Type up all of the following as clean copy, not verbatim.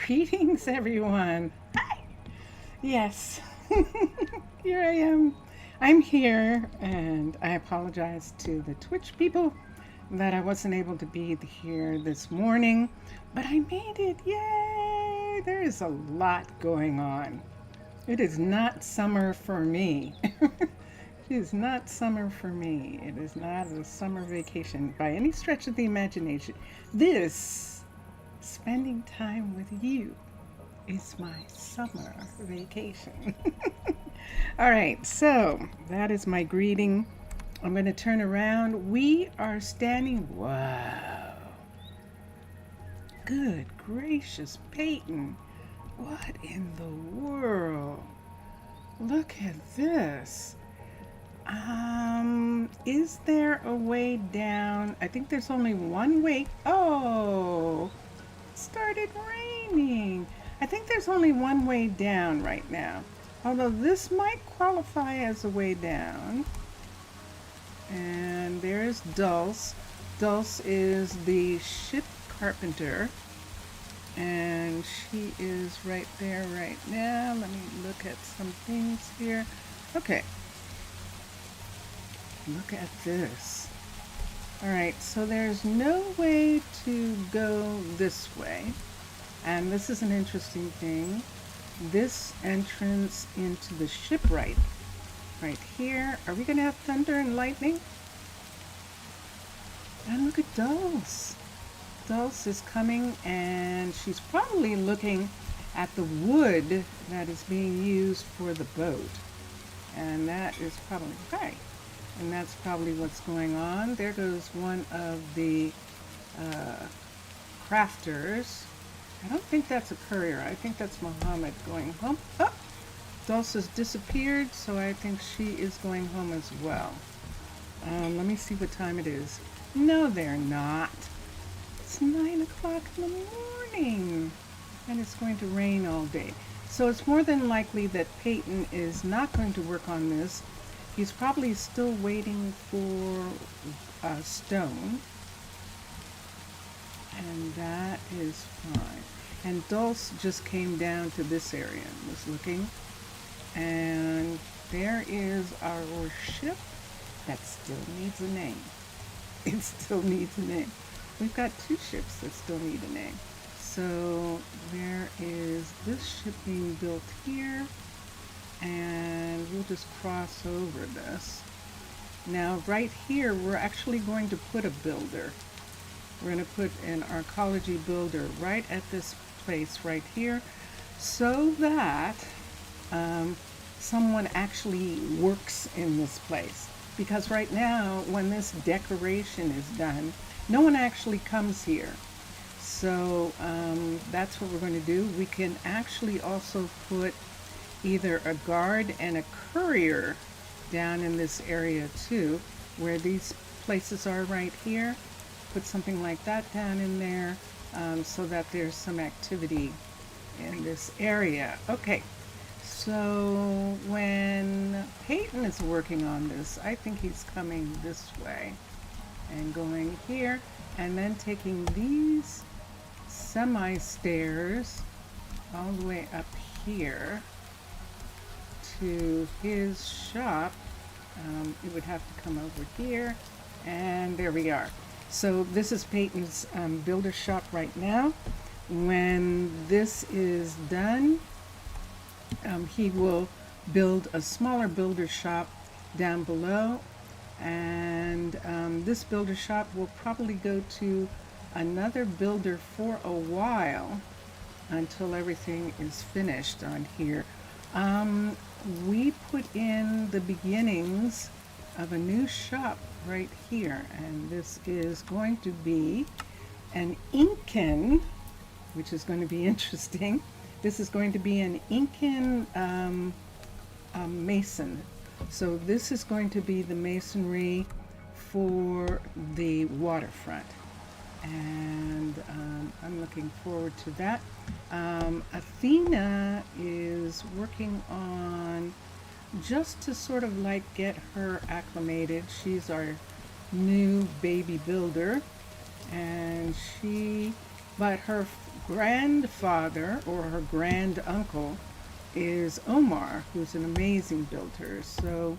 Greetings, everyone. Hi. Yes, here I am. I'm here, and I apologize to the Twitch people that I wasn't able to be here this morning, but I made it. Yay! There is a lot going on. It is not summer for me. It is not summer for me. It is not a summer vacation by any stretch of the imagination. This, spending time with you, is my summer vacation. All right, so that is my greeting. I'm going to turn around. We are standing. Wow. Good gracious, Peyton. What in the world? Look at this. Is there a way down? I think there's only one way. Oh, it started raining. I think there's only one way down right now. Although this might qualify as a way down. And there's Dulce. Dulce is the ship carpenter. And she is right there right now. Let me look at some things here. Okay. Look at this. All right, so there's no way to go this way. And this is an interesting thing. This entrance into the shipwright right here. Are we going to have thunder and lightning? And look at Dulce. Dulce is coming, and she's probably looking at the wood that is being used for the boat. And that is probably right. And that's probably what's going on. There goes one of the crafters. I don't think that's a courier. I think that's Muhammad going home. Oh, Dulce has disappeared, so I think she is going home as well. Let me see what time it is. No, they're not. It's 9 o'clock in the morning, and it's going to rain all day. So it's more than likely that Peyton is not going to work on this. He's probably still waiting for stone, and that is fine. And Dulce just came down to this area and was looking, and there is our ship that still needs a name. It still needs a name. We've got two ships that still need a name. So there is this ship being built here, and we'll just cross over this. Now right here we're actually going to put a builder. We're going to put an arcology builder right at this place right here, so that someone actually works in this place. Because right now, when this decoration is done, no one actually comes here. So that's what we're going to do. We can actually also put either a guard and a courier down in this area too, where these places are right here. Put something like that down in there, so that there's some activity in this area. Okay, so when Peyton is working on this, I think he's coming this way and going here, and then taking these semi-stairs all the way up here to his shop. It would have to come over here, and there we are. So this is Peyton's builder shop right now. When this is done, he will build a smaller builder shop down below, and this builder shop will probably go to another builder for a while until everything is finished on here. We put in the beginnings of a new shop right here, and this is going to be an Incan, which is going to be interesting. This is going to be an Incan mason. So this is going to be the masonry for the waterfront, and I'm looking forward to that. Athena is working on, just to sort of like get her acclimated. She's our new baby builder, and but her grandfather or her grand uncle is Omar, who's an amazing builder. So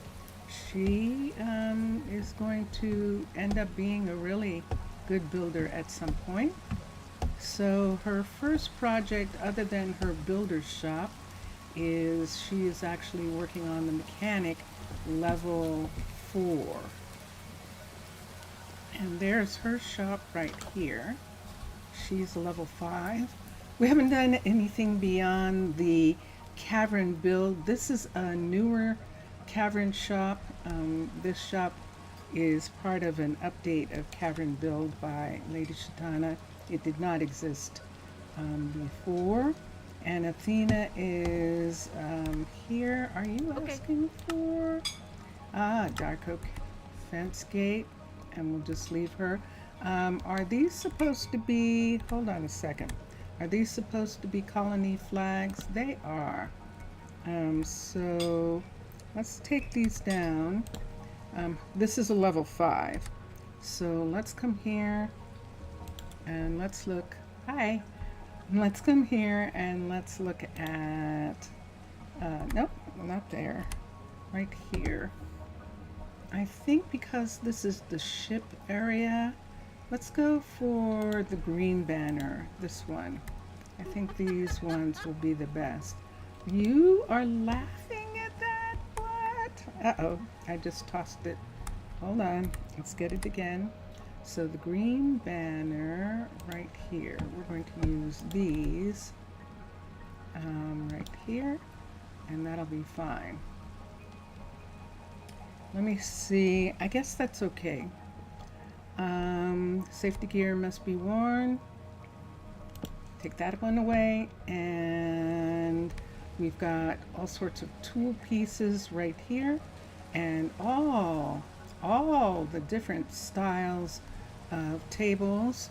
she is going to end up being a really good builder at some point. So her first project, other than her builder's shop, is she is actually working on the mechanic level 4. And there's her shop right here. She's a level 5. We haven't done anything beyond the cavern build. This is a newer cavern shop. This shop is part of an update of cavern build by Lady Shatana. It did not exist before. And Athena is here. Are you asking for? Dark oak fence gate. And we'll just leave her. Are these supposed to be, hold on a second. Are these supposed to be colony flags? They are. So let's take these down. This is a level 5. So let's come here and let's look. Hi. Let's come here and let's look at, nope, not there. Right here. I think because this is the ship area, let's go for the green banner, this one. I think these ones will be the best. You are laughing at that? What? Uh-oh, I just tossed it. Hold on, let's get it again. So the green banner right here, we're going to use these right here, and that'll be fine. Let me see, I guess that's okay. Safety gear must be worn. Take that one away, and we've got all sorts of tool pieces right here, and all the different styles of tables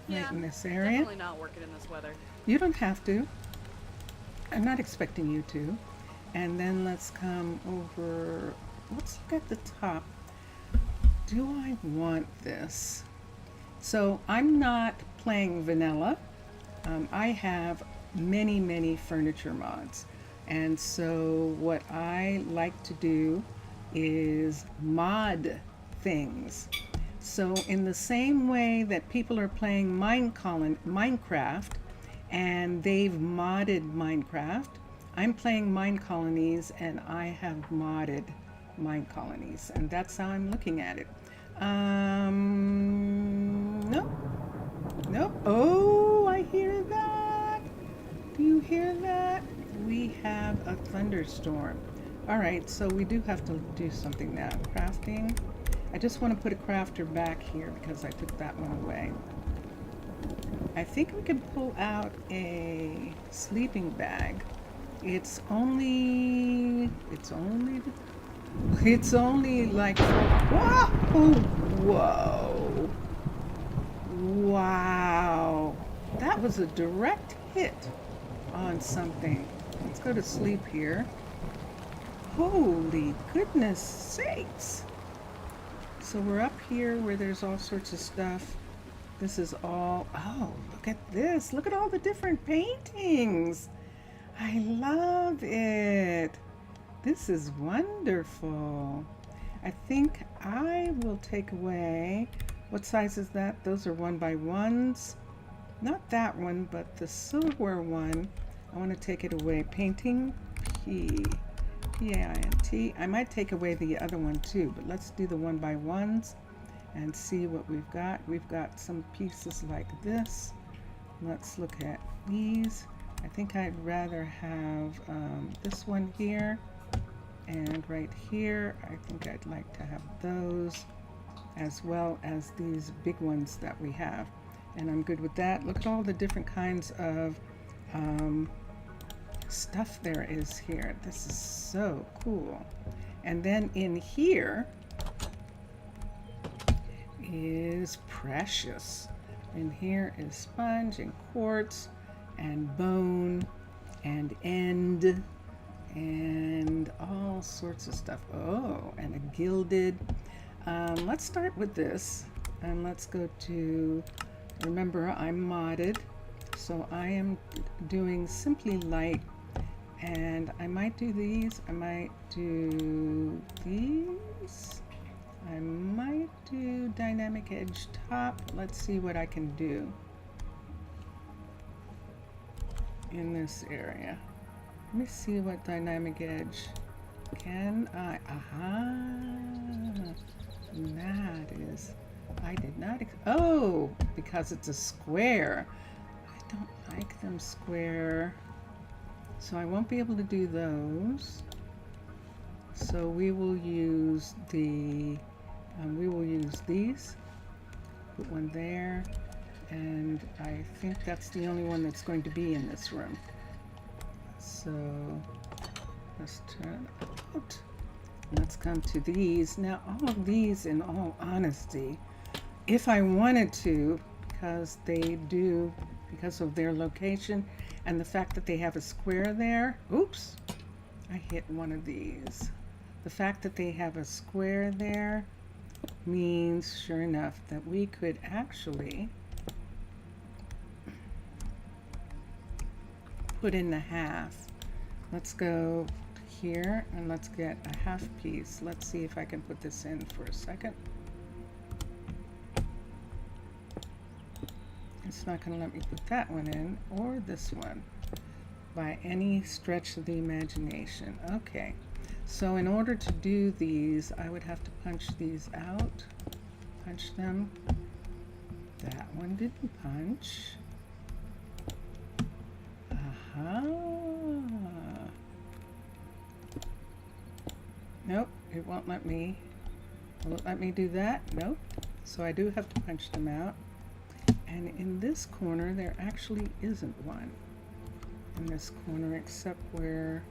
right in this area. Definitely not working in this weather. You don't have to. I'm not expecting you to. And then let's come over, let's look at the top. Do I want this? So I'm not playing vanilla. I have many furniture mods. And so what I like to do is mod things. So in the same way that people are playing Minecraft and they've modded Minecraft, I'm playing Minecolonies and I have modded Minecolonies, and that's how I'm looking at it. Nope. Oh, I hear that. Do you hear that? We have a thunderstorm. All right, so we do have to do something now. Crafting. I just want to put a crafter back here because I took that one away. I think we can pull out a sleeping bag. It's only like, whoa. Wow. That was a direct hit on something. Let's go to sleep here. Holy goodness sakes. So we're up here where there's all sorts of stuff. This is all, oh, look at this. Look at all the different paintings. I love it. This is wonderful. I think I will take away, what size is that? Those are 1x1s. Not that one, but the silver one. I want to take it away. Painting, P-A-I-N-T. I might take away the other one too, but let's do the 1x1s and see what we've got. We've got some pieces like this. Let's look at these. I think I'd rather have this one here, and right here I think I'd like to have those, as well as these big ones that we have, and I'm good with that. Look at all the different kinds of stuff there is here. This is so cool. And then in here is precious. In here is sponge and quartz and bone and end and all sorts of stuff. Oh, and a gilded. Let's start with this, and let's go to, remember I'm modded, So I am doing simply light, and I might do these, I might do these, I might do dynamic edge top. Let's see what I can do in this area. Let me see what dynamic edge can I, that is, I did not, oh, because it's a square. I don't like them square, so I won't be able to do those. So we will use the, we will use these, put one there, and I think that's the only one that's going to be in this room. So let's turn it out. Let's come to these. Now all of these, in all honesty, if I wanted to, because they do, because of their location and the fact that they have a square there, oops, I hit one of these. The fact that they have a square there means, sure enough, that we could actually put in the half. Let's go here and let's get a half piece. Let's see if I can put this in for a second. It's not going to let me put that one in or this one by any stretch of the imagination. Okay, so in order to do these, I would have to punch these out, punch them. That one didn't punch. Nope, it won't let me. Will it let me do that? Nope. So I do have to punch them out. And in this corner, there actually isn't one in this corner except where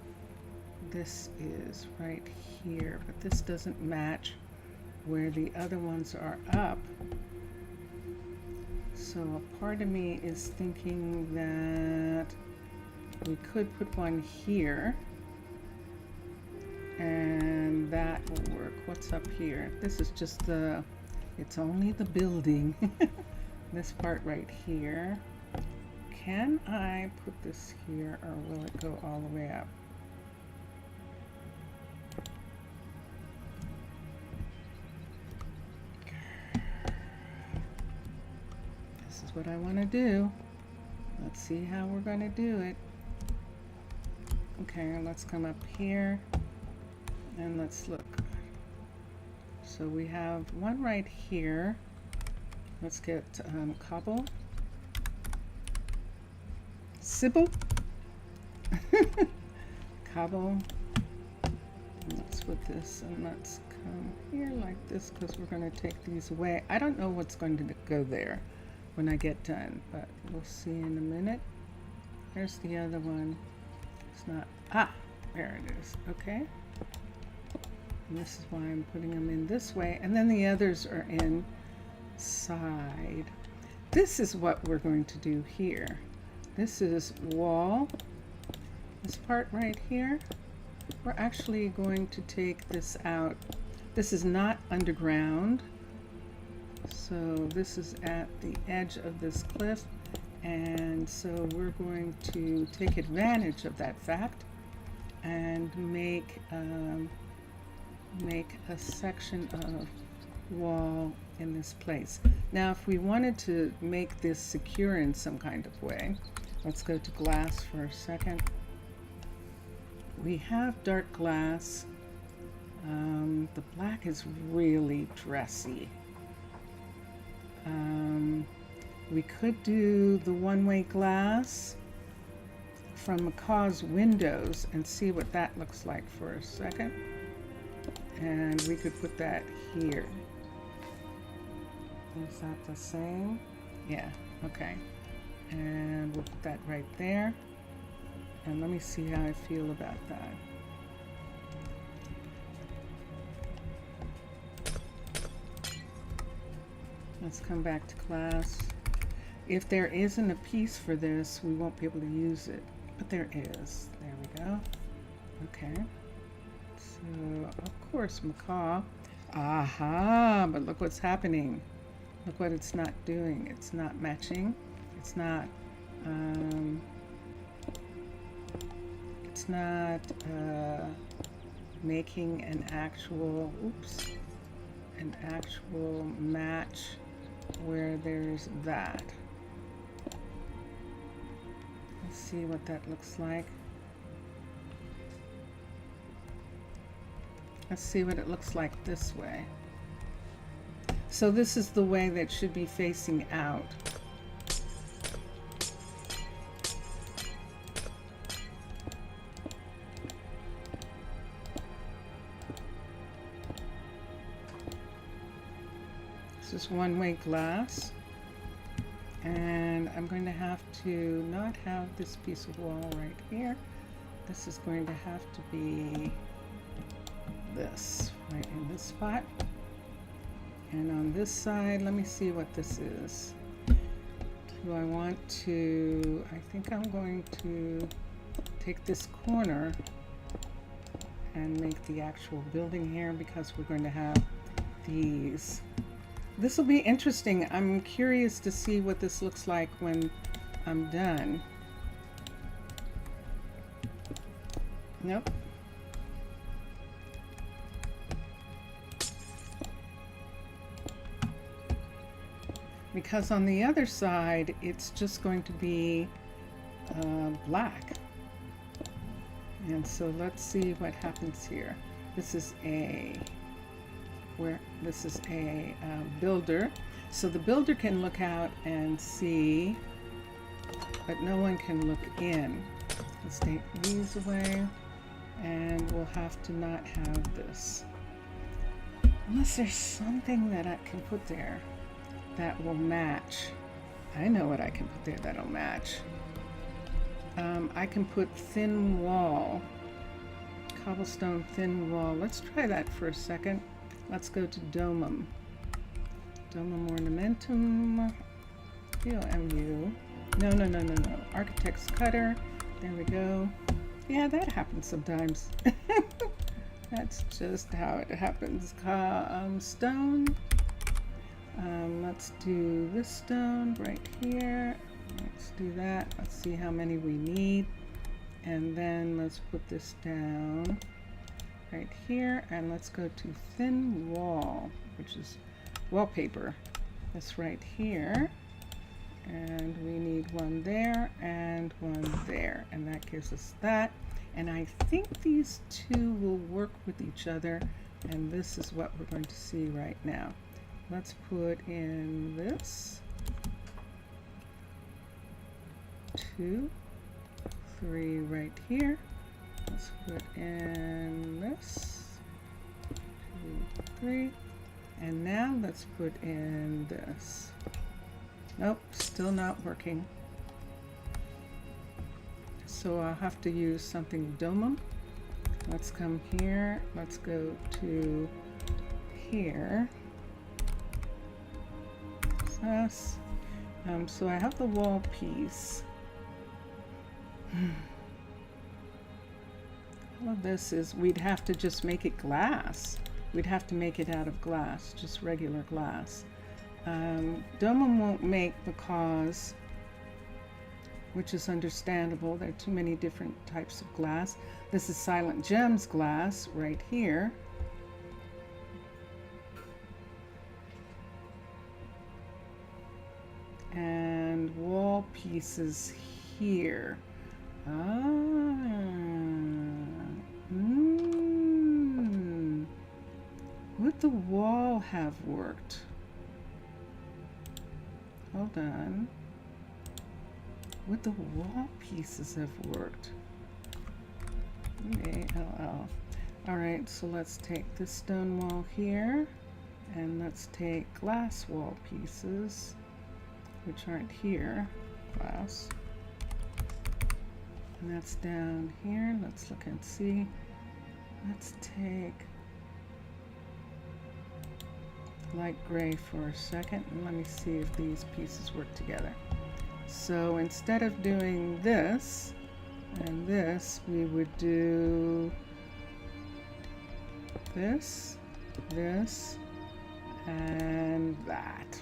this is right here. But this doesn't match where the other ones are up. So a part of me is thinking that we could put one here. And that will work. What's up here? This is just the, it's only the building. This part right here. Can I put this here or will it go all the way up? This is what I want to do. Let's see how we're going to do it. Okay, let's come up here. And let's look. So we have one right here. Let's get cobble. Sybil. Cobble. Let's put this and let's come here like this because we're going to take these away. I don't know what's going to go there when I get done, but we'll see in a minute. There's the other one. It's not, there it is. Okay. And this is why I'm putting them in this way. And then the others are inside. This is what we're going to do here. This is wall. This part right here. We're actually going to take this out. This is not underground. So this is at the edge of this cliff. And so we're going to take advantage of that fact and make a section of wall in this place. Now if we wanted to make this secure in some kind of way, let's go to glass for a second. We have dark glass. The black is really dressy. We could do the one-way glass from Macaw's windows and see what that looks like for a second. And we could put that here. Is that the same? Yeah, okay. And we'll put that right there. And let me see how I feel about that. Let's come back to class. If there isn't a piece for this, we won't be able to use it. But there is. There we go. Okay. So, of course, Macaw. Aha! But look what's happening. Look what it's not doing. It's not matching. It's not It's not making an actual, an actual match where there's that. Let's see what that looks like. Let's see what it looks like this way. So this is the way that should be facing out. This is one-way glass. And I'm going to have to not have this piece of wall right here. This is going to have to be this right in this spot. And on this side, let me see what this is. Do I want to, I think I'm going to take this corner and make the actual building here because we're going to have these. This will be interesting. I'm curious to see what this looks like when I'm done. Nope. Because on the other side, it's just going to be black. And so let's see what happens here. This is a builder. So the builder can look out and see, but no one can look in. Let's take these away, and we'll have to not have this. Unless there's something that I can put there that will match. I know what I can put there that'll match. I can put thin wall, cobblestone thin wall. Let's try that for a second. Let's go to Domum. Domum Ornamentum. DOMU. No. Architect's Cutter. There we go. Yeah, that happens sometimes. That's just how it happens. Stone. Let's do this stone right here. Let's do that. Let's see how many we need. And then let's put this down right here. And let's go to thin wall, which is wallpaper. That's right here. And we need one there and one there. And that gives us that. And I think these two will work with each other. And this is what we're going to see right now. Let's put in this. 2, 3 right here. Let's put in this. 2, 3. And now let's put in this. Nope, still not working. So I'll have to use something Domum. Let's come here. Let's go to here. This. So I have the wall piece. All of this is, we'd have to just make it glass. We'd have to make it out of glass, just regular glass. Domum won't make because, which is understandable, there are too many different types of glass. This is Silent Gems glass right here. And wall pieces here. Would the wall have worked? Hold on. Would the wall pieces have worked? A-L-L. Alright, so let's take this stone wall here, and let's take glass wall pieces, which aren't here. Glass. And that's down here. Let's look and see. Let's take light gray for a second, and let me see if these pieces work together. So instead of doing this and this, we would do this, this, and that.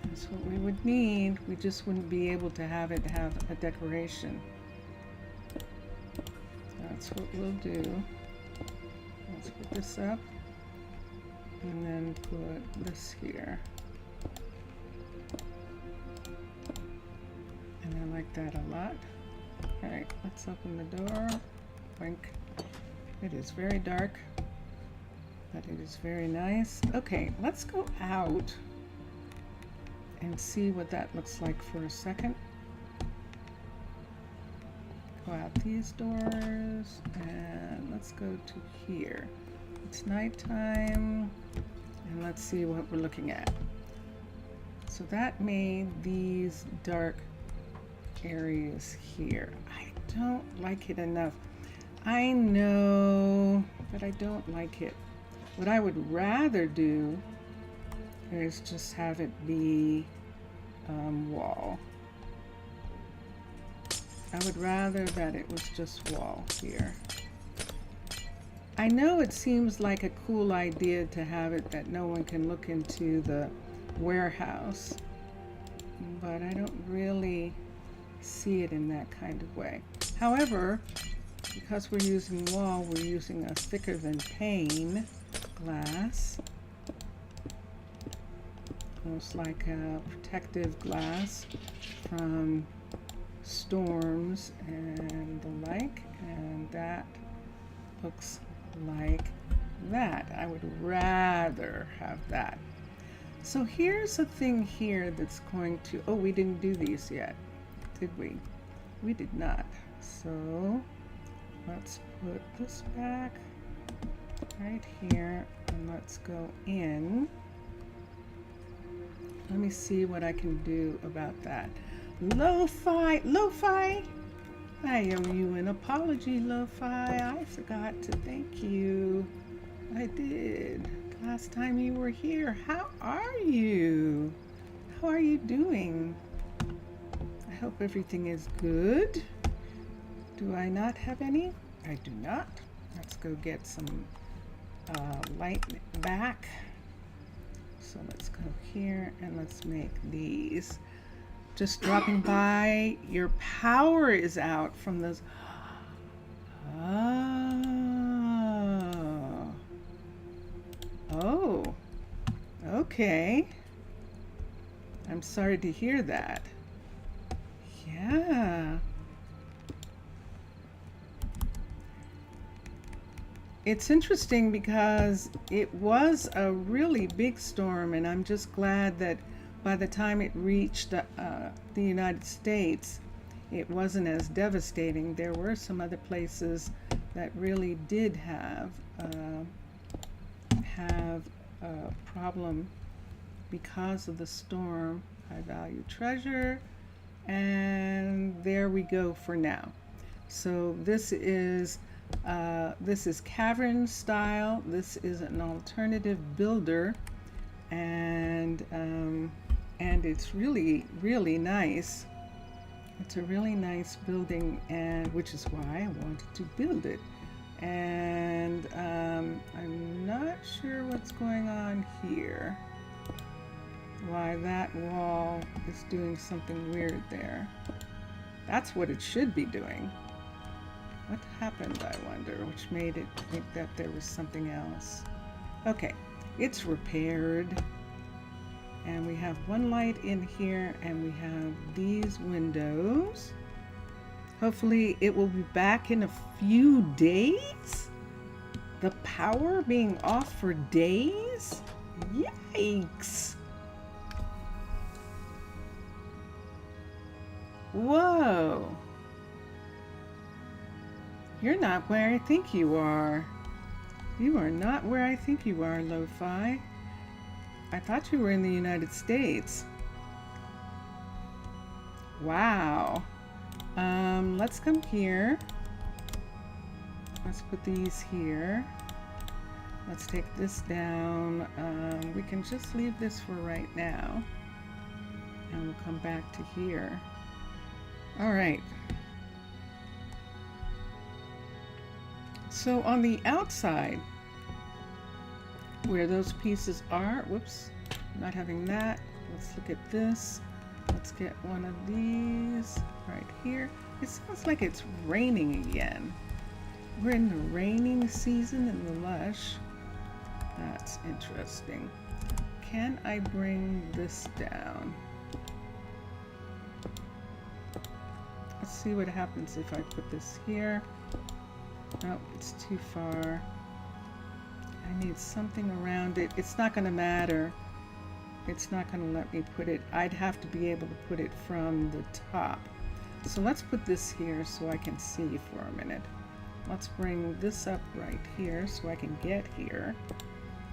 That's what we would need. We just wouldn't be able to have it have a decoration. That's what we'll do. Let's put this up and then put this here. And I like that a lot. All right, let's open the door. Wink. It is very dark, but it is very nice. Okay, let's go out and see what that looks like for a second. Go out these doors and let's go to here. It's nighttime and let's see what we're looking at. So that made these dark areas here. I don't like it enough. I know, but I don't like it. What I would rather do is just have it be wall. I would rather that it was just wall here. I know it seems like a cool idea to have it that no one can look into the warehouse, but I don't really see it in that kind of way. However, because we're using wall, we're using a thicker than pane glass, almost like a protective glass from storms and the like, and that looks like that. I would rather have that. So here's a thing here that's going to, oh, we didn't do these yet, did we? We did not. So let's put this back right here and let's go in. Let me see what I can do about that. Lo-fi, I owe you an apology, Lo-fi. I forgot to thank you. I did. Last time you were here. How are you? How are you doing? I hope everything is good. Do I not have any? I do not. Let's go get some light back. So let's go here and let's make these. Just dropping by, your power is out from those. Oh, okay. I'm sorry to hear that. Yeah. It's interesting because it was a really big storm, and I'm just glad that by the time it reached the United States, it wasn't as devastating. There were some other places that really did have a problem because of the storm. High value treasure, and there we go for now. So this is cavern style. This is an alternative builder, and it's really, really nice. It's a really nice building, and which is why I wanted to build it. And I'm not sure what's going on here. Why that wall is doing something weird there. That's what it should be doing. What happened, I wonder, which made it think that there was something else. Okay, it's repaired. And we have one light in here, and we have these windows. Hopefully it will be back in a few days. The power being off for days? Yikes! Whoa! You're not where I think you are. You are not where I think you are, Lo-Fi. I thought you were in the United States. Wow. Let's come here. Let's put these here. Let's take this down. We can just leave this for right now. And we'll come back to here. All right. So on the outside, where those pieces are, whoops, not having that, let's look at this. Let's get one of these right here. It sounds like it's raining again. We're in the raining season in the lush. That's interesting. Can I bring this down? Let's see what happens if I put this here. Nope, it's too far. I need something around it. It's not going to matter. It's not going to let me put it. I'd have to be able to put it from the top. So let's put this here so I can see for a minute. Let's bring this up right here so I can get here.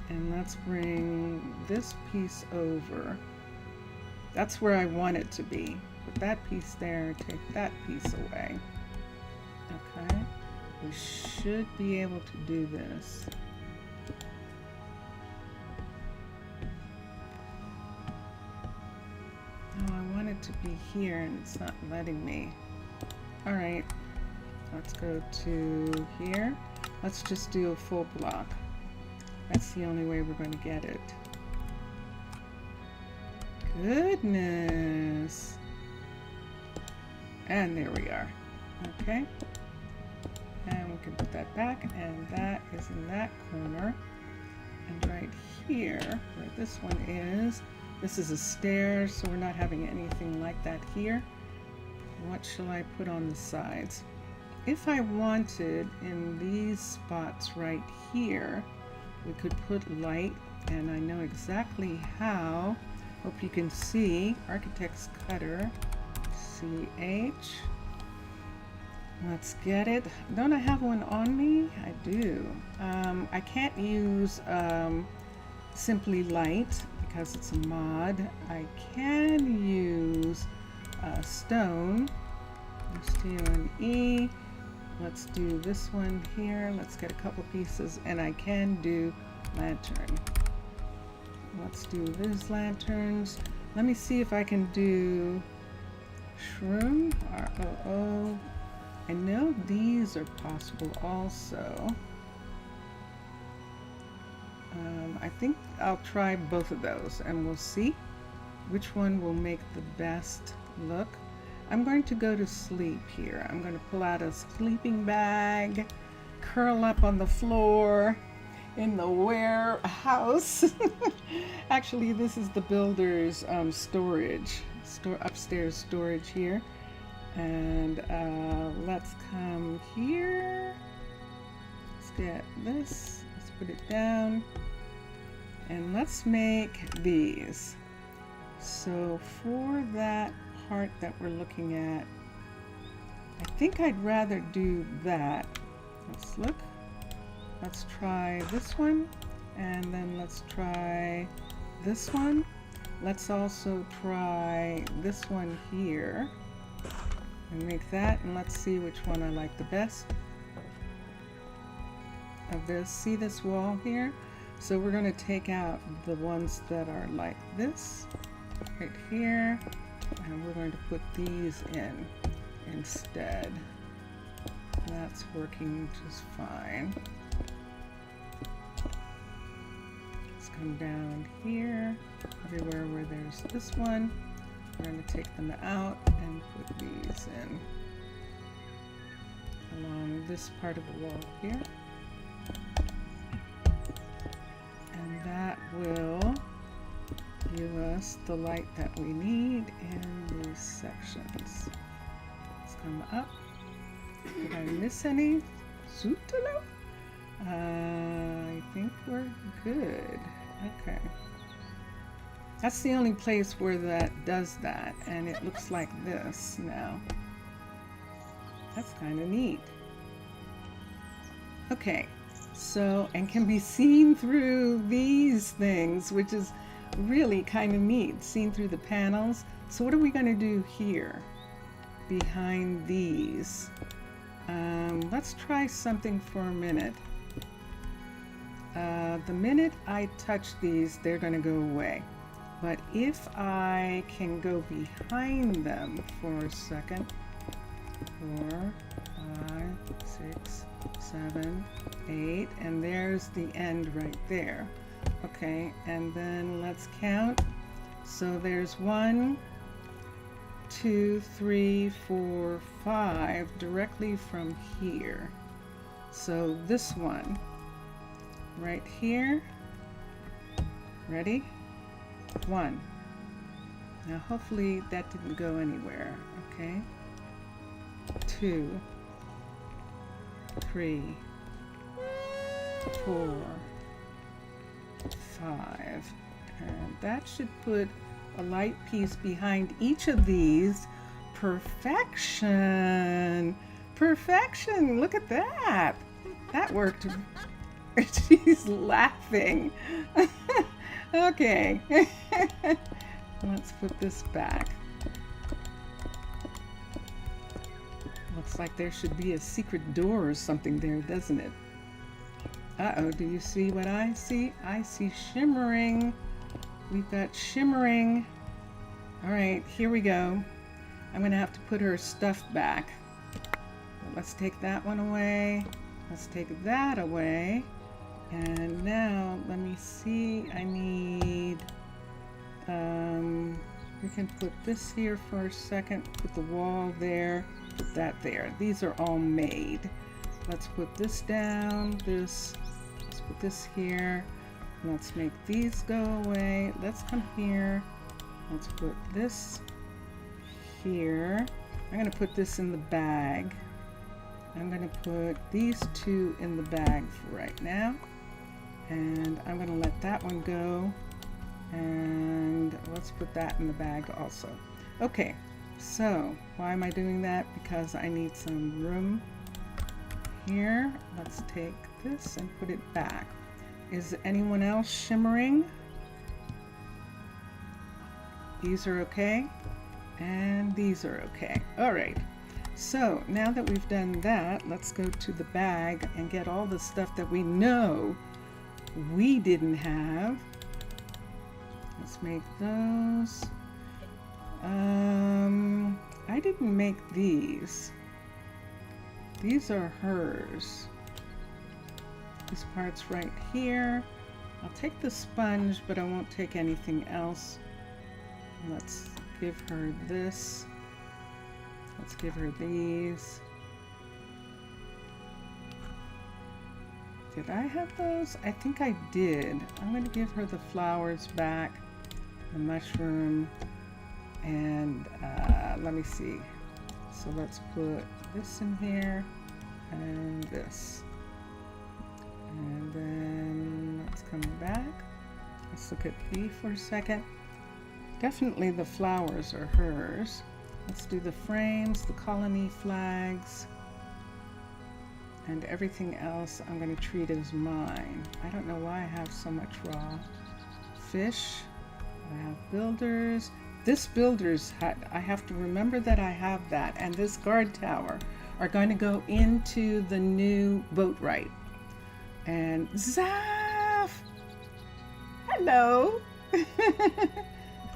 And let's bring this piece over. That's where I want it to be. Put that piece there, take that piece away. Okay, we should be able to do this. Oh, I want it to be here and it's not letting me. All right, let's go to here. Let's just do a full block. That's the only way we're going to get it. Goodness. And there we are. Okay. And we can put that back, and that is in that corner. And right here, where this one is, this is a stair, so we're not having anything like that here. What shall I put on the sides? If I wanted in these spots right here, we could put light, and I know exactly how. Hope you can see. Architect's cutter, CH. Let's get it. Don't I have one on me? I do. I can't use Simply Light because it's a mod. I can use stone. S-T-O-N-E. Let's do this one here. Let's get a couple pieces, and I can do lantern. Let's do these lanterns. Let me see if I can do shroom, R-O-O. I know these are possible also. I think I'll try both of those and we'll see which one will make the best look. I'm going to go to sleep here. I'm going to pull out a sleeping bag, curl up on the floor in the warehouse. Actually, this is the builder's upstairs storage here. And let's come here. Let's get this. Let's put it down. And let's make these. So for that part that we're looking at, I think I'd rather do that. Let's look. Let's try this one, and then let's try this one. Let's also try this one here and make that, and let's see which one I like the best of this. See this wall here? So we're going to take out the ones that are like this right here, and we're going to put these in instead. That's working just fine. Let's come down here, everywhere where there's this one. We're going to take them out and put these in along this part of the wall here. And that will give us the light that we need in these sections. Let's come up. Did I miss any? Zootalo? I think we're good. Okay. That's the only place where that does that, and it looks like this now. That's kind of neat. Okay, so, and can be seen through these things, which is really kind of neat, seen through the panels. So what are we going to do here behind these? Let's try something for a minute. The minute I touch these, they're going to go away. But if I can go behind them for a second, 4, 5, 6, 7, 8, and there's the end right there. Okay, and then let's count So there's 1, 2, 3, 4, 5 directly from here. So this one right here, ready? 1. Now hopefully that didn't go anywhere, okay? 2, 3, 4, 5. And that should put a light piece behind each of these. Perfection! Perfection! Look at that! That worked. She's laughing. Okay. Let's put this back. Looks like there should be a secret door or something there, doesn't it? Uh-oh, do you see what I see? I see shimmering. We've got shimmering. All right, here we go. I'm gonna have to put her stuff back. Let's take that one away. Let's take that away. And now, let me see, I need, we can put this here for a second, put the wall there, put that there. These are all made. Let's put this down, let's put this here. Let's make these go away. Let's come here. Let's put this here. I'm gonna put this in the bag. I'm gonna put these 2 in the bag for right now. And I'm gonna let that one go. And let's put that in the bag also. Okay, so why am I doing that? Because I need some room here. Let's take this and put it back. Is anyone else shimmering? These are okay, and these are okay. All right, so now that we've done that, let's go to the bag and get all the stuff that we know we didn't have. Let's make those. I didn't make these. These are hers. These parts right here. I'll take the sponge, but I won't take anything else. Let's give her this. Let's give her these. Did I have those? I think I did. I'm going to give her the flowers back, the mushroom, and let me see. So let's put this in here and this. And then let's come back. Let's look at B for a second. Definitely the flowers are hers. Let's do the frames, the colony flags, and everything else I'm going to treat as mine. I don't know why I have so much raw fish. I have builders. This builder's hut, I have to remember that I have that, and this guard tower are going to go into the new boat ride. And Zaf! Hello!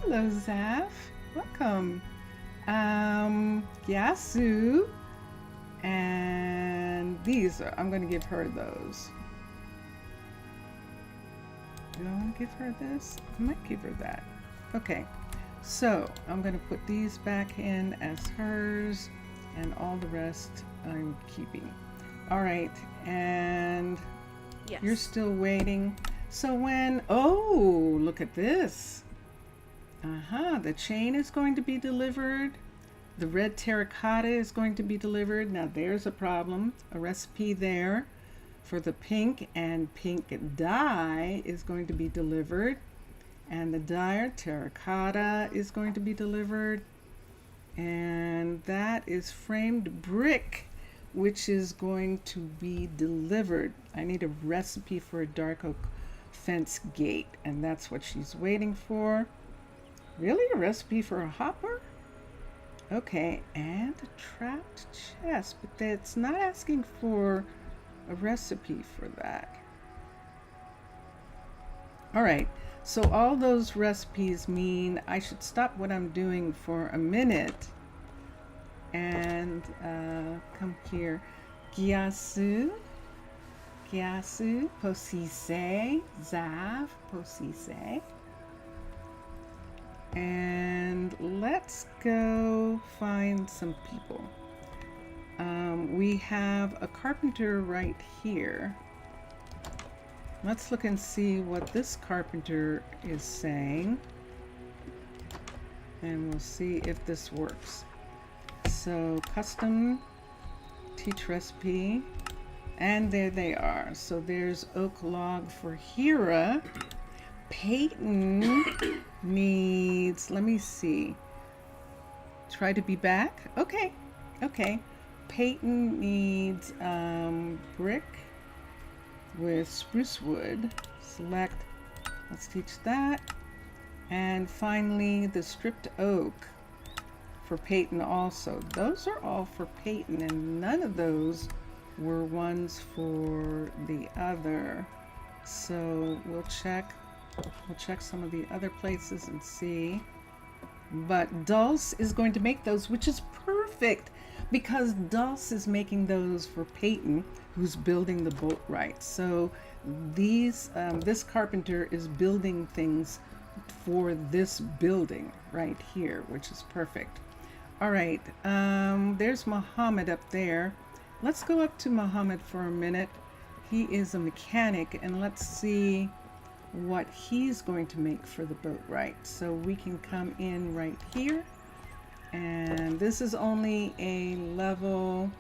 Hello, Zaf. Welcome. Yasu. And these are, I'm going to give her those. Do I want to give her this? I might give her that. Okay. So I'm going to put these back in as hers, and all the rest I'm keeping. All right. And yes. You're still waiting. So when, oh, look at this. The chain is going to be delivered. The red terracotta is going to be delivered. Now there's a problem. A recipe there for the pink, and pink dye is going to be delivered. And the dye terracotta is going to be delivered. And that is framed brick, which is going to be delivered. I need a recipe for a dark oak fence gate, and that's what she's waiting for. Really? A recipe for a hopper? Okay, and a trapped chest, but that's not asking for a recipe for that. All right, so all those recipes mean I should stop what I'm doing for a minute and come here. Gyasu, Posise, Zav, Posise. And let's go find some people. We have a carpenter right here. Let's look and see what this carpenter is saying. And we'll see if this works. So custom, teach recipe, and there they are. So there's oak log for Hira. Peyton needs, let me see. Try to be back. Okay. Peyton needs brick with spruce wood. Select, let's teach that. And finally the stripped oak for Peyton also. Those are all for Peyton, and none of those were ones for the other. So we'll check some of the other places and see. But Dulce is going to make those, which is perfect because Dulce is making those for Peyton, who's building the boat right. So these this carpenter is building things for this building right here, which is perfect. All right, there's Muhammad up there. Let's go up to Muhammad for a minute. He is a mechanic, and let's see what he's going to make for the boat right. So we can come in right here, and this is only a level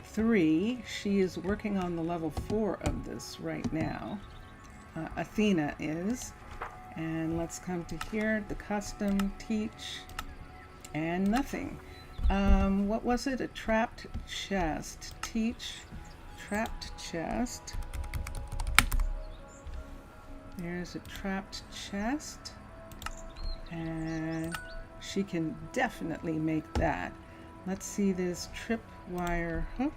3. She is working on the level 4 of this right now. Athena is. And let's come to here, the custom, teach, and nothing. What was it? A trapped chest. Teach, trapped chest. There's a trapped chest. And she can definitely make that. Let's see this tripwire hook.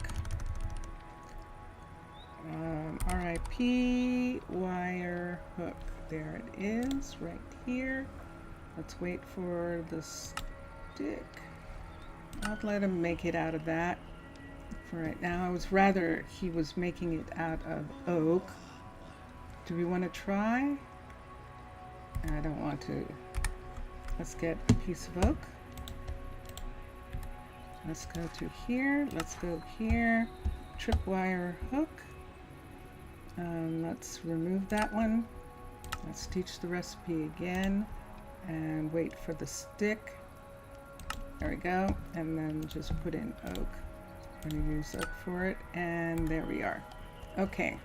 RIP wire hook. There it is, right here. Let's wait for the stick. I'll let him make it out of that for right now. I was rather he was making it out of oak. Do we want to try? I don't want to. Let's get a piece of oak. Let's go to here. Let's go here. Tripwire hook. Let's remove that one. Let's teach the recipe again and wait for the stick. There we go. And then just put in oak. I'm going to use oak for it. And there we are. Okay.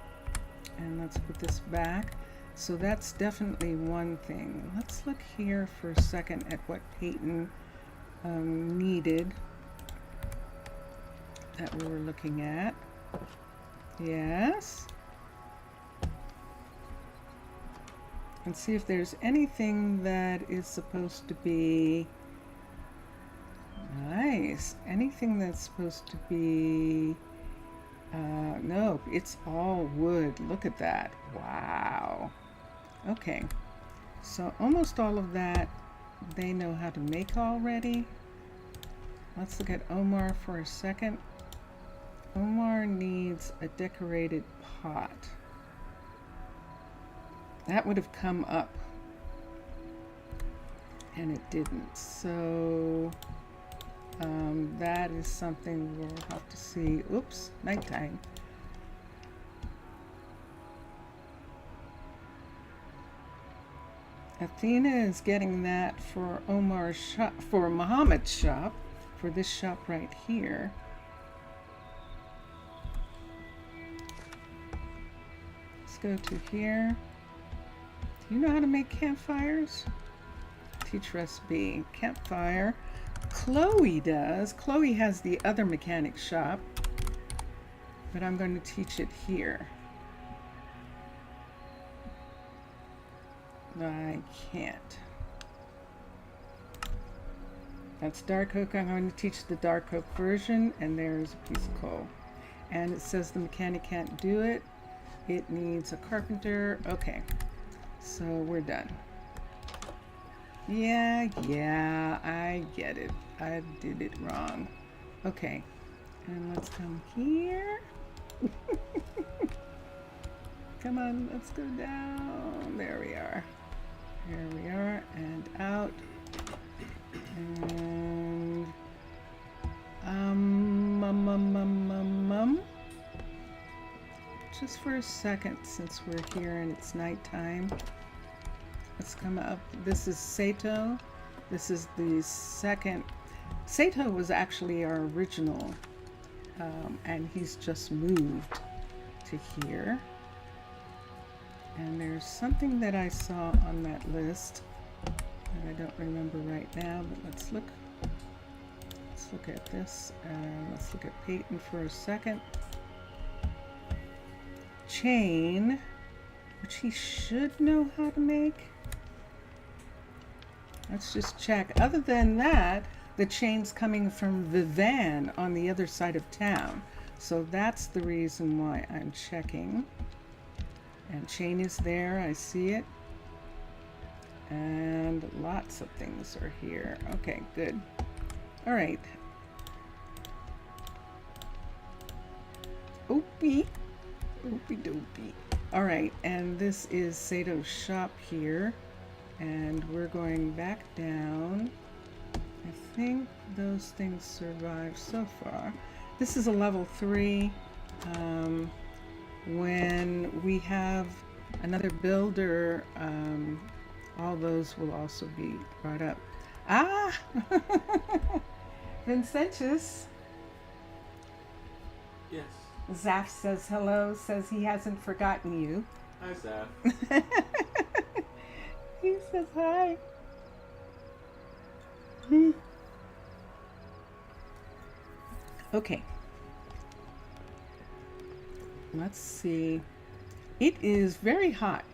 And let's put this back. So that's definitely one thing. Let's look here for a second at what Peyton needed that we were looking at. Yes. And see if there's anything that is supposed to be nice. Anything that's supposed to be no, it's all wood. Look at that. Wow. Okay, so almost all of that they know how to make already. Let's look at Omar for a second. Omar needs a decorated pot. That would have come up, and it didn't. So that is something we'll have to see. Oops, nighttime. Athena is getting that for Omar's shop, for Muhammad's shop, for this shop right here. Let's go to here. Do you know how to make campfires? Teach recipe. Campfire. Chloe does. Chloe has the other mechanic shop, but I'm going to teach it here. I can't. That's dark oak. I'm going to teach the dark oak version, and there's a piece of coal. And it says the mechanic can't do it. It needs a carpenter. Okay, so we're done. Yeah, I get it. I did it wrong. Okay, and let's come here. Come on, let's go down. There we are. Here we are, and out. And just for a second, since we're here and it's nighttime, let's come up. This is Sato. This is the second. Sato was actually our original, and he's just moved to here. And there's something that I saw on that list that I don't remember right now, but let's look at this. Let's look at Peyton for a second. Chain, which he should know how to make. Let's just check. Other than that, the chain's coming from Vivan on the other side of town. So that's the reason why I'm checking. And chain is there, I see it. And lots of things are here. Okay, good. All right. Oopie. Oopie doopie. All right, and this is Sato's shop here. And we're going back down. I think those things survived so far. This is a level 3. When we have another builder, all those will also be brought up. Ah! Vincentius. Yes. Zaf says hello, says he hasn't forgotten you. Hi, Zaf. He says hi. Okay. Let's see. It is very hot.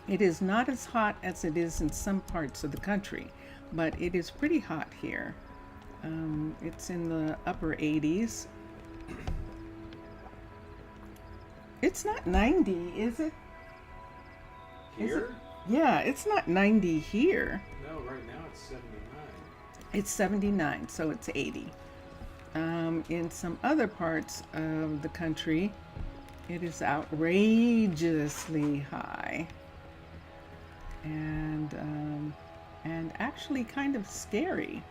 It is not as hot as it is in some parts of the country, but it is pretty hot here. It's in the upper 80s. It's not 90, is it? Here? Is it? Yeah, it's not 90 here. No, right now it's 79. It's 79, so it's 80. In some other parts of the country, it is outrageously high. And actually kind of scary.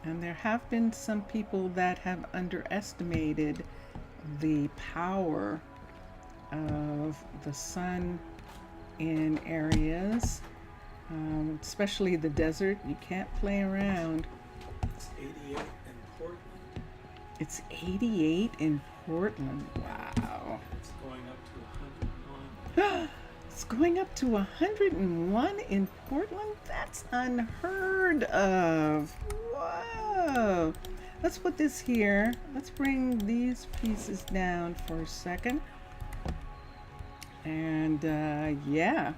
And there have been some people that have underestimated the power of the sun in areas, especially the desert. You can't play around. It's 88 in Portland. It's 88 in Portland. Wow. It's going up to 101. It's going up to 101 in Portland? That's unheard of. Whoa. Let's put this here. Let's bring these pieces down for a second. And yeah,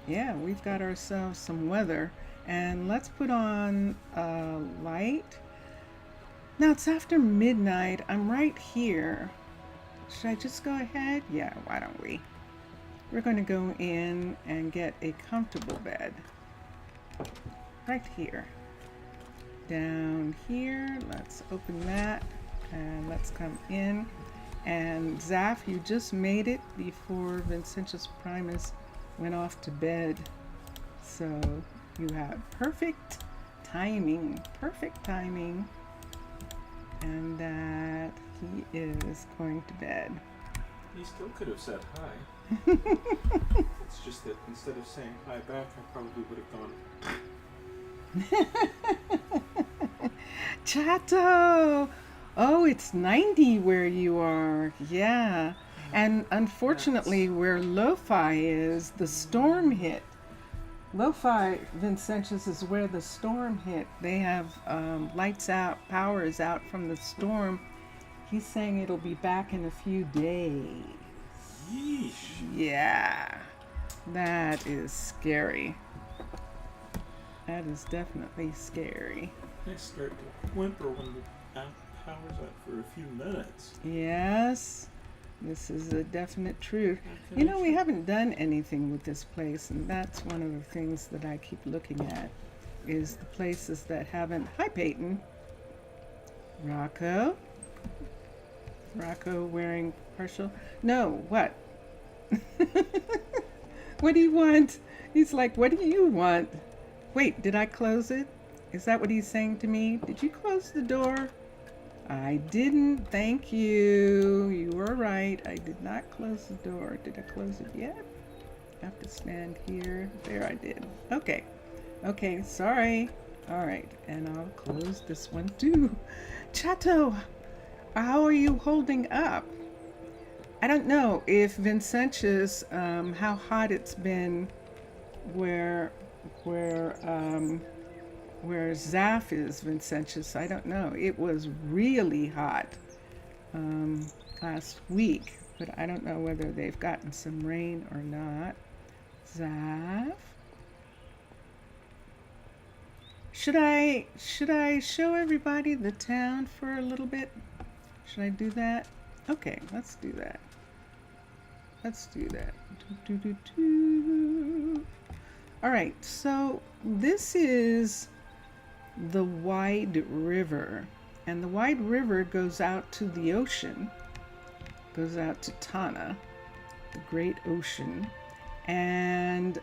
we've got ourselves some weather. And let's put on light. Now it's after midnight. I'm right here. Should I just go ahead? Yeah, why don't we? We're going to go in and get a comfortable bed. Right here. Down here, let's open that and let's come in. And Zaf, you just made it before Vincentius Primus went off to bed. So you have perfect timing, and that he is going to bed. He still could have said hi. It's just that instead of saying hi back, I probably would have gone. Chato! Oh, it's 90 where you are. Yeah. And unfortunately, where Lo-Fi is, the storm hit. Lo-Fi, Vincentius, is where the storm hit. They have lights out, power is out from the storm. He's saying it'll be back in a few days. Yeesh. Yeah. That is scary. That is definitely scary. I start to whimper when the power's out for a few minutes. Yes. This is a definite truth. You know, we haven't done anything with this place, and that's one of the things that I keep looking at, is the places that haven't. Hi, Peyton. Rocco. Rocco wearing partial. No, what? What do you want? He's like, what do you want? Wait, did I close it? Is that what he's saying to me? Did you close the door? I didn't. Thank you. You were right. I did not close the door. Did I close it yet? I have to stand here. There, I did. Okay. Okay, sorry. All right, and I'll close this one too. Chato, how are you holding up? I don't know if Vincentius, how hot it's been where Zaf is, Vincentius. I don't know. It was really hot last week, but I don't know whether they've gotten some rain or not. Zaf? Should I show everybody the town for a little bit? Should I do that? Okay, let's do that. Let's do that. All right, so this is the Wide River, and the Wide River goes out to the ocean, goes out to Tana, the great ocean, and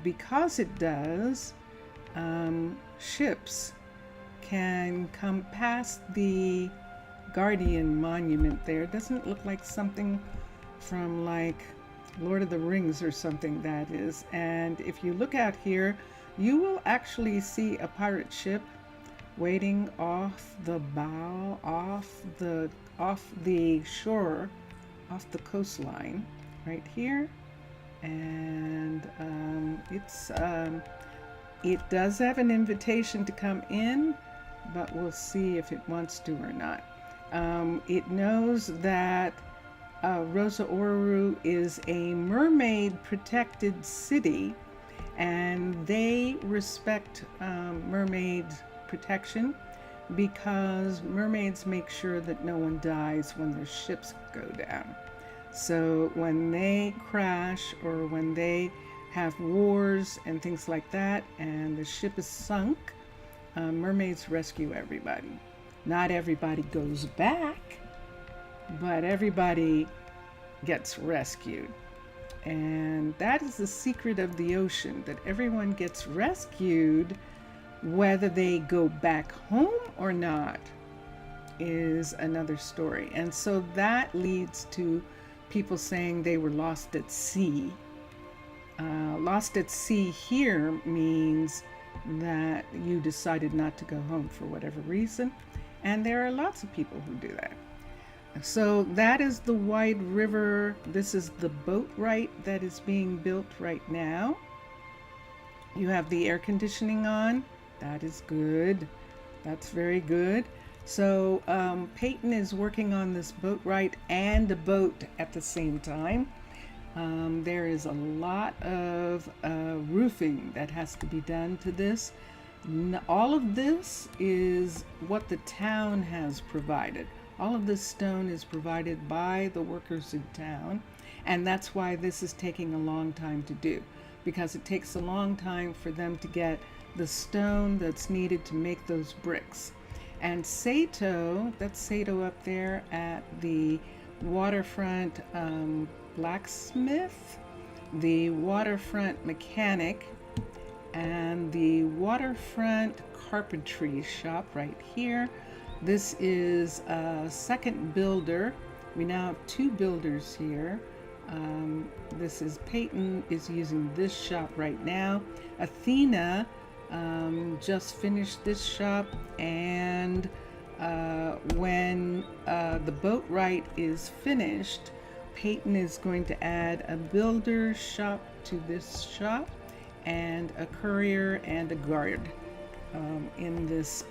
because it does, ships can come past the Guardian Monument there. Doesn't it look like something from like Lord of the Rings or something, that is? And if you look out here, you will actually see a pirate ship waiting off the bow, off the shore, off the coastline right here. And it does have an invitation to come in, but we'll see if it wants to or not. It knows that Rosa Oru is a mermaid protected city, and they respect mermaid protection because mermaids make sure that no one dies when their ships go down. So when they crash or when they have wars and things like that and the ship is sunk, mermaids rescue everybody. Not everybody goes back, but everybody gets rescued. And that is the secret of the ocean, that everyone gets rescued, whether they go back home or not is another story. And so that leads to people saying they were lost at sea. Lost at sea here means that you decided not to go home for whatever reason. And there are lots of people who do that. So that is the Wide River. This is the boat right that is being built right now. You have the air conditioning on. That is good. That's very good. So Peyton is working on this boat right and a boat at the same time. There is a lot of roofing that has to be done to this. All of this is what the town has provided. All of this stone is provided by the workers in town, and that's why this is taking a long time to do, because it takes a long time for them to get the stone that's needed to make those bricks. And Sato, that's Sato up there at the waterfront blacksmith, the waterfront mechanic, and the waterfront carpentry shop right here. This is a second builder. We now have two builders here. This is Peyton is using this shop right now. Athena just finished this shop, and when the boat right is finished, Peyton is going to add a builder shop to this shop, and a courier and a guard in this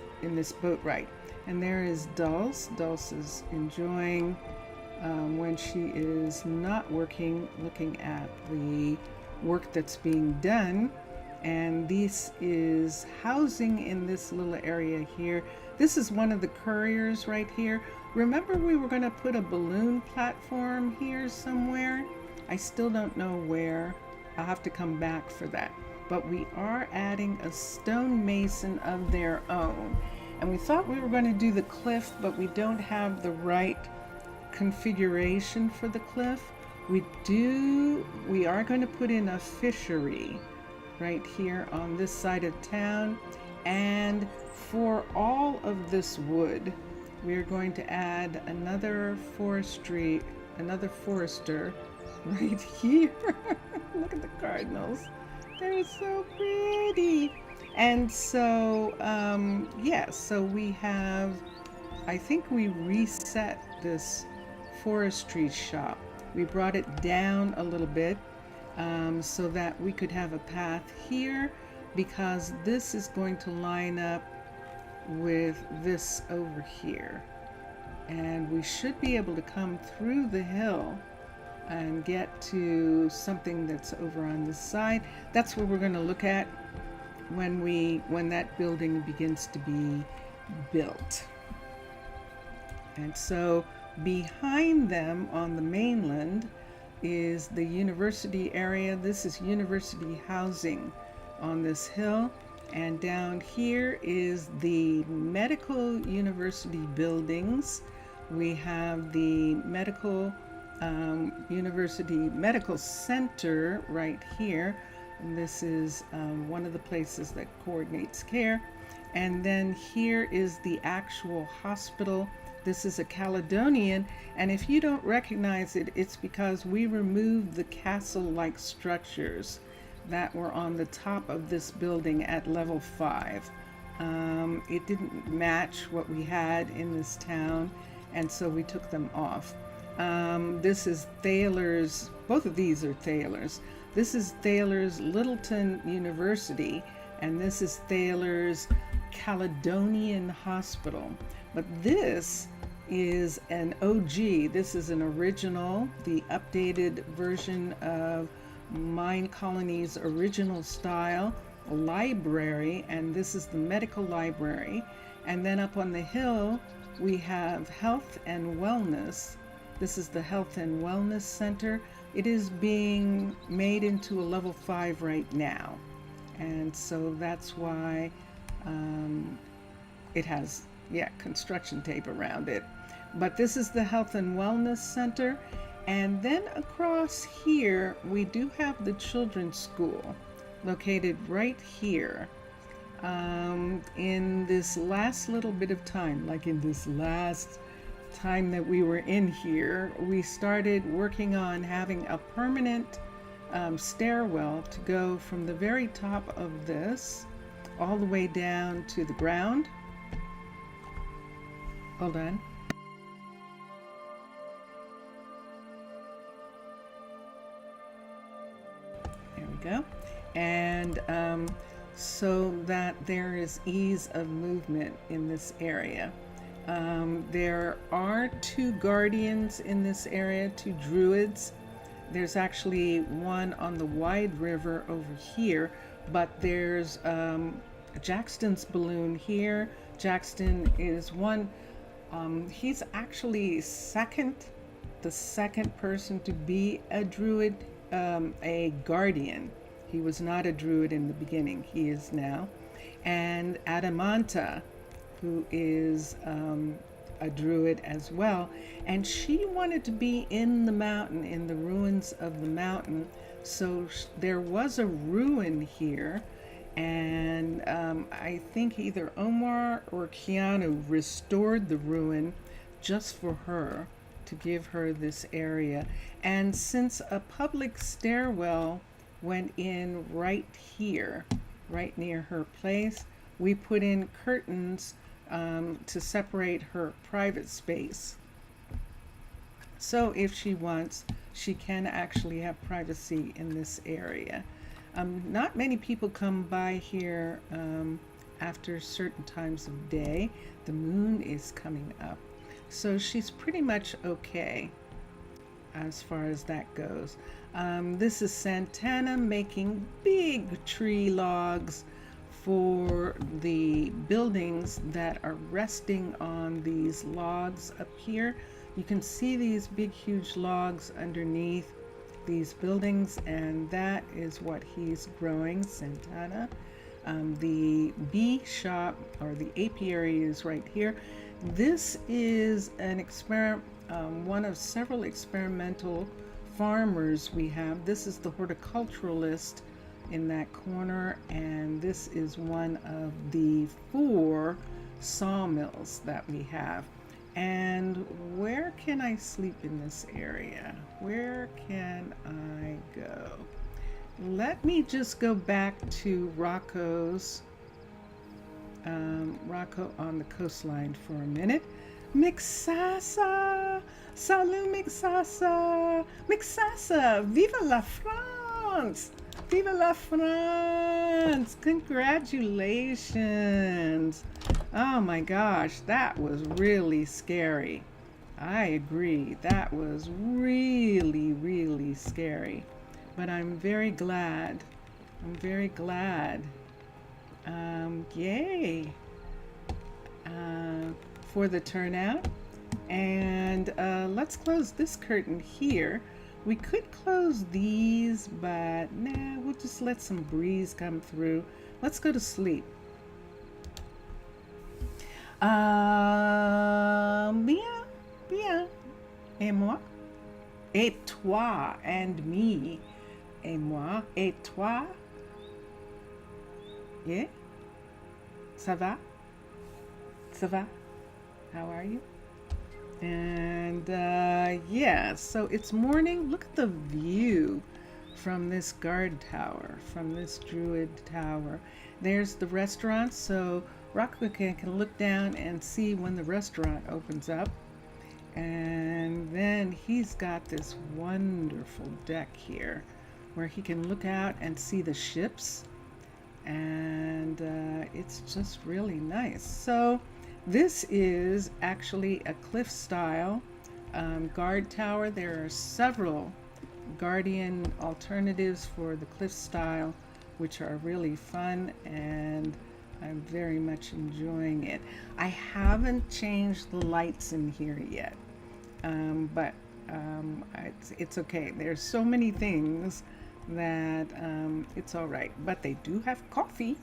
boat right. And there is Dulce. Dulce is enjoying when she is not working, looking at the work that's being done. And this is housing in this little area here. This is one of the couriers right here. Remember, we were going to put a balloon platform here somewhere? I still don't know where. I'll have to come back for that. But we are adding a stonemason of their own. And we thought we were going to do the cliff, but we don't have the right configuration for the cliff. We are going to put in a fishery right here on this side of town. And for all of this wood, we're going to add another forester right here. Look at the cardinals. They're so pretty. And so, yeah, so we have, I think we reset this forestry shop. We brought it down a little bit so that we could have a path here, because this is going to line up with this over here. And we should be able to come through the hill and get to something that's over on this side. That's what we're going to look at when that building begins to be built. And so behind them on the mainland is the university area. This is university housing on this hill. And down here is the medical university buildings. We have the medical university medical center right here. And this is one of the places that coordinates care. And then here is the actual hospital. This is a Caledonian, and if you don't recognize it, it's because we removed the castle-like structures that were on the top of this building at level 5. It didn't match what we had in this town, and so we took them off. This is Thaler's, both of these are Thaler's. This is Thaler's Littleton University, and this is Thaler's Caledonian Hospital. But this is an OG, this is an original, the updated version of Minecolonies' original style library, and this is the medical library. And then up on the hill we have health and wellness. This is the health and wellness center. It is being made into a level 5 right now, and so that's why it has construction tape around it. But this is the health and wellness center. And then across here we do have the children's school located right here. In this last little bit of time, like in this last time that we were in here, we started working on having a permanent stairwell to go from the very top of this all the way down to the ground. Hold on. There we go. And so that there is ease of movement in this area. There are 2 guardians in this area, 2 druids. There's actually one on the Wide River over here, but there's Jackson's balloon here. Jackson is one. He's actually the second person to be a druid, a guardian. He was not a druid in the beginning. He is now. And Adamanta, who is a druid as well. And she wanted to be in the mountain, in the ruins of the mountain. So there was a ruin here. And I think either Omar or Keanu restored the ruin just for her, to give her this area. And since a public stairwell went in right here, right near her place, we put in curtains to separate her private space. So if she wants, she can actually have privacy in this area. Not many people come by here after certain times of day. The moon is coming up, so she's pretty much okay as far as that goes. This is Santana making big tree logs for the buildings that are resting on these logs up here. You can see these big huge logs underneath these buildings, and that is what he's growing, Santana. The bee shop, or the apiary, is right here. This is an experiment, one of several experimental farmers we have. This is the horticulturalist in that corner, and this is one of the 4 sawmills that we have. And where can I sleep in this area? Where can I go? Let me just go back to Rocco's, Rocco on the coastline for a minute. Mixasa! Salut Mixasa! Mixasa! Viva la France! Viva la France! Congratulations! Oh my gosh, that was really scary. I agree, that was really, really scary. But I'm very glad. I'm very glad. Yay! For the turnout. And let's close this curtain here. We could close these, but nah, we'll just let some breeze come through. Let's go to sleep. Bien, bien. Et moi? Et toi, and me. Et moi, et toi? Yeah? Ça va? Ça va? How are you? And yeah, so it's morning. Look at the view from this guard tower, from this druid tower. There's the restaurant, so Rocco can look down and see when the restaurant opens up. And then he's got this wonderful deck here where he can look out and see the ships. And it's just really nice. So this is actually a cliff style guard tower. There are several guardian alternatives for the cliff style, which are really fun, and I'm very much enjoying it. I haven't changed the lights in here yet, but it's okay. There's so many things that it's all right, but they do have coffee.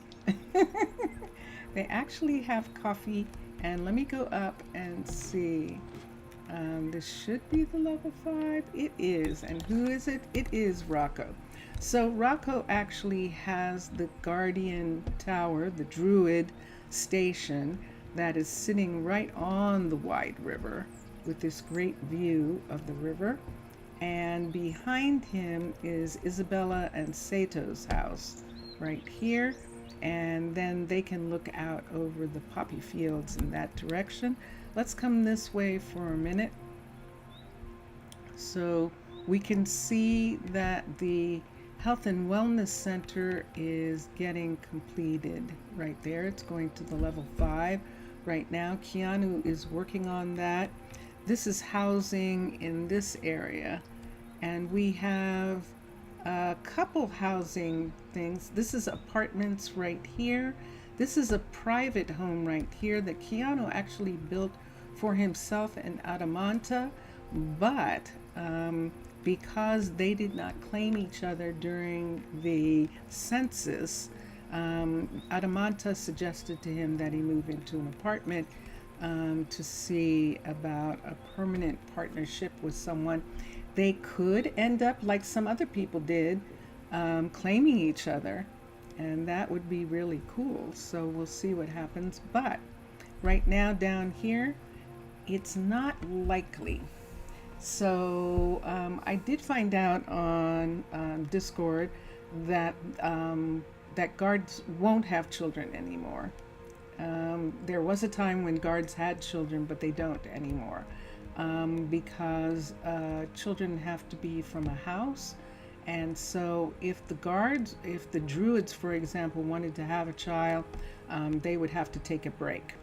They actually have coffee. And let me go up and see. This should be the level 5. It is. And who is it? It is Rocco. So Rocco actually has the guardian tower, the druid station, that is sitting right on the wide river with this great view of the river. And behind him is Isabella and Sato's house right here. And then they can look out over the poppy fields in that direction. Let's come this way for a minute. So we can see that the Health and Wellness Center is getting completed right there. It's going to the level 5 right now. Keanu is working on that. This is housing in this area. And we have a couple housing things. This is apartments right here. This is a private home right here that Keanu actually built for himself in Adamanta, but because they did not claim each other during the census, Adamanta suggested to him that he move into an apartment to see about a permanent partnership with someone. They could end up like some other people did, claiming each other, and that would be really cool. So we'll see what happens. But right now down here, it's not likely. So I did find out on Discord that that guards won't have children anymore. There was a time when guards had children, but they don't anymore. Because children have to be from a house. And so if the druids, for example, wanted to have a child, they would have to take a break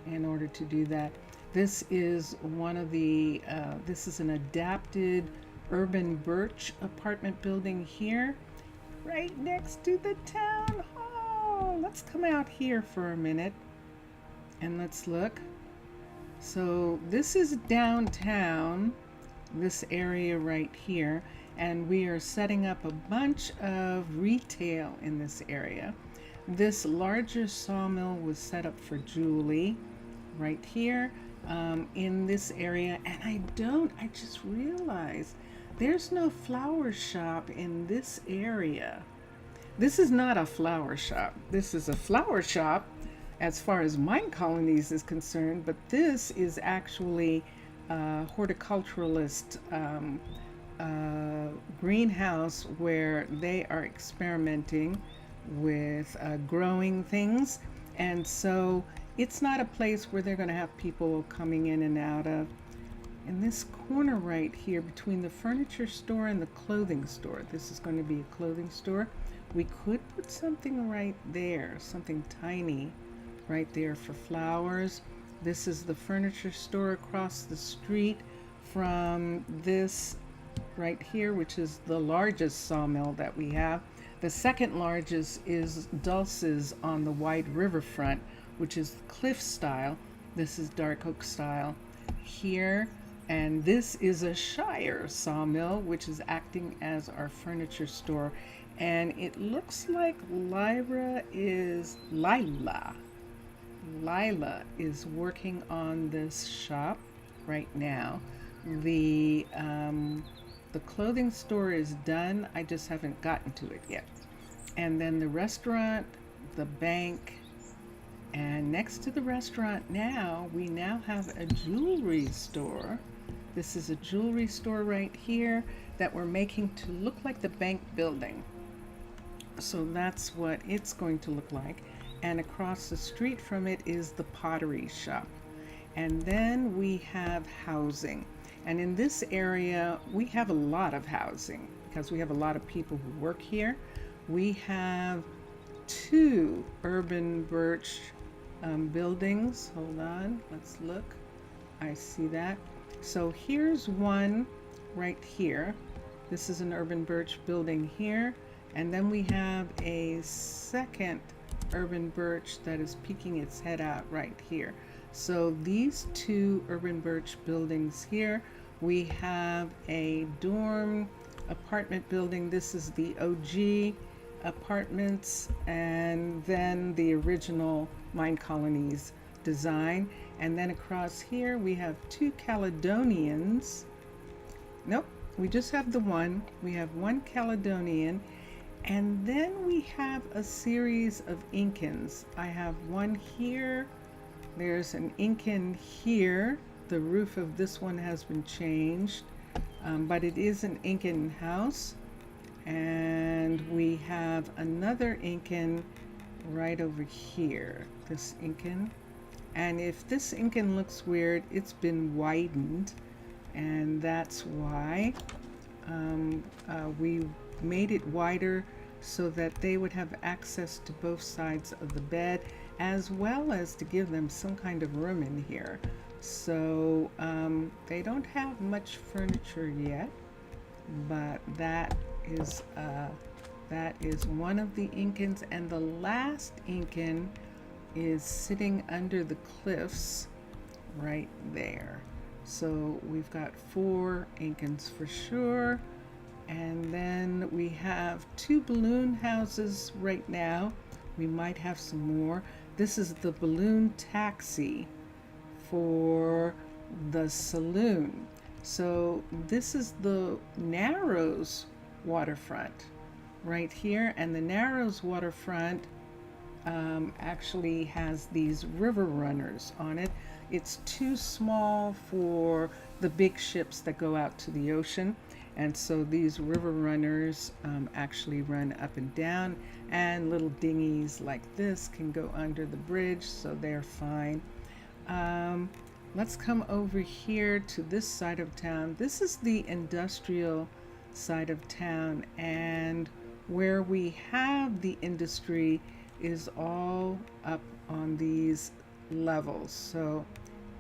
in order to do that. This is one of the, this is an adapted urban Birch apartment building here, right next to the town hall. Let's come out here for a minute and let's look. So this is downtown, this area right here, and we are setting up a bunch of retail in this area. This larger sawmill was set up for Julie right here in this area, and I just realized there's no flower shop in this area. This is not a flower shop. This is a flower shop as far as Minecolonies is concerned, but this is actually a horticulturalist greenhouse where they are experimenting with growing things. And so it's not a place where they're going to have people coming in and out of. In this corner right here between the furniture store and the clothing store, this is going to be a clothing store. We could put something right there, something tiny right there for flowers. This is the furniture store across the street from this right here, which is the largest sawmill that we have. The second largest is Dulce's on the wide riverfront, which is cliff style. This is dark oak style here. And this is a Shire sawmill, which is acting as our furniture store. And it looks like Lila is working on this shop right now. The clothing store is done. I just haven't gotten to it yet. And then the restaurant, the bank, and next to the restaurant now, we now have a jewelry store. This is a jewelry store right here that we're making to look like the bank building. So that's what it's going to look like. And across the street from it is the pottery shop. And then we have housing. And in this area, we have a lot of housing because we have a lot of people who work here. We have 2 urban birch buildings. Hold on, let's look. I see that. So here's one right here. This is an urban birch building here. And then we have a second urban birch that is peeking its head out right here. So these 2 urban birch buildings here, we have a dorm apartment building. This is the OG apartments, and then the original Minecolonies design. And then across here we have 2 Caledonians. Nope, we just have the one. We have 1 Caledonian. And then we have a series of Incans. I have one here. There's an Incan here. The roof of this one has been changed, but it is an Incan house. And we have another Incan right over here, this Incan. And if this Incan looks weird, it's been widened, and that's why we made it wider so that they would have access to both sides of the bed, as well as to give them some kind of room in here. So they don't have much furniture yet, but that is one of the Incans, and the last Incan is sitting under the cliffs right there. So we've got 4 Incans for sure. And then we have 2 balloon houses right now. We might have some more. This is the balloon taxi for the saloon. So this is the Narrows waterfront right here. And the Narrows waterfront actually has these river runners on it. It's too small for the big ships that go out to the ocean. And so these river runners actually run up and down, and little dinghies like this can go under the bridge, so they're fine. Let's come over here to this side of town. This is the industrial side of town, and where we have the industry is all up on these levels. So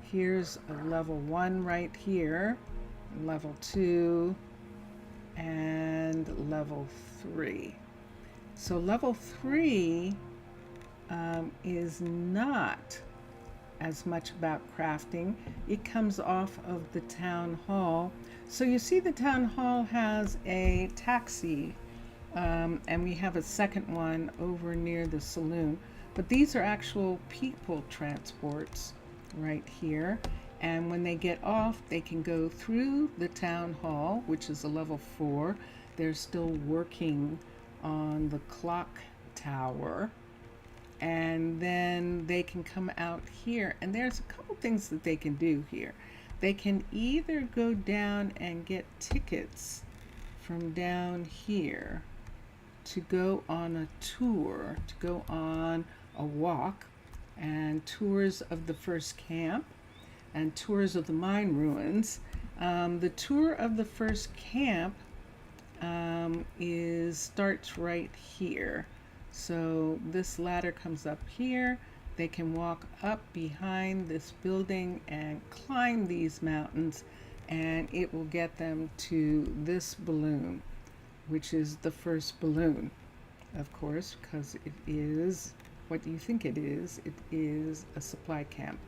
here's a level 1 right here, level 2, and level 3. So level 3 is not as much about crafting. It comes off of the town hall. So you see the town hall has a taxi, and we have a second one over near the saloon. But these are actual people transports right here. And when they get off, they can go through the town hall, which is a level 4. They're still working on the clock tower, and then they can come out here, and there's a couple things that they can do here. They can either go down and get tickets from down here to go on a tour, to go on a walk, and tours of the first camp and tours of the mine ruins. The tour of the first camp starts right here. So this ladder comes up here. They can walk up behind this building and climb these mountains, and it will get them to this balloon, which is the first balloon, of course, because it is what you think it is. It is a supply camp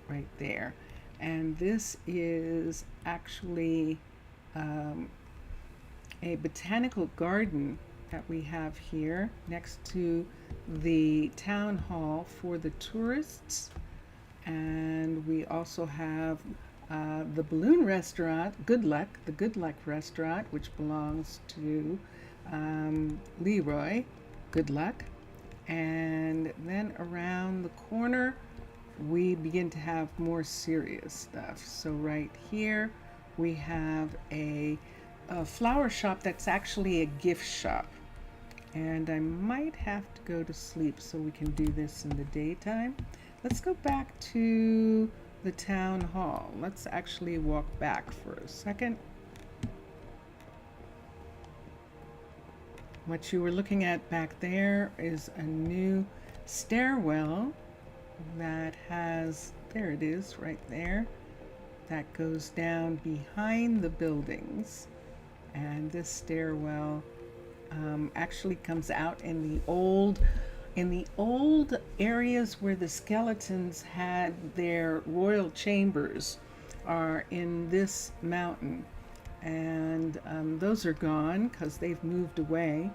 right there. And this is actually a botanical garden that we have here next to the town hall for the tourists. And we also have the balloon restaurant, the Good Luck restaurant, which belongs to Leroy Good Luck. And then around the corner, we begin to have more serious stuff. So right here, we have a flower shop that's actually a gift shop. And I might have to go to sleep so we can do this in the daytime. Let's go back to the town hall. Let's actually walk back for a second. What you were looking at back there is a new stairwell that has, there it is right there, that goes down behind the buildings. And this stairwell actually comes out in the old areas where the skeletons had their royal chambers are in this mountain. And those are gone because they've moved away.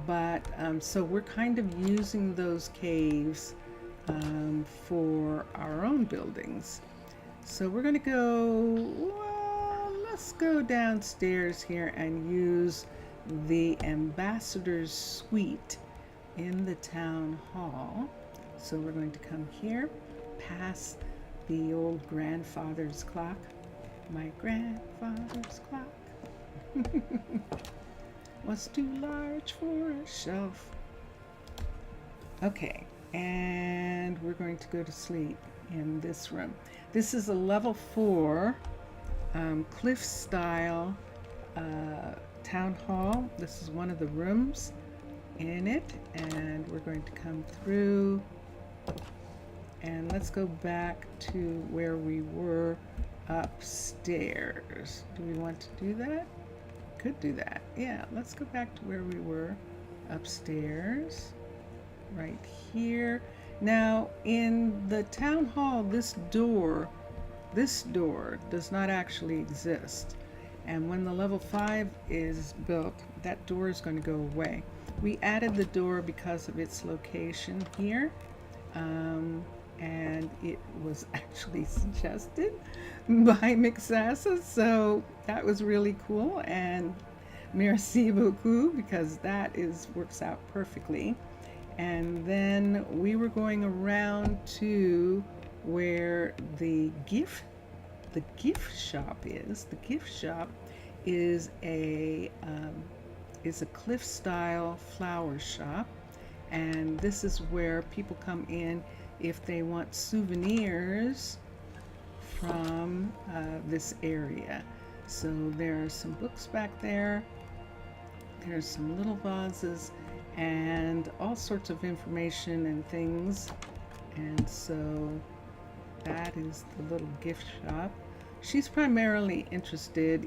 But so we're kind of using those caves for our own buildings. So we're going to let's go downstairs here and use the ambassador's suite in the town hall. So we're going to come here, past the old grandfather's clock. My grandfather's clock was too large for a shelf. Okay, and we're going to go to sleep in this room. This is a level 4 cliff style town hall. This is one of the rooms in it, and we're going to come through, and let's go back to where we were upstairs. Do we want to do that? Could do that. Yeah, let's go back to where we were upstairs, right here. Now in the town hall, this door does not actually exist. And when the level 5 is built, that door is going to go away. We added the door because of its location here. And it was actually suggested by Mixasa, so that was really cool, and merci beaucoup, because that works out perfectly. And then we were going around to where the gift shop is. The gift shop is a cliff style flower shop, and this is where people come in if they want souvenirs from this area. So there are some books back there. There's some little vases and all sorts of information and things. And so that is the little gift shop. She's primarily interested,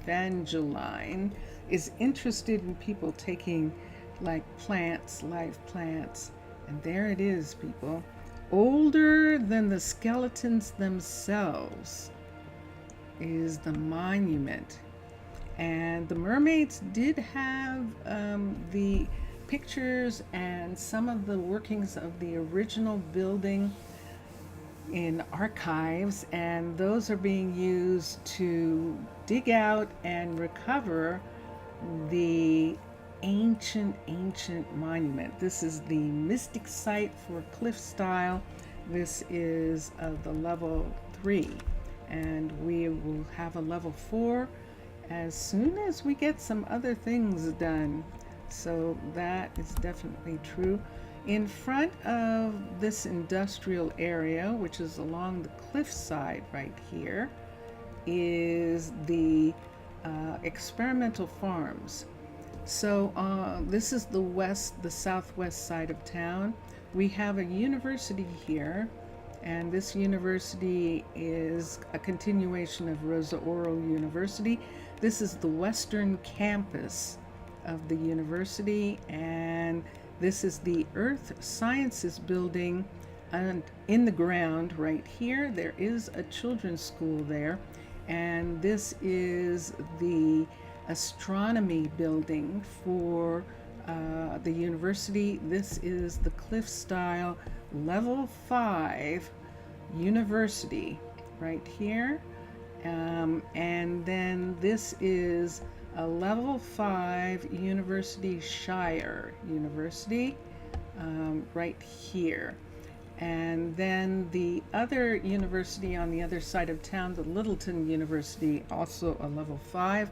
Evangeline is interested in people taking like plants, live plants. And there it is, people. Older than the skeletons themselves is the monument. And the mermaids did have the pictures and some of the workings of the original building in archives, and those are being used to dig out and recover the ancient monument. This is the mystic site for cliff style. This is the level 3, and we will have a level 4 as soon as we get some other things done. So that is definitely true. In front of this industrial area, which is along the cliffside right here, is the experimental farms. So this is the southwest side of town. We have a university here, and this university is a continuation of Rosa Oro University. This is the western campus of the university, and this is the Earth Sciences building. And in the ground right here, there is a children's school there, and this is the astronomy building for the university. This is the cliff style level 5 university right here, and then this is a level 5 University Shire University right here. And then the other university on the other side of town, the Littleton University, also a level 5.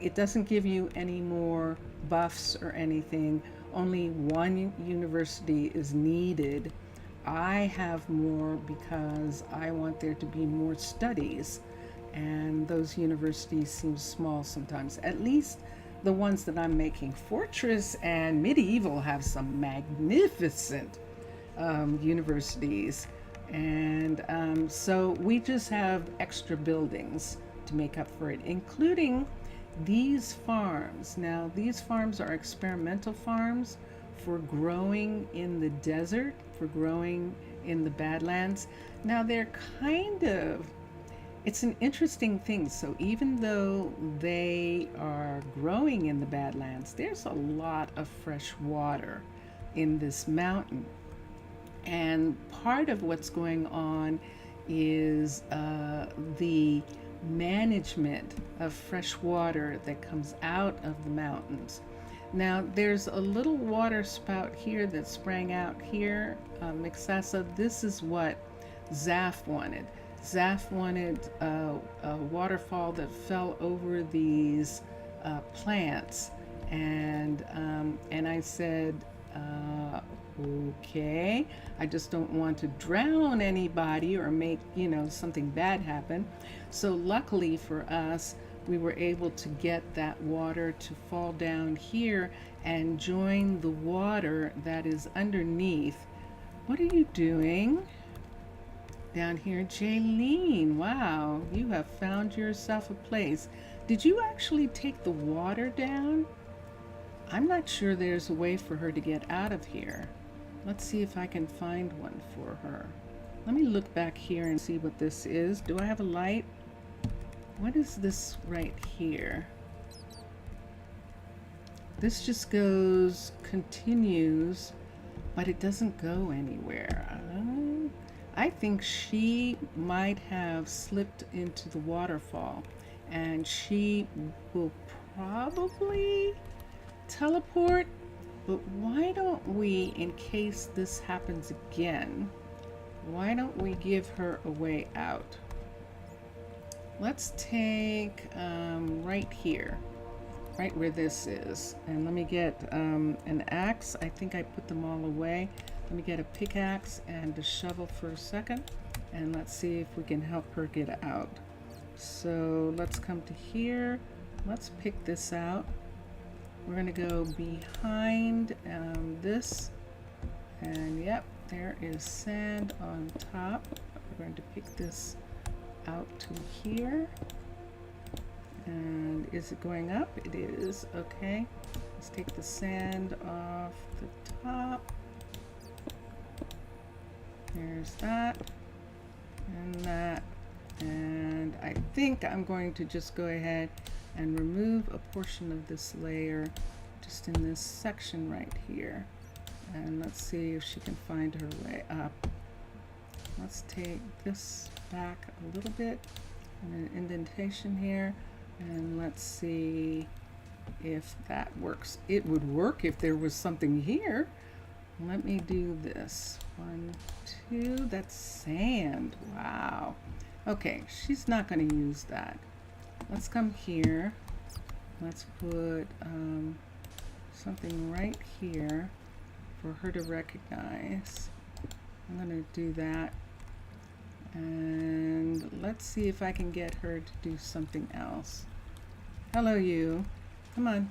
It doesn't give you any more buffs or anything. Only one university is needed. I have more because I want there to be more studies, and those universities seem small sometimes. At least the ones that I'm making. Fortress and Medieval have some magnificent universities, and so we just have extra buildings to make up for it, including these farms. Now, these farms are experimental farms for growing in the desert, for growing in the Badlands. Now, it's an interesting thing. So even though they are growing in the Badlands, there's a lot of fresh water in this mountain. And part of what's going on is the management of fresh water that comes out of the mountains. Now, there's a little water spout here that sprang out here, Mixasa. This is what Zaf wanted. Zaf wanted a waterfall that fell over these plants, and I said, okay, I just don't want to drown anybody or make, something bad happen. So luckily for us, we were able to get that water to fall down here and join the water that is underneath. What are you doing down here? Jaylene, wow, you have found yourself a place. Did you actually take the water down? I'm not sure there's a way for her to get out of here. Let's see if I can find one for her. Let me look back here and see what this is. Do I have a light? What is this right here? This just continues, but it doesn't go anywhere. I think she might have slipped into the waterfall, and she will probably teleport. But why don't we, in case this happens again, why don't we give her a way out? Let's take right here, right where this is, and let me get an axe. I think I put them all away. Let me get a pickaxe and a shovel for a second, and let's see if we can help her get out. So let's come to here. Let's pick this out. We're going to go behind this, and yep, there is sand on top. We're going to pick this out to here. And is it going up? It is. Okay, let's take the sand off the top. There's that and that, and I think I'm going to just go ahead and remove a portion of this layer just in this section right here, and let's see if she can find her way up. Let's take this back a little bit and an indentation here, and let's see if if that works. It would work if there was something here. Let me do this. 1, 2, that's sand. Wow. Okay, she's not going to use that. Let's come here. Let's put something right here for her to recognize. I'm going to do that. And let's see if I can get her to do something else. Hello, you. Come on.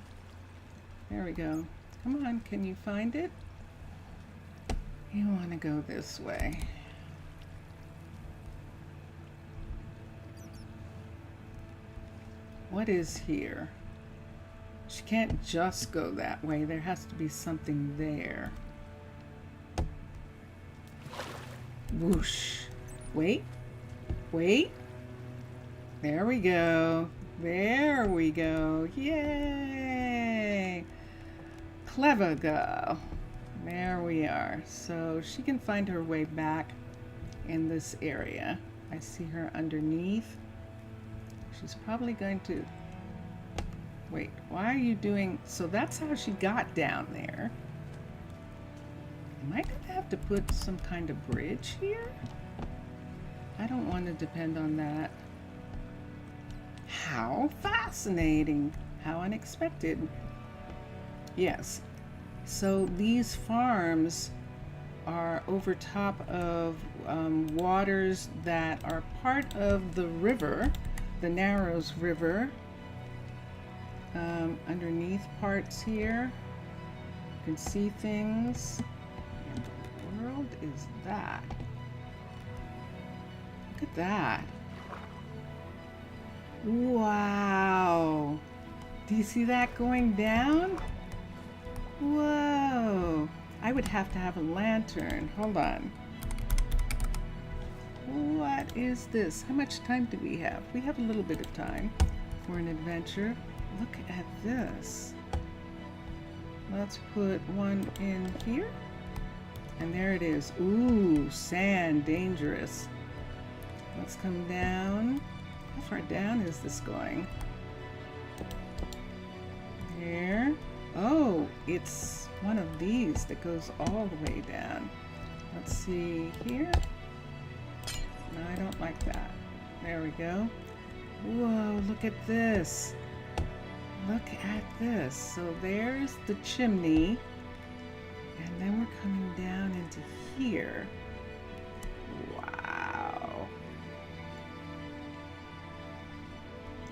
There we go. Come on, can you find it? You want to go this way. What is here? She can't just go that way. There has to be something there. Whoosh. Wait. Wait. There we go. There we go. Yay! Clever girl. There we are. So she can find her way back in this area. I see her underneath. She's probably going to... Wait, why are you doing... So that's how she got down there. Am I going to have to put some kind of bridge here? I don't want to depend on that. How fascinating. How unexpected. Yes. So these farms are over top of waters that are part of the river, the Narrows River. Underneath parts here, you can see things. What in the world is that? Look at that. Wow. Do you see that going down? Whoa. I would have to have a lantern. Hold on. What is this? How much time do we have? We have a little bit of time for an adventure. Look at this. Let's put one in here. And there it is. Ooh, sand, dangerous. Let's come down. How far down is this going? There. Oh, it's one of these that goes all the way down. Let's see here. No, I don't like that. There we go. Whoa, look at this. Look at this. So there's the chimney. And then we're coming down into here. Wow.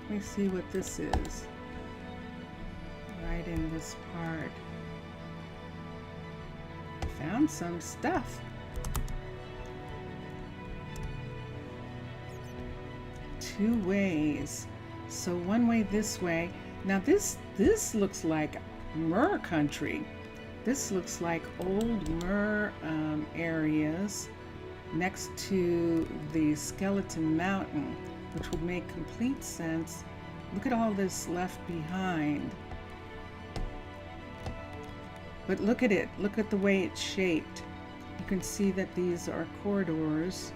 Let me see what this is. Right in this part. Found some stuff. 2 ways. So one way this way. Now this looks like Mer country. This looks like old Mer areas next to the Skeleton Mountain, which would make complete sense. Look at all this left behind. But look at it. Look at the way it's shaped. You can see that these are corridors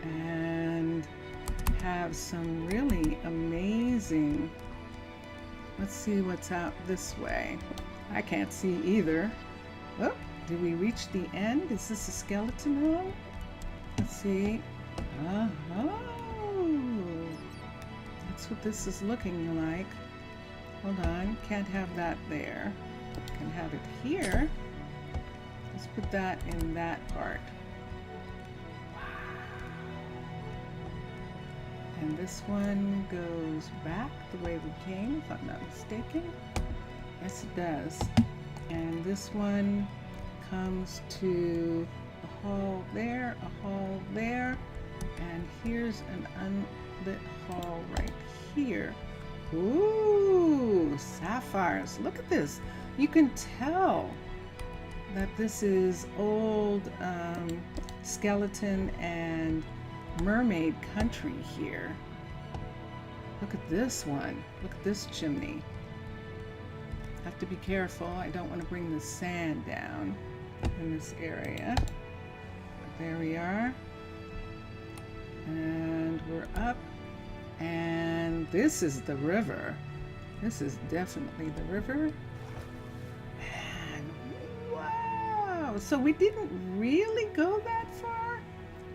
and have some really amazing... Let's see what's out this way. I can't see either. Oh, did we reach the end? Is this a skeleton home? Let's see. Oh, that's what this is looking like. Hold on, can't have that there. Can have it here. Let's put that in that part. And this one goes back the way we came, if I'm not mistaken. Yes, it does. And this one comes to a hall there, a hall there, and here's an unlit hall right here. Ooh, sapphires. Look at this. You can tell that this is old skeleton and mermaid country here. Look at this one. Look at this chimney. Have to be careful. I don't want to bring the sand down in this area. But there we are. And we're up. And this is the river. This is definitely the river. And wow! So we didn't really go that far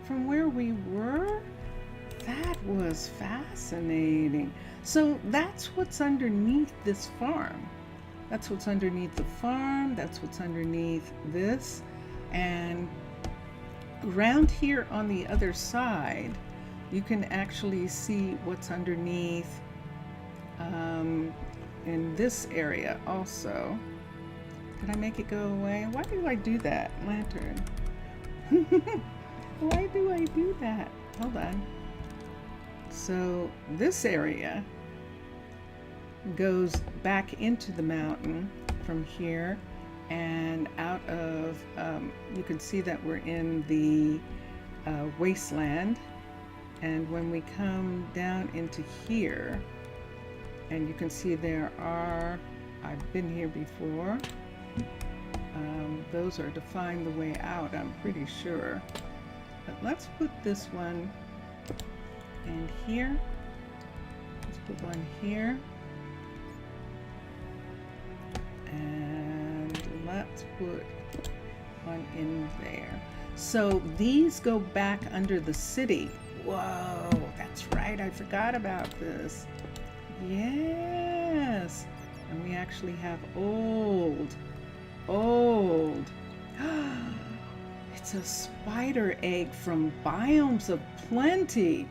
from where we were? That was fascinating. So that's what's underneath this farm. That's what's underneath the farm. That's what's underneath this. And around here on the other side, you can actually see what's underneath in this area also. Did I make it go away? Why do I do that, lantern? Why do I do that? Hold on. So this area goes back into the mountain from here and out of, you can see that we're in the wasteland. And when we come down into here, and you can see there are, I've been here before, those are to find the way out, I'm pretty sure. But let's put this one in here. Let's put one here. And let's put one in there. So these go back under the city. Whoa, that's right, I forgot about this. Yes, and we actually have old. It's a spider egg from Biomes of Plenty.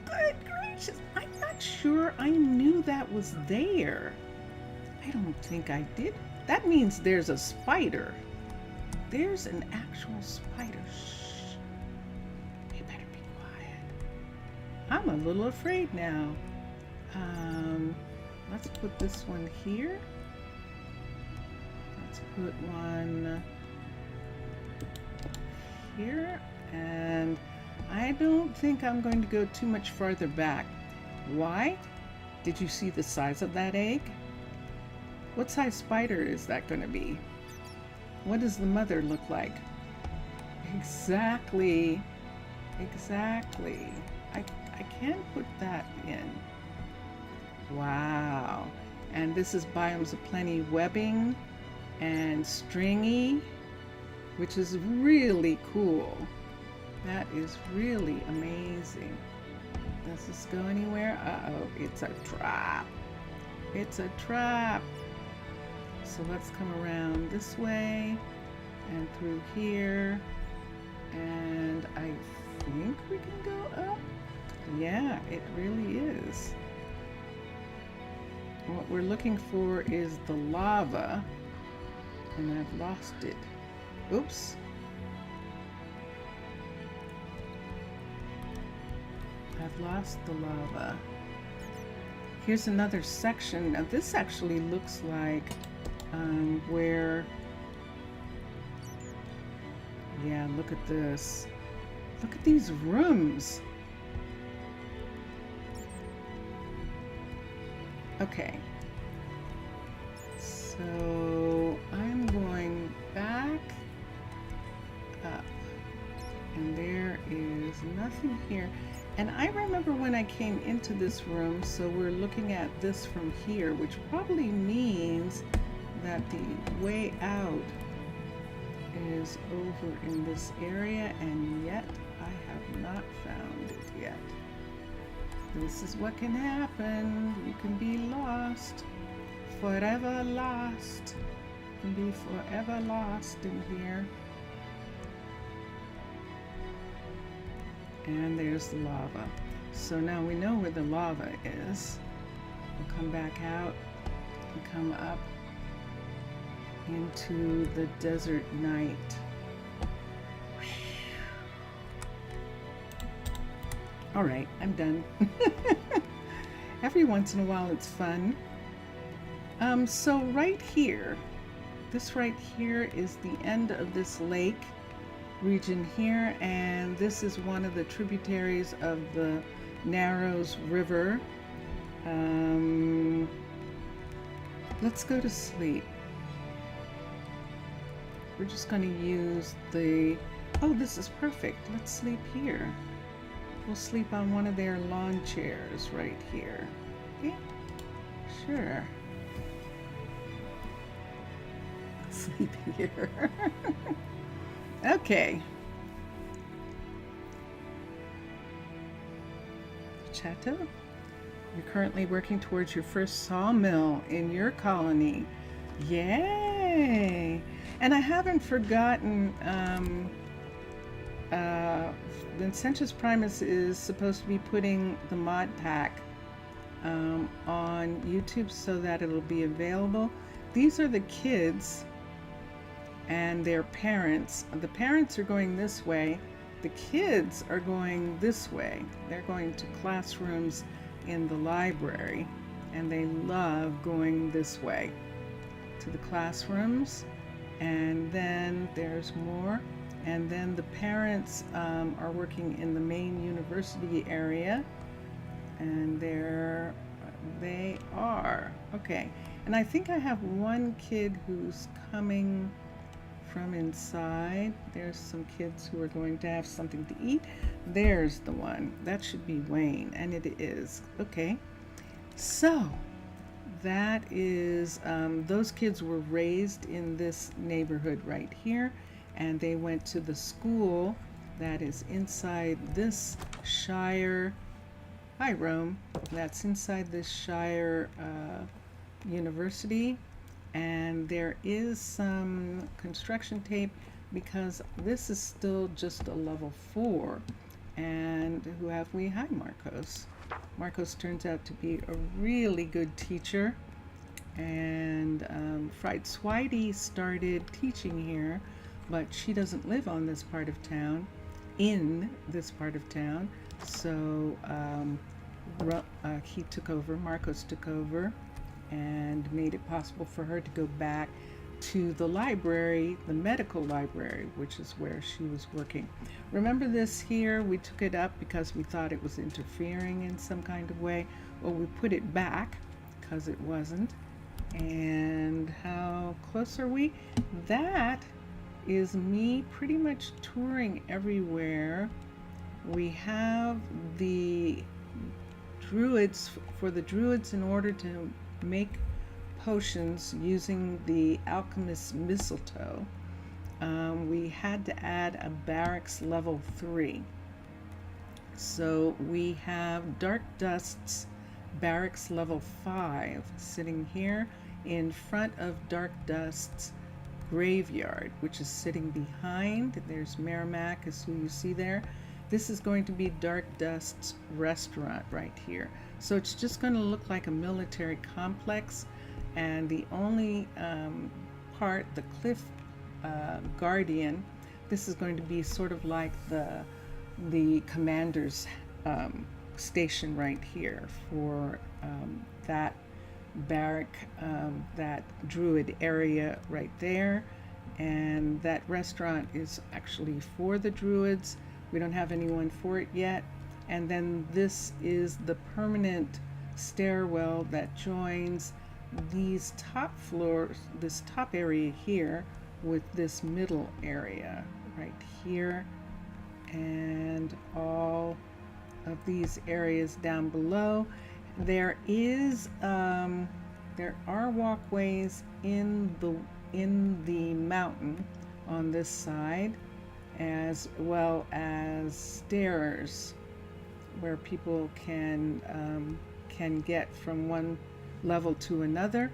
Good gracious, I'm not sure I knew that was there. I don't think I did. That means there's a spider. There's an actual spider. Shh. You better be quiet. I'm a little afraid now. Let's put this one here. Let's put one here. And I don't think I'm going to go too much farther back. Why? Did you see the size of that egg? What size spider is that going to be? What does the mother look like? Exactly. Exactly. I can put that in. Wow. And this is Biomes of Plenty webbing and stringy, which is really cool. That is really amazing. Does this go anywhere? Uh-oh, it's a trap. It's a trap. So let's come around this way and through here. And I think we can go up. Yeah, it really is. What we're looking for is the lava, and I've lost it. Oops. I've lost the lava. Here's another section. Now this actually looks like where, yeah, look at this. Look at these rooms. Okay, so I'm going back up, and there is nothing here. And I remember when I came into this room, so we're looking at this from here, which probably means that the way out is over in this area, and yet I have not found it yet. This is what can happen. You can be lost, forever lost. You can be forever lost in here. And there's the lava. So now we know where the lava is. We'll come back out and come up into the desert night. All right, I'm done. Every once in a while it's fun. So right here, this right here is the end of this lake region here, and this is one of the tributaries of the Narrows River. Let's go to sleep. We're just going to use the, oh, this is perfect. Let's sleep here. We'll sleep on one of their lawn chairs right here. Okay? sure. Sleep here. Okay. Chateau? You're currently working towards your first sawmill in your colony. Yay! And I haven't forgotten, Vincentius Primus is supposed to be putting the mod pack on YouTube so that it'll be available. These are the kids and their parents. The parents are going this way. The kids are going this way. They're going to classrooms in the library, and they love going this way to the classrooms. And then there's more. And then the parents are working in the main university area, and there they are. Okay, and I think I have one kid who's coming from inside. There's some kids who are going to have something to eat. There's the one. That should be Wayne, and it is. Okay, so that is, those kids were raised in this neighborhood right here, and they went to the school that is inside this Shire. Hi, Rome. That's inside this Shire university. And there is some construction tape because this is still just a level 4. And who have we? Hi, Marcos. Marcos turns out to be a really good teacher. And Fried Swidey started teaching here, but she doesn't live on this part of town, in this part of town. So he took over, Marcos took over, and made it possible for her to go back to the library, the medical library, which is where she was working. Remember this here? We took it up because we thought it was interfering in some kind of way. Well, we put it back because it wasn't. And how close are we? That is me pretty much touring everywhere. We have the druids, for the druids, in order to make potions using the alchemist's mistletoe, we had to add a barracks level 3. So we have Dark Dust's barracks level 5 sitting here in front of Dark Dust's graveyard, which is sitting behind. There's Merrimack is who you see there. This is going to be Dark Dust's restaurant right here. So it's just going to look like a military complex, and the only part, the cliff guardian, this is going to be sort of like the commander's station right here for that barrack, that druid area right there. And that restaurant is actually for the druids. We don't have anyone for it yet. And then this is the permanent stairwell that joins these top floors, this top area here, with this middle area right here, and all of these areas down below. There are walkways in the mountain on this side, as well as stairs where people can get from one level to another.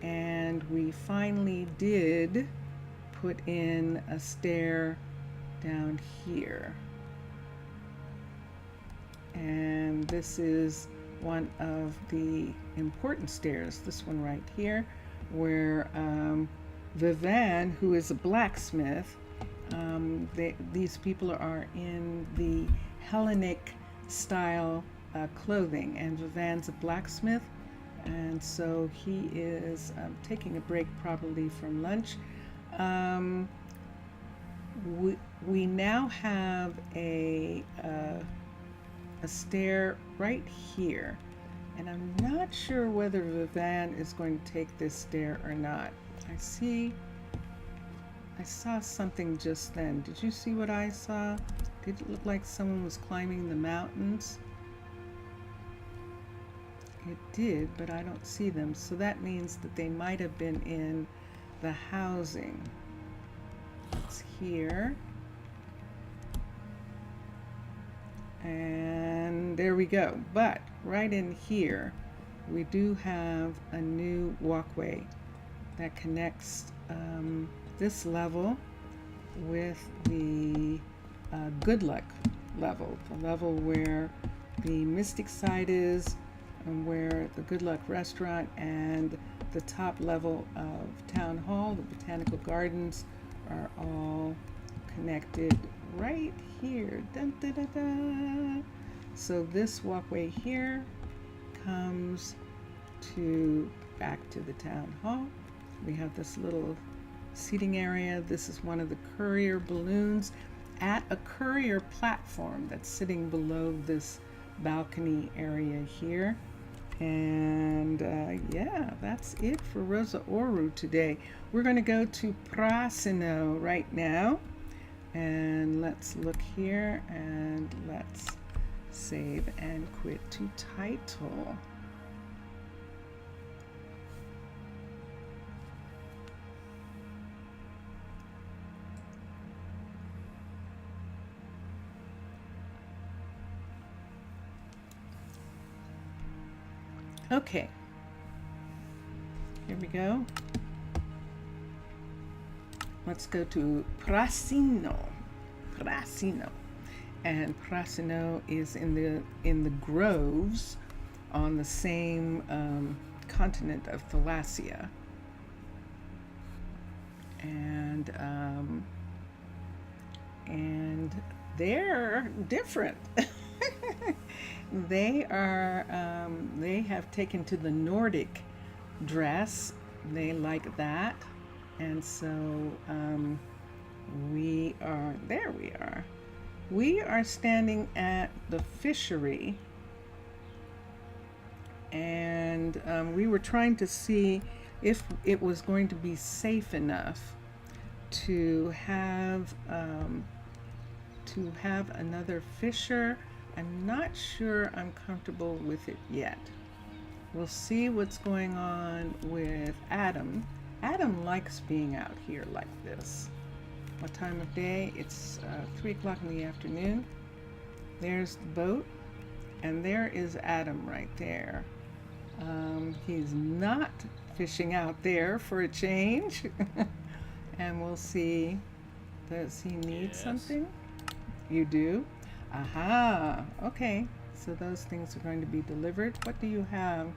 And we finally did put in a stair down here. And this is one of the important stairs, this one right here, where Vivan, who is a blacksmith, these people are in the Hellenic style clothing, and Vivan's a blacksmith, and so he is taking a break probably from lunch. We now have a stair right here, and I'm not sure whether Vivan is going to take this stair or not. I saw something just then. Did you see what I saw? Did it look like someone was climbing the mountains? It did, but I don't see them. So that means that they might have been in the housing. It's here. And there we go. But right in here, we do have a new walkway that connects this level with the good luck level, the level where the Mystic side is, and where the Good Luck restaurant and the top level of Town Hall, the Botanical Gardens, are all connected right here. Dun, dun, dun, dun. So this walkway here comes to back to the Town Hall. We have this little seating area. This is one of the courier balloons at a courier platform that's sitting below this balcony area here. And yeah, that's it for Rosa Oru today. We're going to go to Prasino right now. And let's look here and let's save and quit to title. Okay, here we go. Let's go to Prasino. Prasino. And Prasino is in the groves on the same continent of Thalassia. And they're different. They have taken to the Nordic dress. They like that. And so we are standing at the fishery, and we were trying to see if it was going to be safe enough to have another fisher. I'm not sure I'm comfortable with it yet. We'll see what's going on with Adam. Adam likes being out here like this. What time of day? It's 3 o'clock in the afternoon. There's the boat, and there is Adam right there. He's not fishing out there for a change. And we'll see. Does he need something? You do? Aha, okay. So those things are going to be delivered. What do you have?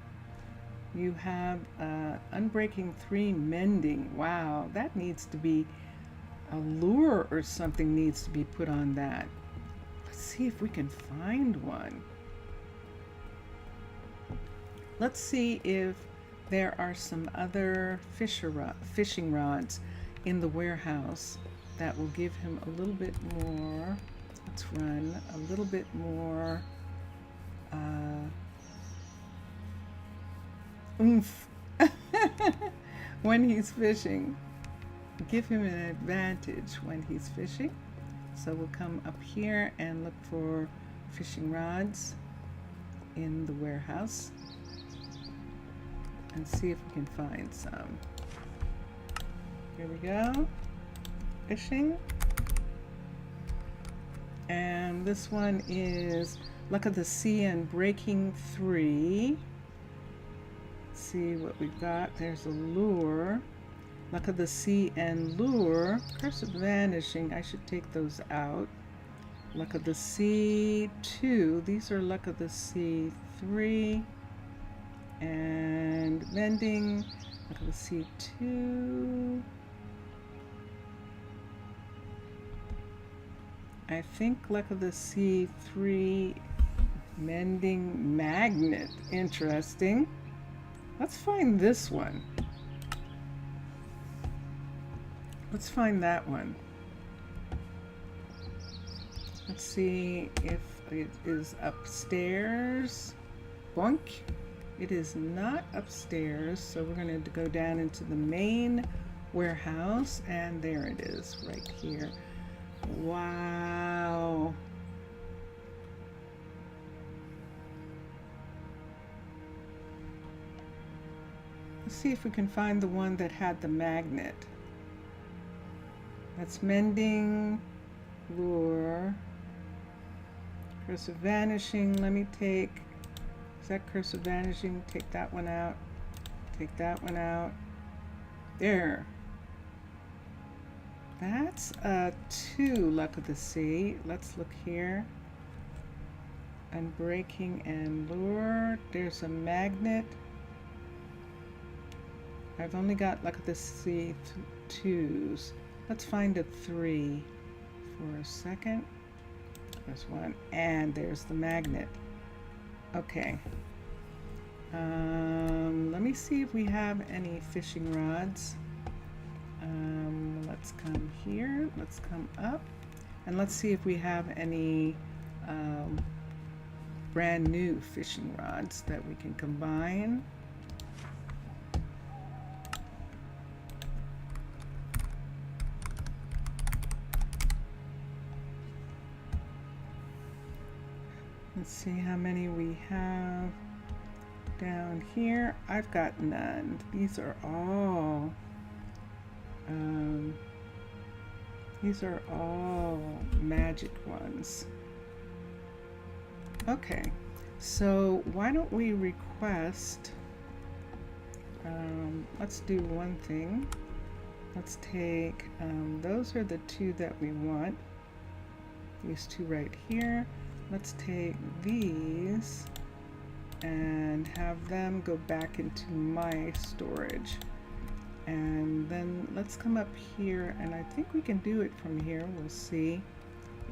You have Unbreaking 3 Mending. Wow, that needs to be a lure or something needs to be put on that. Let's see if we can find one. Let's see if there are some other fishing rods in the warehouse that will give him a little bit more. Let's run a little bit more oomph when he's fishing. Give him an advantage when he's fishing. So we'll come up here and look for fishing rods in the warehouse and see if we can find some. Here we go. Fishing. And this one is Luck of the Sea and Breaking 3. Let's see what we've got. There's a lure. Luck of the Sea and Lure. Curse of Vanishing. I should take those out. Luck of the Sea 2. These are Luck of the Sea 3. And Mending. Luck of the Sea 2. I think Luck of the Sea 3, Mending Magnet. Interesting. Let's find this one. Let's find that one. Let's see if it is upstairs. Boink. It is not upstairs, so we're going to go down into the main warehouse, and there it is right here. Wow. Let's see if we can find the one that had the magnet. That's mending, lure, curse of vanishing. Let me take, is that curse of vanishing? Take that one out. Take that one out. There. That's a 2, luck of the sea. Let's look here. Unbreaking and lure. There's a magnet. I've only got luck of the sea 2s. Let's find a 3 for a second. There's one, and there's the magnet. Okay. Let me see if we have any fishing rods. Let's come here. Let's come up, and let's see if we have any brand new fishing rods that we can combine. Let's see how many we have down here. I've got none. These are all magic ones. Okay, so why don't we request, let's do one thing. Let's take, those are the 2 that we want. These 2 right here. Let's take these and have them go back into my storage. And then let's come up here, and I think we can do it from here. We'll see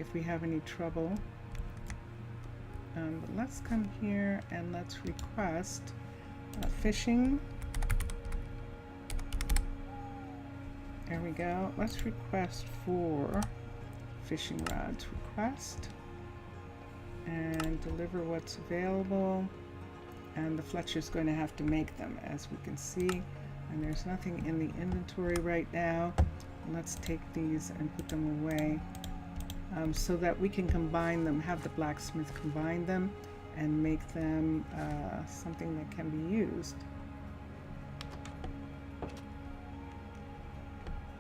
if we have any trouble. But let's come here and let's request fishing. There we go. Let's request 4 fishing rods. Request. And deliver what's available, and the Fletcher's going to have to make them, as we can see, and there's nothing in the inventory right now. Let's take these and put them away, so that we can combine them, have the blacksmith combine them and make them something that can be used.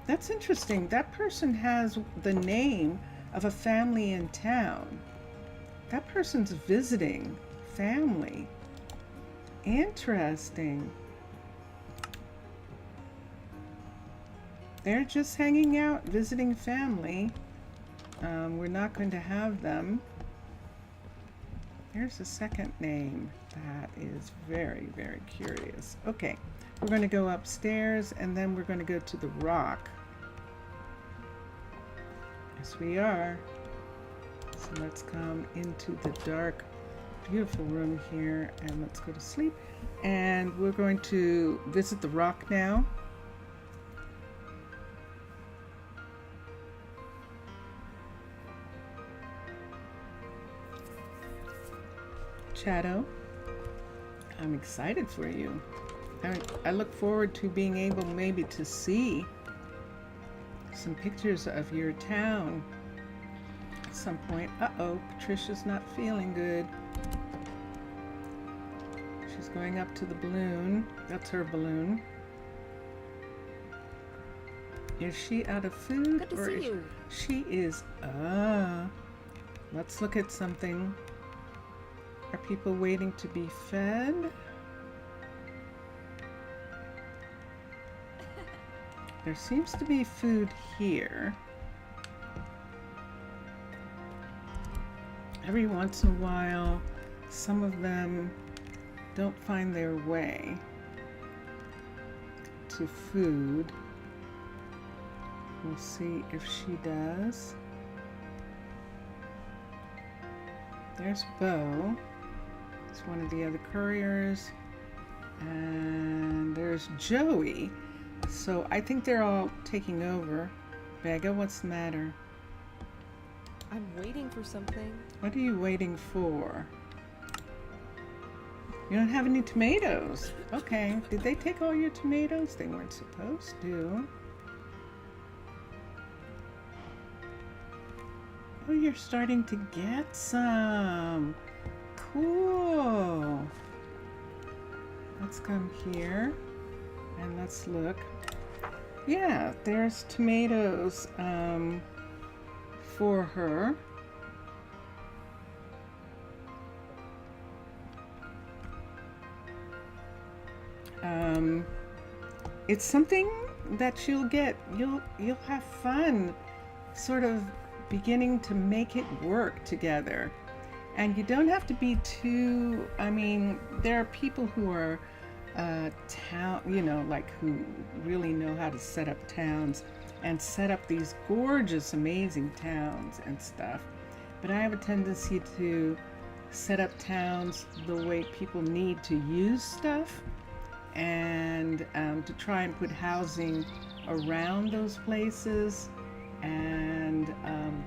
That's interesting. That person has the name of a family in town. That person's visiting family. Interesting. They're just hanging out, visiting family. We're not going to have them. Here's a second name. That is very, very curious. Okay, we're going to go upstairs, and then we're going to go to the rock. Yes, we are. So let's come into the dark, beautiful room here, and let's go to sleep. And we're going to visit the rock now. Shadow, I'm excited for you. I look forward to being able maybe to see some pictures of your town at some point. Uh-oh, Patricia's not feeling good. She's going up to the balloon. That's her balloon. Is she out of food? Good to see you. She is. Let's look at something. Are people waiting to be fed? There seems to be food here. Every once in a while, some of them don't find their way to food. We'll see if she does. There's Bo. It's one of the other couriers. And there's Joey. So I think they're all taking over. Vega, what's the matter? I'm waiting for something. What are you waiting for? You don't have any tomatoes. Okay. Did they take all your tomatoes? They weren't supposed to. Oh, you're starting to get some. Cool. Let's come here. And let's look. Yeah, there's tomatoes for her. It's something that you'll get. You'll have fun, sort of beginning to make it work together. And you don't have to be too. I mean, there are people who are town, like who really know how to set up towns and set up these gorgeous, amazing towns and stuff. But I have a tendency to set up towns the way people need to use stuff, and to try and put housing around those places, and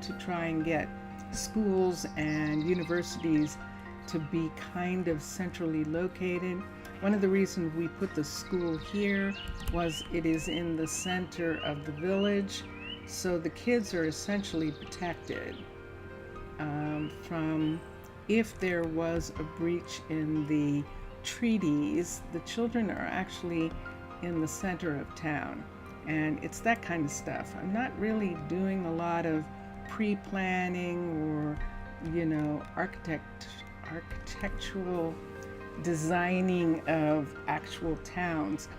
to try and get schools and universities to be kind of centrally located. One of the reasons we put the school here was it is in the center of the village, so the kids are essentially protected from, if there was a breach in the treaties, the children are actually in the center of town. And it's that kind of stuff. I'm not really doing a lot of pre-planning or, architectural designing of actual towns.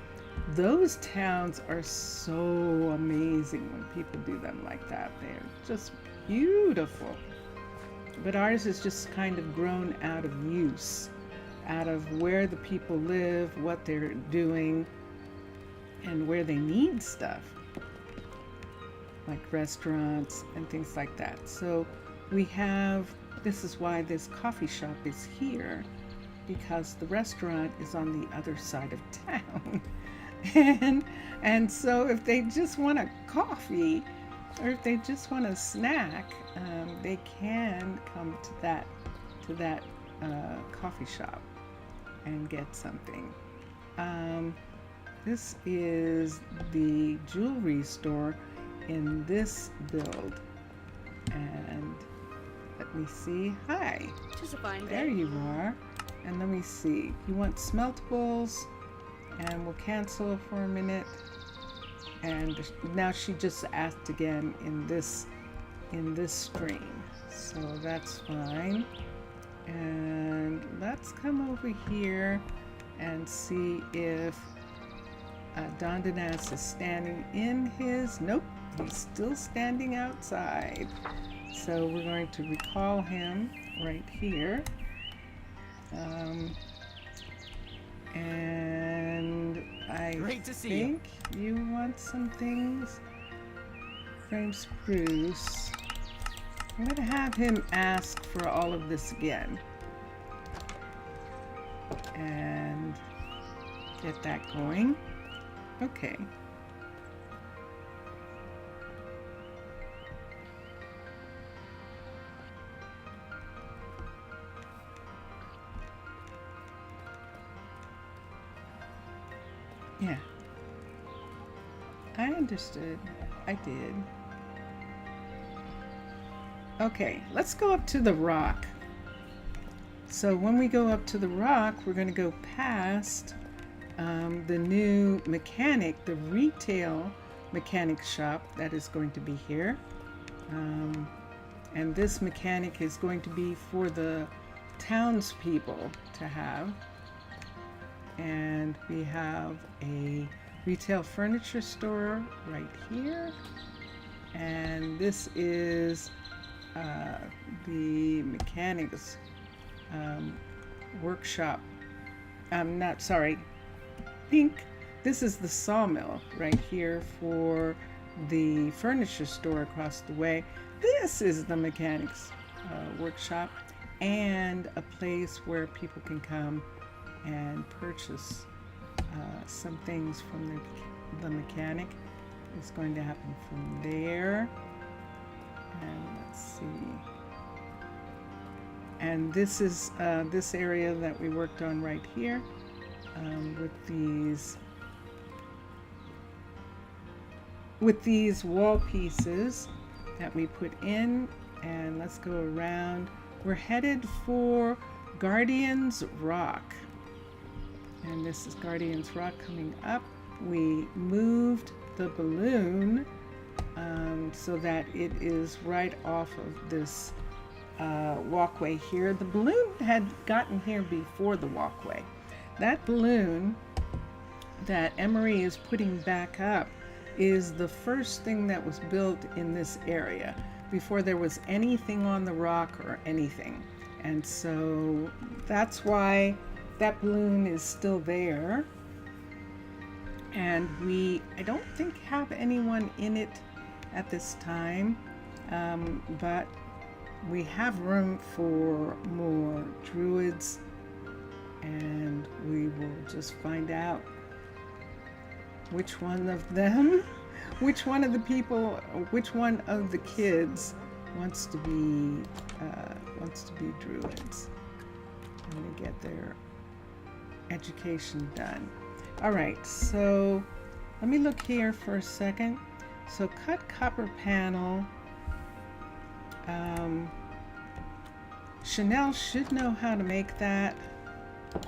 Those towns are so amazing when people do them like that. They're just beautiful. But ours is just kind of grown out of use, out of where the people live, what they're doing, and where they need stuff, like restaurants and things like that. So this is why this coffee shop is here, because the restaurant is on the other side of town. and so if they just want a coffee, or if they just want a snack, they can come to that coffee shop and get something. This is the jewelry store in this build, and let me see. Hi. Just a fine day. There you are. And let me see. You want smeltables, and we'll cancel for a minute. And now she just asked again in this stream, so that's fine. And let's come over here and see if Dondanas is standing in his. Nope, he's still standing outside. So we're going to recall him right here. And I Great to see think you want some things. Frame spruce. I'm going to have him ask for all of this again. And get that going. Okay. Yeah. I understood. I did. Okay, let's go up to the rock. So when we go up to the rock, we're going to go past the new mechanic, the retail mechanic shop that is going to be here. And this mechanic is going to be for the townspeople to have. And we have a retail furniture store right here. And this is the mechanics workshop. Pink. This is the sawmill right here for the furniture store across the way. This is the mechanics workshop, and a place where people can come and purchase some things from the mechanic. It's going to happen from there. And let's see. And this is this area that we worked on right here with these wall pieces that we put in. And let's go around. We're headed for Guardian's Rock. And this is Guardian's Rock coming up. we moved the balloon so that it is right off of this walkway here. The balloon had gotten here before the walkway. That balloon that Emery is putting back up is the first thing that was built in this area before there was anything on the rock or anything. And so that's why that balloon is still there. And I don't think have anyone in it at this time, but we have room for more druids, and we will just find out which one of them, which one of the people, which one of the kids wants to be druids and to get their education done. All right, so let me look here for a second. So cut copper panel. Chanel should know how to make that,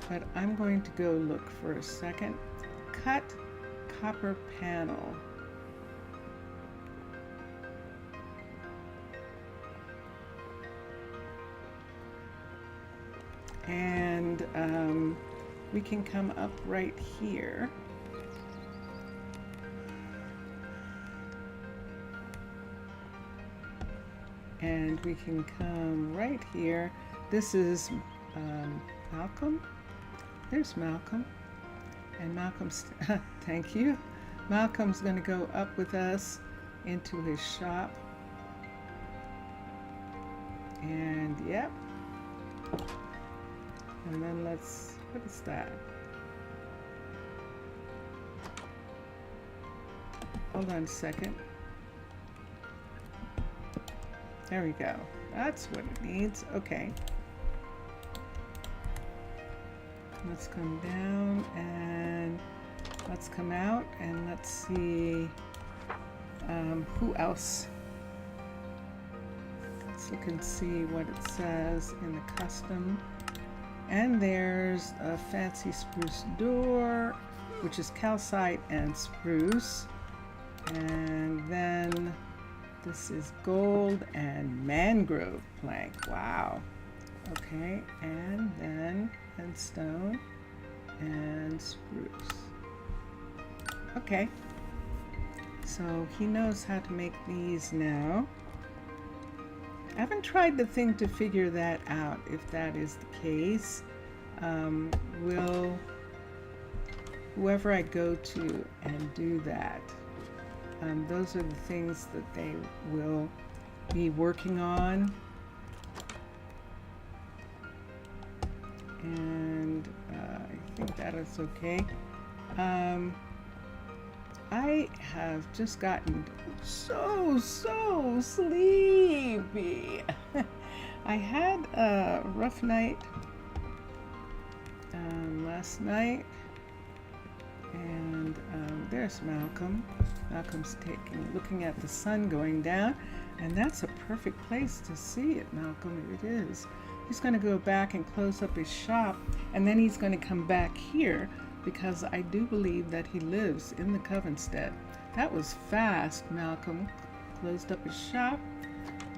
but I'm going to go look for a second. Cut copper panel. And we can come up right here. And we can come right here. This is Malcolm. There's Malcolm. And Malcolm's, thank you. Malcolm's going to go up with us into his shop. And yep. And then let's, what is that? Hold on a second. There we go. That's what it needs. Okay. Let's come down and let's come out and let's see who else. Let's look and see what it says in the custom. And there's a fancy spruce door, which is calcite and spruce. And then this is gold and mangrove plank. Wow. Okay, and then and stone and spruce. Okay. So he knows how to make these now. I haven't tried the thing to figure that out, if that is the case. Will whoever I go to and do that, those are the things that they will be working on. And I think that is okay. I have just gotten so sleepy. I had a rough night last night, and there's Malcolm. Malcolm's looking at the sun going down, and that's a perfect place to see it, Malcolm. It is. He's going to go back and close up his shop, and then he's going to come back here because I do believe that he lives in the Covenstead. That was fast. Malcolm closed up his shop,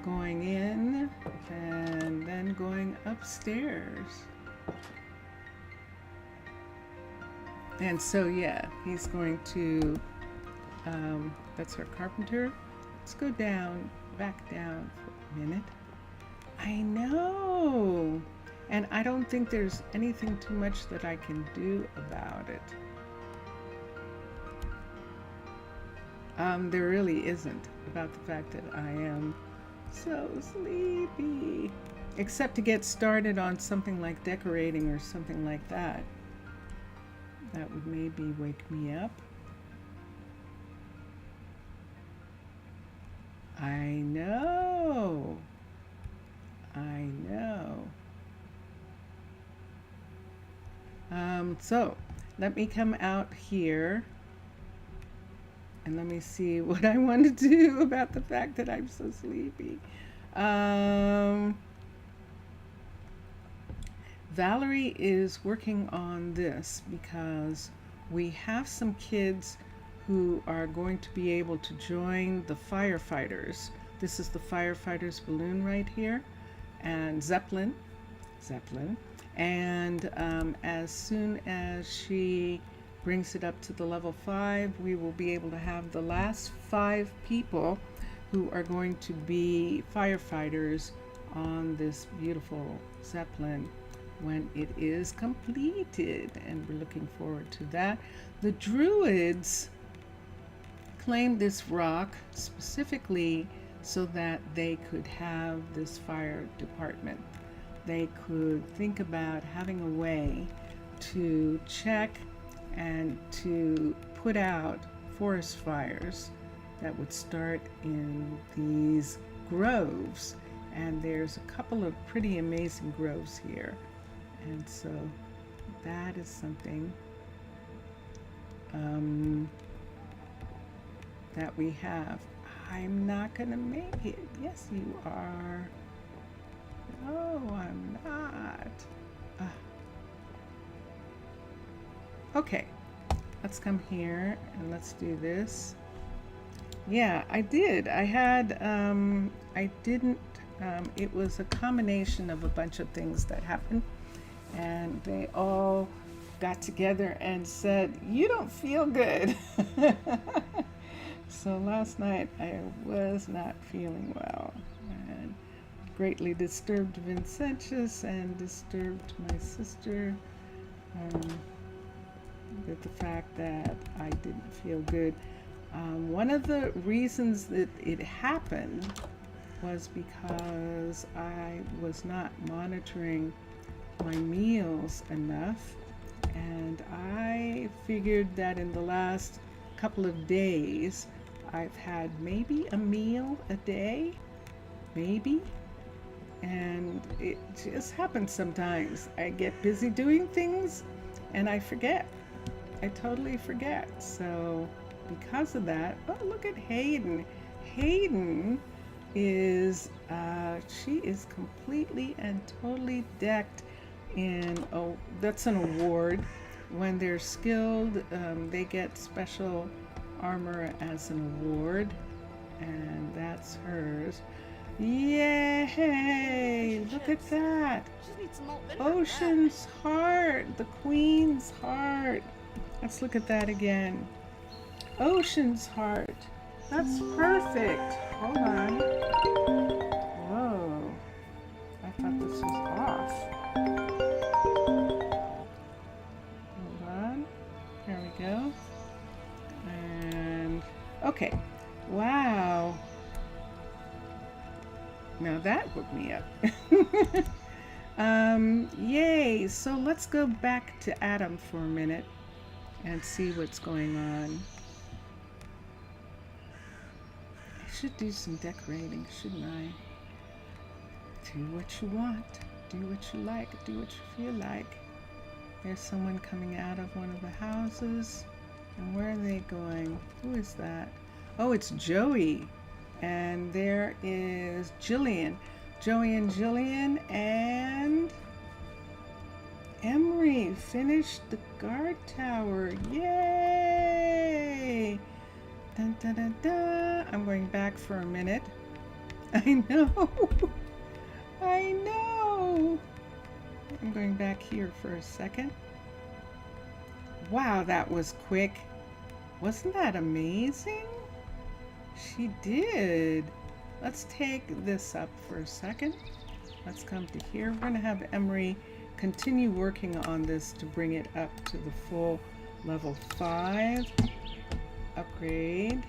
going in, and then going upstairs. And so, yeah, he's going to, that's our carpenter. Let's go down, back down for a minute. I know. And I don't think there's anything too much that I can do about it. There really isn't, about the fact that I am so sleepy. Except to get started on something like decorating or something like that. That would maybe wake me up. I know. I know. So let me come out here and let me see what I want to do about the fact that I'm so sleepy. Valerie is working on this because we have some kids who are going to be able to join the firefighters. This is the firefighters balloon right here, and Zeppelin. And as soon as she brings it up to the level 5, we will be able to have the last 5 people who are going to be firefighters on this beautiful Zeppelin when it is completed, and we're looking forward to that. The Druids claimed this rock specifically so that they could have this fire department. They could think about having a way to check and to put out forest fires that would start in these groves. And there's a couple of pretty amazing groves here. And so that is something that we have. I'm not gonna make it. Yes, you are. No, I'm not. Okay, let's come here and let's do this. Yeah, I did. I had, I didn't, it was a combination of a bunch of things that happened, and they all got together and said, you don't feel good. So last night I was not feeling well, and greatly disturbed Vincentius and disturbed my sister with the fact that I didn't feel good. One of the reasons that it happened was because I was not monitoring my meals enough, and I figured that in the last couple of days I've had maybe a meal a day, maybe, and it just happens sometimes. I get busy doing things and I forget. I totally forget. So because of that, oh, look at Hayden. Hayden is, she is completely and totally decked in, oh, that's an award. When they're skilled, they get special armor as an award, and that's hers. Yay! Look at that. Ocean's heart, the Queen's heart. Let's look at that again. Ocean's heart. That's perfect. Hold on. Whoa. I thought this was off. Hold on. There we go. And okay. Wow. Now that woke me up. Yay. So let's go back to Adam for a minute and see what's going on. I should do some decorating, shouldn't I? Do what you want, do what you like, do what you feel like. There's someone coming out of one of the houses. And where are they going? Who is that? Oh, it's Joey. And there is Jillian. Joey and Jillian and Emery finished the guard tower. Yay! Dun, dun, dun, dun. I'm going back for a minute. I know. I know. I'm going back here for a second. Wow, that was quick. Wasn't that amazing? She did. Let's take this up for a second. Let's come to here. We're going to have Emery continue working on this to bring it up to the full level 5. Upgrade.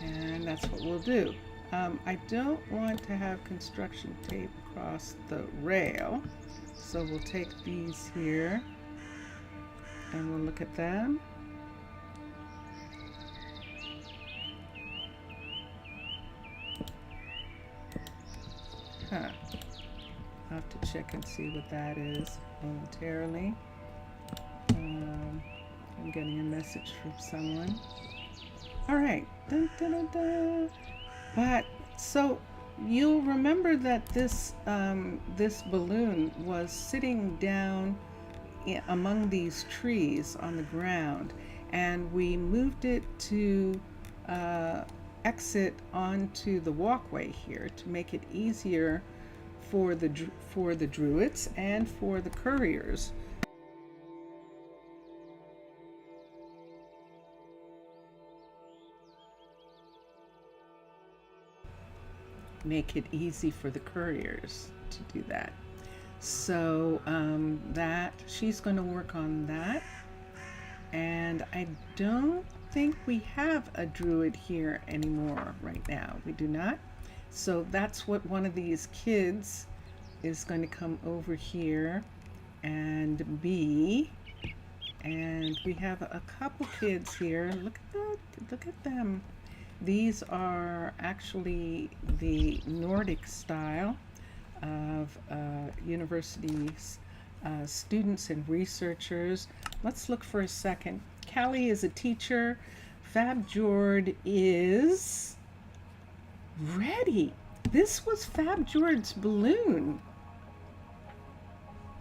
And that's what we'll do. I don't want to have construction tape across the rail, so we'll take these here and we'll look at them. Huh. I'll have to check and see what that is momentarily. I'm getting a message from someone. All right. Dun, dun, dun, dun. But so you'll remember that this this balloon was sitting down among these trees on the ground, and we moved it to exit onto the walkway here to make it easier for the druids and for the couriers. Make it easy for the couriers to do that. So that she's going to work on that. And I don't think we have a druid here anymore right now. We do not. So that's what one of these kids is going to come over here and be. And we have a couple kids here. Look at that. Look at them. These are actually the Nordic style of universities, students and researchers. Let's look for a second. Callie is a teacher. Fab Jord is ready. This was Fab Jord's balloon.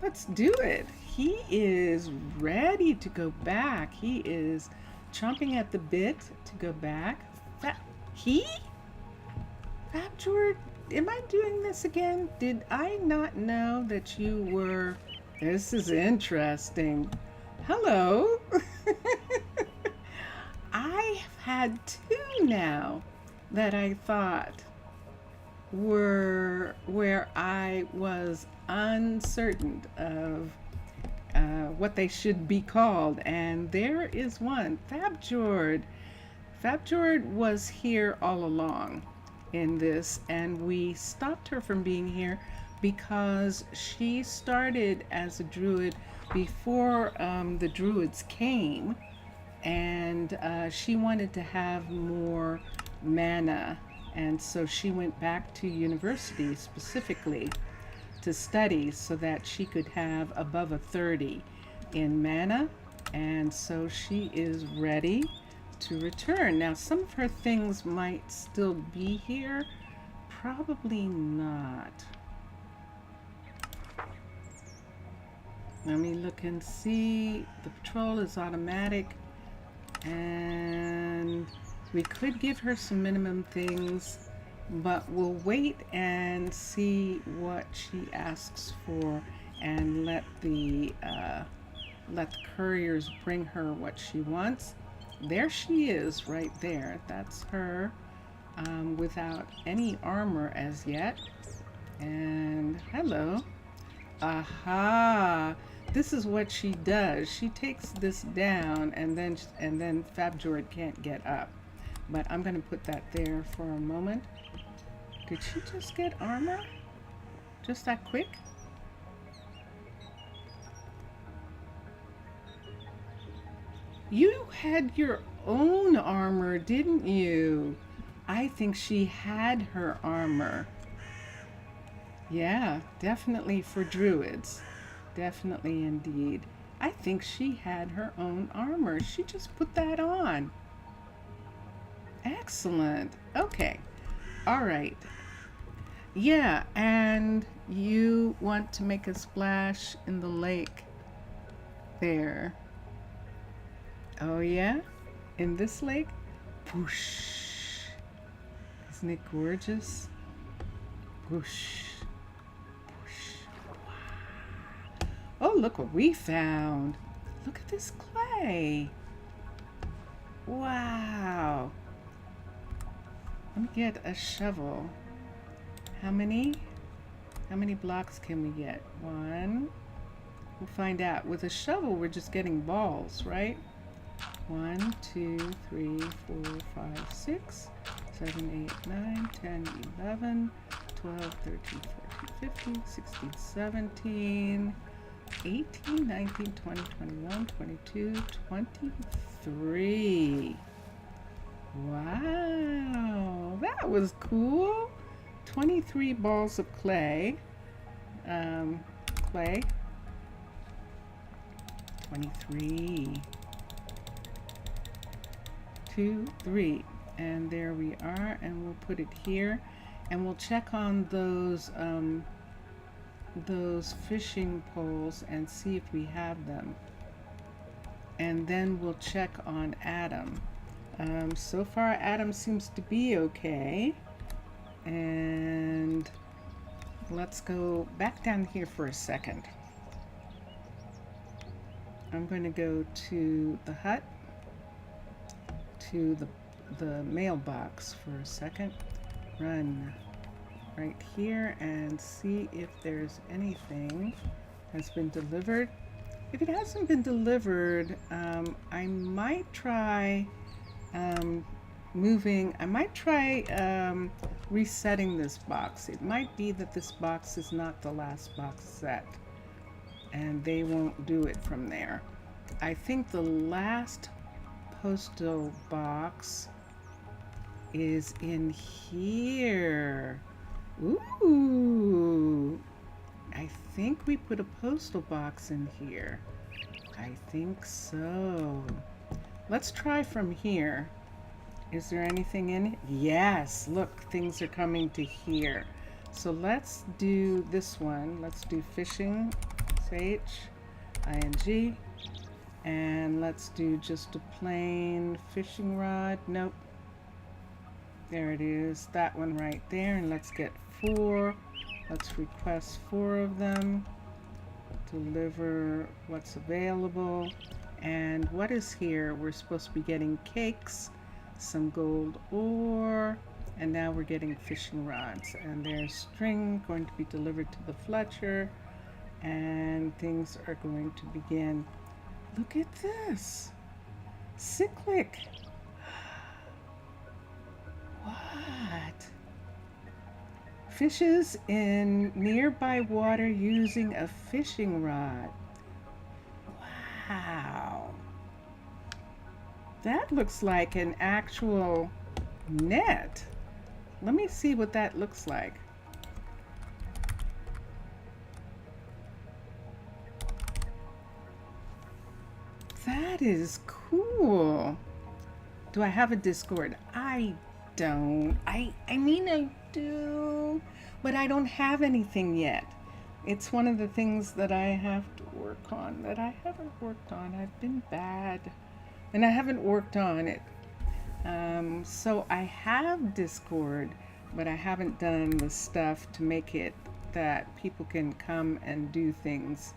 Let's do it. He is ready to go back. He is chomping at the bit to go back. Fab Jord, am I doing this again? Did I not know that you were... This is interesting. Hello. I've had two now that I thought were where I was uncertain of what they should be called, and there is one. Fab Jord. Fab Jord was here all along in this, and we stopped her from being here because she started as a druid before the druids came, and she wanted to have more mana, and so she went back to university specifically to study so that she could have above a 30 in mana, and so she is ready to return. Now some of her things might still be here, probably not. Let me look and see. The patrol is automatic, and we could give her some minimum things, but we'll wait and see what she asks for and let the couriers bring her what she wants. There she is right there. That's her without any armor as yet. And hello. Aha! This is what she does. She takes this down, and then Fab Jord can't get up. But I'm going to put that there for a moment. Did she just get armor? Just that quick? You had your own armor, didn't you? I think she had her armor. Yeah, definitely for druids. Definitely indeed. I think she had her own armor. She just put that on. Excellent. Okay. All right. Yeah, and you want to make a splash in the lake there. Oh yeah? In this lake? Whoosh. Isn't it gorgeous? Whoosh. Oh, look what we found. Look at this clay. Wow. Let me get a shovel. How many blocks can we get? One. We'll find out. With a shovel, we're just getting balls, right? 1, 2, 3, 4, 5, 6, 7, 8, 9, 10, 11, 12, 13, 14, 15, 16, 17, 18, 19, 20, 21, 22, 23. Wow, that was cool. 23 balls of clay. 23. 2, 3. And there we are, and we'll put it here. And we'll check on those those fishing poles and see if we have them. And then we'll check on Adam. So far, Adam seems to be okay. And let's go back down here for a second. I'm going to go to the hut, to the mailbox for a second. Run right here and see if there's anything has been delivered. If it hasn't been delivered, I might try resetting this box. It might be that this box is not the last box set and they won't do it from there. I think the last postal box is in here. Ooh, I think we put a postal box in here. I think so. Let's try from here. Is there anything in it? Yes, look, things are coming to here. So let's do this one. Let's do fishing, ing, and let's do just a plain fishing rod. Nope. There it is, that one right there, and let's get 4. Let's request 4 of them. Deliver what's available. And what is here? We're supposed to be getting cakes, some gold ore, and now we're getting fishing rods. And there's string going to be delivered to the Fletcher, and things are going to begin. Look at this. Cyclic. What? Fishes in nearby water using a fishing rod. Wow. That looks like an actual net. Let me see what that looks like. That is cool. Do I have a Discord? I don't. I mean, I do, but I don't have anything yet. It's one of the things that I have to work on that I haven't worked on. I've been bad and I haven't worked on it. So I have Discord, but I haven't done the stuff to make it that people can come and do things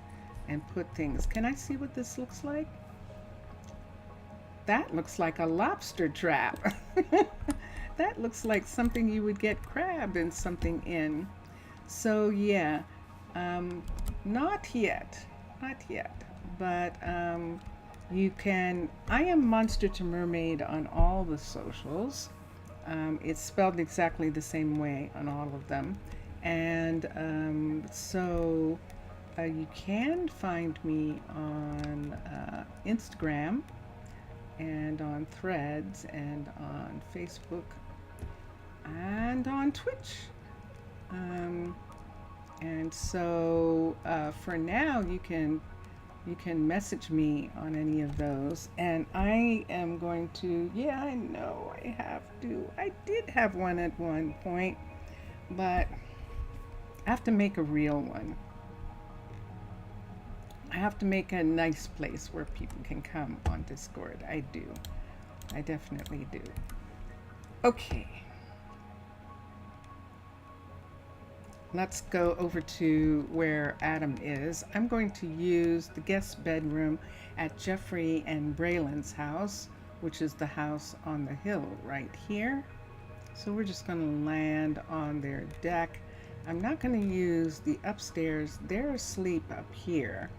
and put things. Can I see what this looks like? That looks like a lobster trap. That looks like something you would get crab and something in. So yeah, not yet, but you can. I am Monster to Mermaid on all the socials. It's spelled exactly the same way on all of them, and so you can find me on Instagram and on Threads and on Facebook and on Twitch. And so for now you can message me on any of those, and I am going to, yeah, I know I have to. I did have one at one point, but I have to make a real one. I have to make a nice place where people can come on Discord. I do. I definitely do. Okay. Let's go over to where Adam is. I'm going to use the guest bedroom at Jeffrey and Braylon's house, which is the house on the hill right here. So we're just going to land on their deck. I'm not going to use the upstairs. They're asleep up here.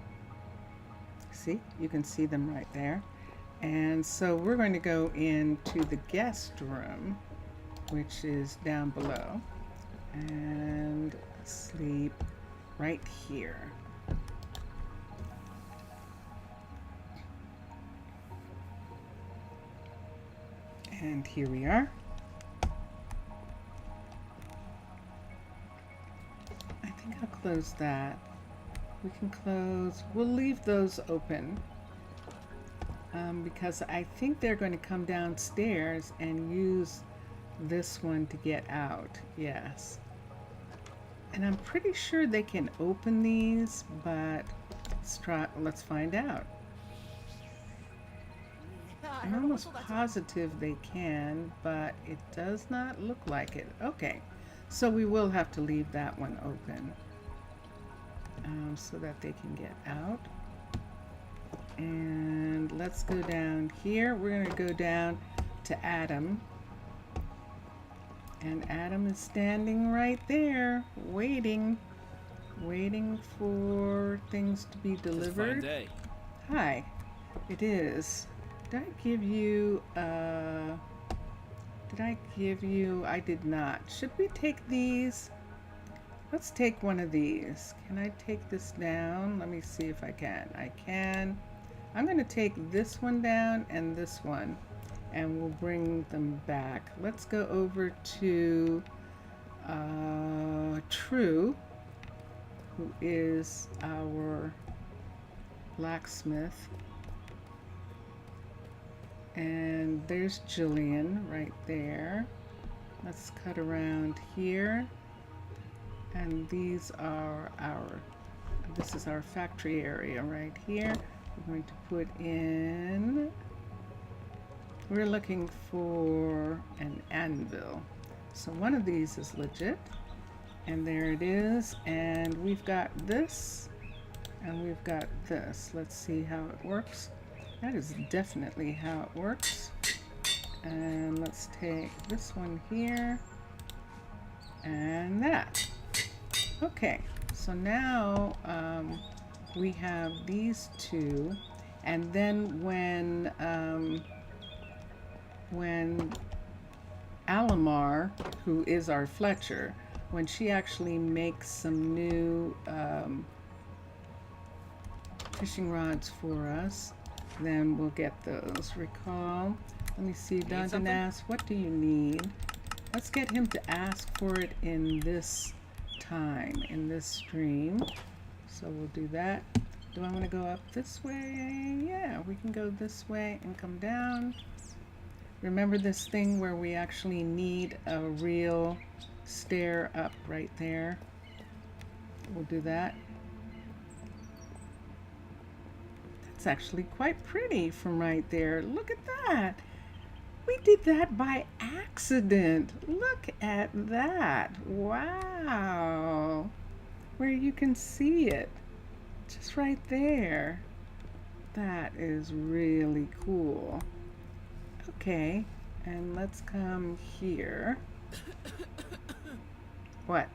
See, you can see them right there. And so we're going to go into the guest room, which is down below, and sleep right here. And here we are. I think I'll close that. We can close, we'll leave those open because I think they're going to come downstairs and use this one to get out. Yes. And I'm pretty sure they can open these, but let's find out. I'm almost positive they can, but it does not look like it. Okay, so we will have to leave that one open so that they can get out. And let's go down here. We're going to go down to Adam. And Adam is standing right there, waiting for things to be delivered. It's a fine day. Hi, it is. Did I give you, I did not. Should we take these? Let's take one of these. Can I take this down? Let me see if I can. I can. I'm going to take this one down and this one, and we'll bring them back. Let's go over to True, who is our blacksmith. And there's Jillian right there. Let's cut around here. And these are this is our factory area right here. We're going to put in, we're looking for an anvil. So one of these is legit. And there it is. And we've got this and we've got this. Let's see how it works. That is definitely how it works. And let's take this one here and that. Okay, so now we have these two, and then when Alamar, who is our Fletcher, when she actually makes some new fishing rods for us, then we'll get those. Recall. Let me see. Dungeon asks, what do you need? Let's get him to ask for it in this time, in this stream. So we'll do that. Do I want to go up this way? Yeah, we can go this way and come down. Remember this thing where we actually need a real stair up right there? We'll do that. That's actually quite pretty from right there. Look at that. We did that by accident. Look at that. Wow. Where you can see it. Just right there. That is really cool. Okay, and let's come here. What?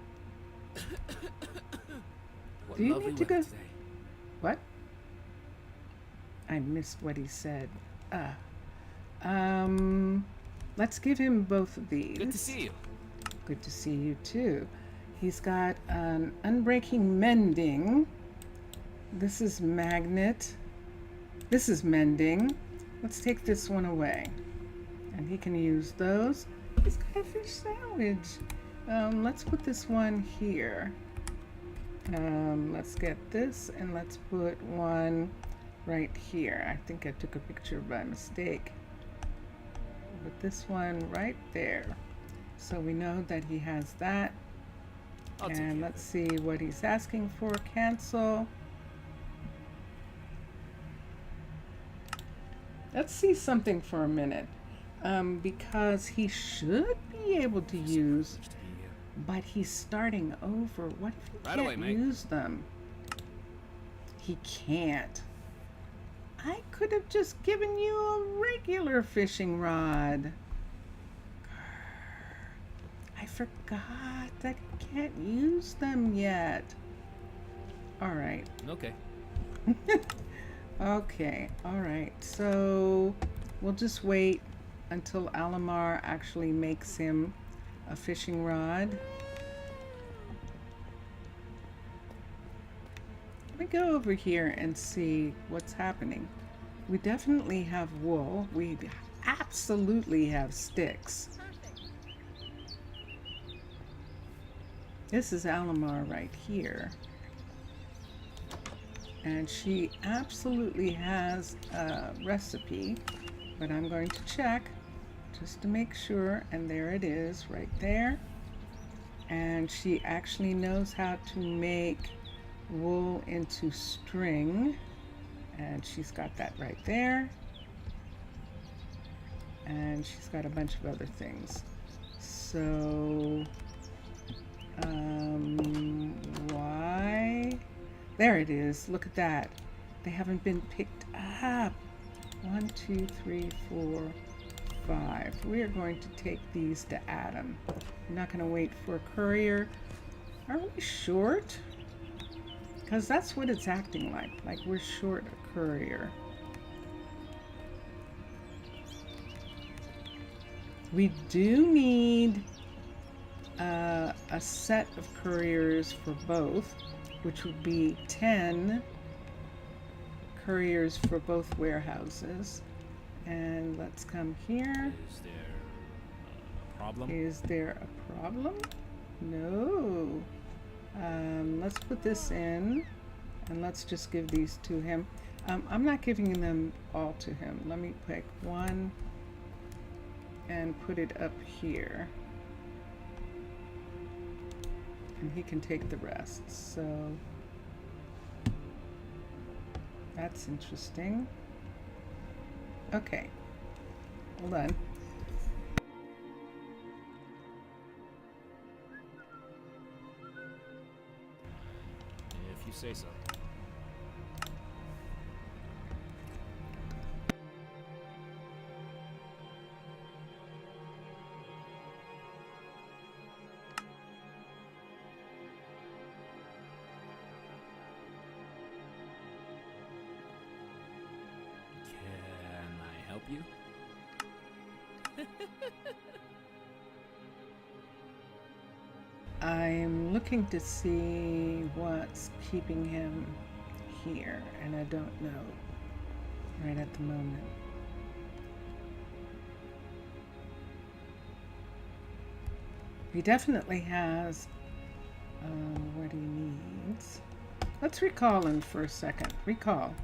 Do you need to go? Today. What? I missed what he said. Let's give him both of these. Good to see you. Good to see you too. He's got an unbreaking mending. This is magnet. This is mending. Let's take this one away. And he can use those. He's got a fish sandwich. Let's put this one here. Let's get this and let's put one right here. I think I took a picture by mistake. Put this one right there. So we know that he has that. And let's see what he's asking for. Cancel. Let's see something for a minute. Because he should be able to use, but he's starting over. What if he can't use them? He can't. I could have just given you a regular fishing rod. I forgot that he can't use them yet. All right. Okay. Okay, all right. So we'll just wait until Alamar actually makes him a fishing rod. Let me go over here and see what's happening. We definitely have wool. We absolutely have sticks. This is Alamar right here. And she absolutely has a recipe, but I'm going to check just to make sure. And there it is right there. And she actually knows how to make wool into string. And she's got that right there. And she's got a bunch of other things. So, why? There it is. Look at that. They haven't been picked up. 1, 2, 3, 4, 5. We are going to take these to Adam. I'm not going to wait for a courier. Are we short? Because that's what it's acting like we're short a courier. We do need a set of couriers for both, which would be 10 couriers for both warehouses. And let's come here. Is there a problem? Is there a problem? No. Let's put this in, and let's just give these to him. I'm not giving them all to him. Let me pick one and put it up here. And he can take the rest. So that's interesting. Okay. Hold on. If you say so. Can I help you? I'm looking to see what's keeping him here, and I don't know right at the moment. He definitely has what he needs. Let's recall him for a second. Recall.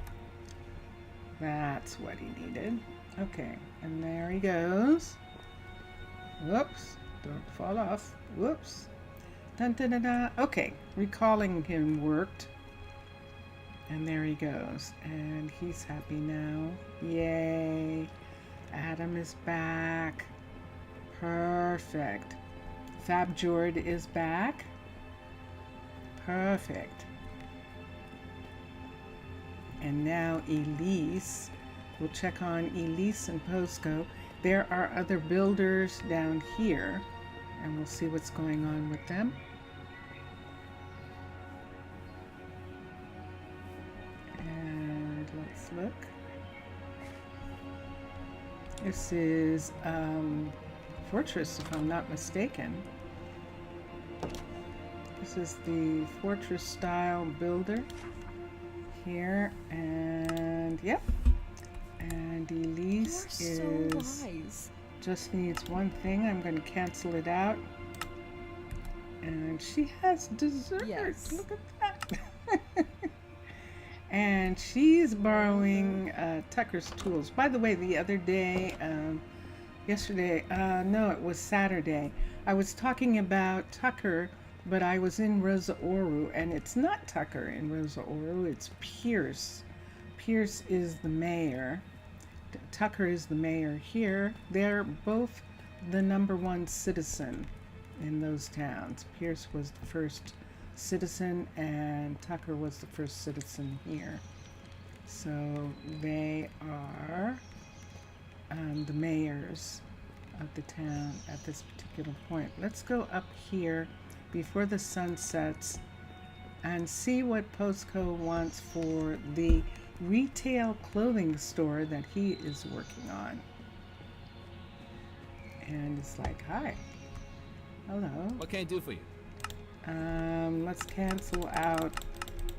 That's what he needed. Okay, and there he goes. Whoops, don't fall off. Whoops. Dun, dun, dun, dun. Okay, recalling him worked. And there he goes. And he's happy now. Yay. Adam is back. Perfect. Fabjord is back. Perfect. And now Elise. We'll check on Elise and Posco. There are other builders down here, and we'll see what's going on with them. And let's look. This is Fortress, if I'm not mistaken. This is the Fortress style builder here, and yep. And Elise You're so is wise. just needs one thing. I'm going to cancel it out. And she has dessert. Yes. Look at that. And she's borrowing Tucker's tools. By the way, the other day, yesterday, no, it was Saturday, I was talking about Tucker, but I was in Rosa Oru, and it's not Tucker in Rosa Oru, it's Pierce. Pierce is the mayor. Tucker is the mayor here. They're both the #1 citizen in those towns. Pierce was the first citizen, and Tucker was the first citizen here. So they are the mayors of the town at this particular point. Let's go up here before the sun sets and see what Posco wants for the retail clothing store that he is working on. And it's like, hi. Hello. What can I do for you? Let's cancel out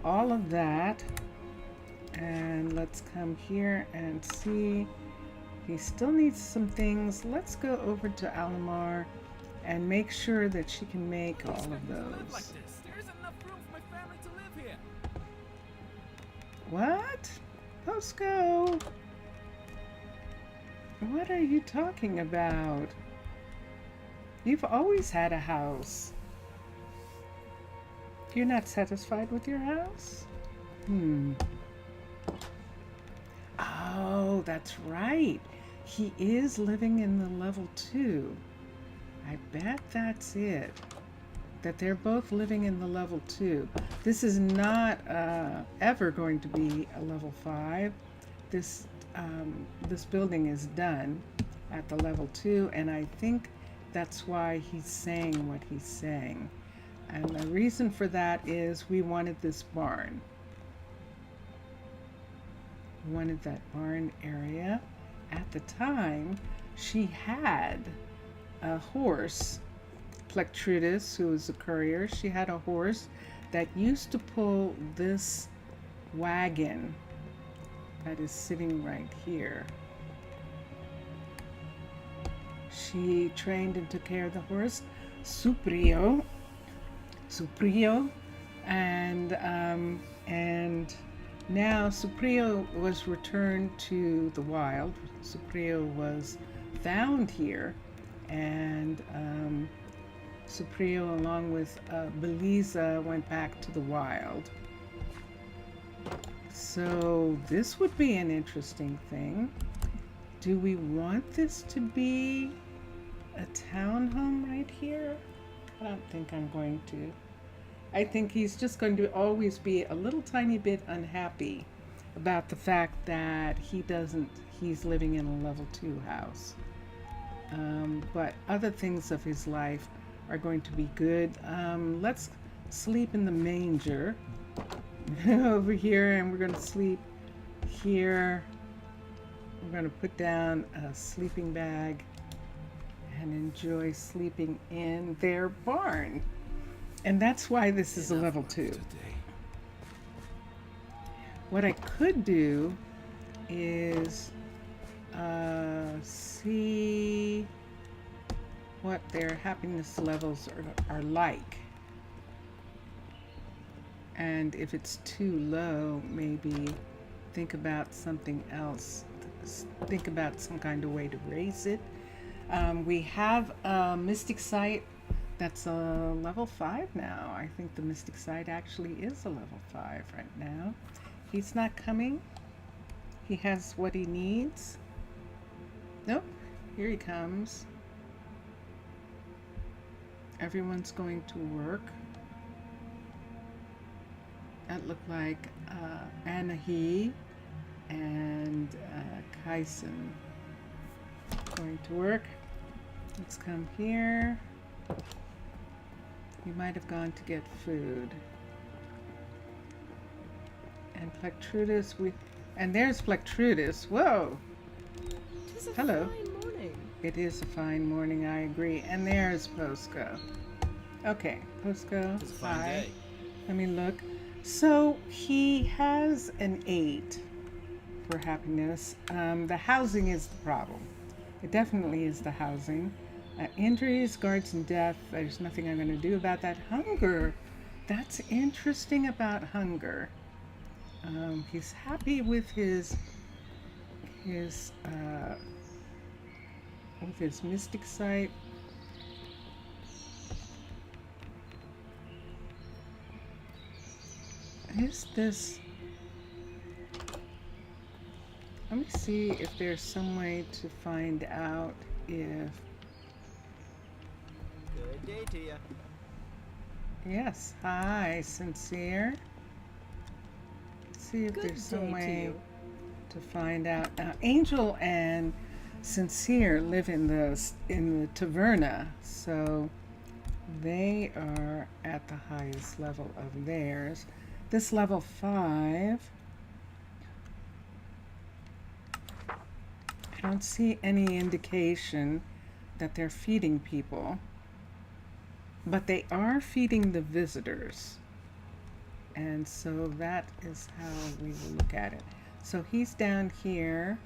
all of that. And let's come here and see. He still needs some things. Let's go over to Alamar and make sure that she can make all of Live like those. this. There isn't enough room for my family to live here. What? Posco? What are you talking about? You've always had a house. You're not satisfied with your house? Oh, that's right. He is living in the level 2. I bet that's it. That they're both living in the level 2. This is not ever going to be a level 5. This building is done at the level 2, and I think that's why he's saying what he's saying. And the reason for that is we wanted this barn. We wanted that barn area. At the time, she had a horse, Plectrudis, who was a courier. She had a horse that used to pull this wagon that is sitting right here. She trained and took care of the horse, Suprio, and now Suprio was returned to the wild. Suprio was found here, and Suprio, along with Beliza, went back to the wild. So this would be an interesting thing. Do we want this to be a townhome right here? I don't think I'm going to. I think he's just going to always be a little tiny bit unhappy about the fact that he's living in a level 2 house. But other things of his life are going to be good. Let's sleep in the manger over here, and we're going to sleep here. We're going to put down a sleeping bag and enjoy sleeping in their barn. And that's why this is a level 2. What I could do is see what their happiness levels are like. And if it's too low, maybe think about something else. Think about some kind of way to raise it. We have a Mystic Sight that's a level 5 now. I think the Mystic Sight actually is a level 5 right now. He's not coming. He has what he needs. Nope, here he comes. Everyone's going to work. That looked like Anahi and Kaisen going to work. Let's come here. You might have gone to get food. And Plectrudis, and there's Plectrudis. Whoa! Tis a Hello. fine morning. It is a fine morning, I agree. And there's Posco. Okay, Posco, It's a fine hi. day. Let me look. So he has an 8 for happiness. The housing is the problem. It definitely is the housing. Injuries, guards, and death. There's nothing I'm going to do about that. Hunger. That's interesting about hunger. He's happy with his Mystic Sight. Is this? Let me see if there's some way to find out if. Good day to you. Yes, hi, Sincere. Let's see if Good there's some day to way you. to find out. Angel and Sincere live in the taverna, so they are at the highest level of theirs. This level 5. I don't see any indication that they're feeding people, but they are feeding the visitors. And so that is how we will look at it. So he's down here.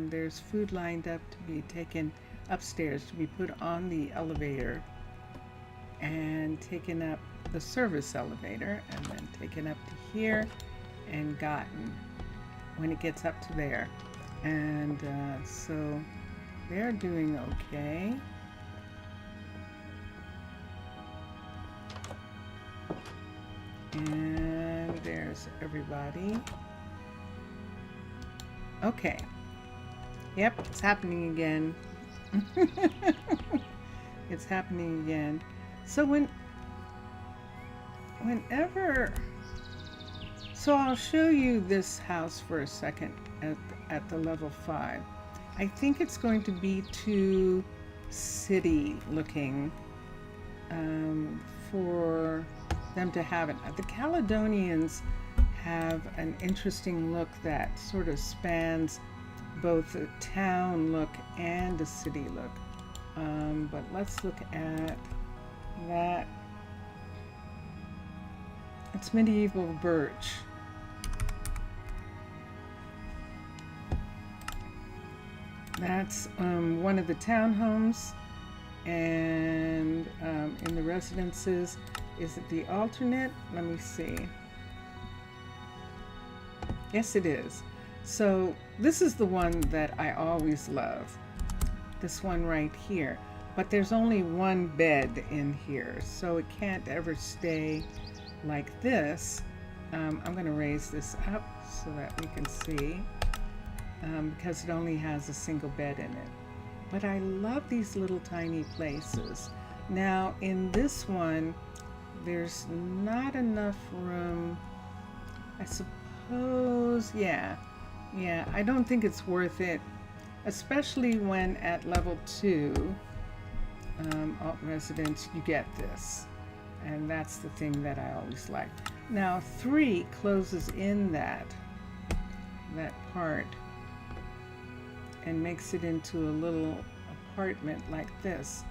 There's food lined up to be taken upstairs, to be put on the elevator and taken up the service elevator, and then taken up to here and gotten when it gets up to there. And so they're doing okay. And there's everybody. Okay. Yep, it's happening again. It's happening again. So whenever, so I'll show you this house for a second at the level 5. I think it's going to be too city looking for them to have it. The Caledonians have an interesting look that sort of spans both a town look and a city look. But let's look at that. It's medieval Birch. That's one of the townhomes, and in the residences, is it the alternate? Let me see. Yes, it is. So this is the one that I always love. This one right here. But there's only one bed in here, so it can't ever stay like this. I'm going to raise this up so that we can see, because it only has a single bed in it. But I love these little tiny places. Now in this one, there's not enough room. I suppose, yeah, I don't think it's worth it, especially when at level 2 alt residence you get this, and that's the thing that I always like. Now 3 closes in that part and makes it into a little apartment like this,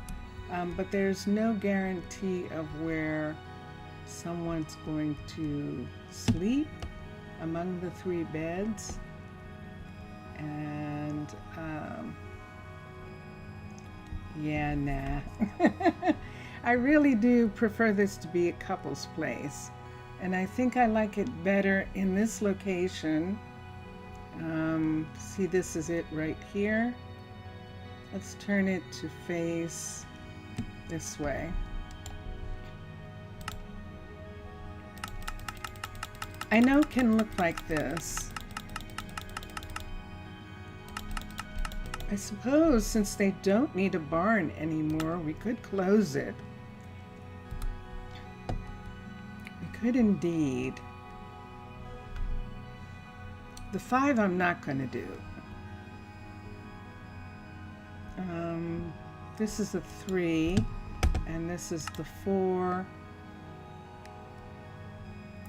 but there's no guarantee of where someone's going to sleep among the 3 beds. And yeah, nah. I really do prefer this to be a couple's place, and I think I like it better in this location. See, this is it right here. Let's turn it to face this way. I know it can look like this. I suppose since they don't need a barn anymore, we could close it. We could indeed. The 5 I'm not going to do. This is the 3, and this is the 4.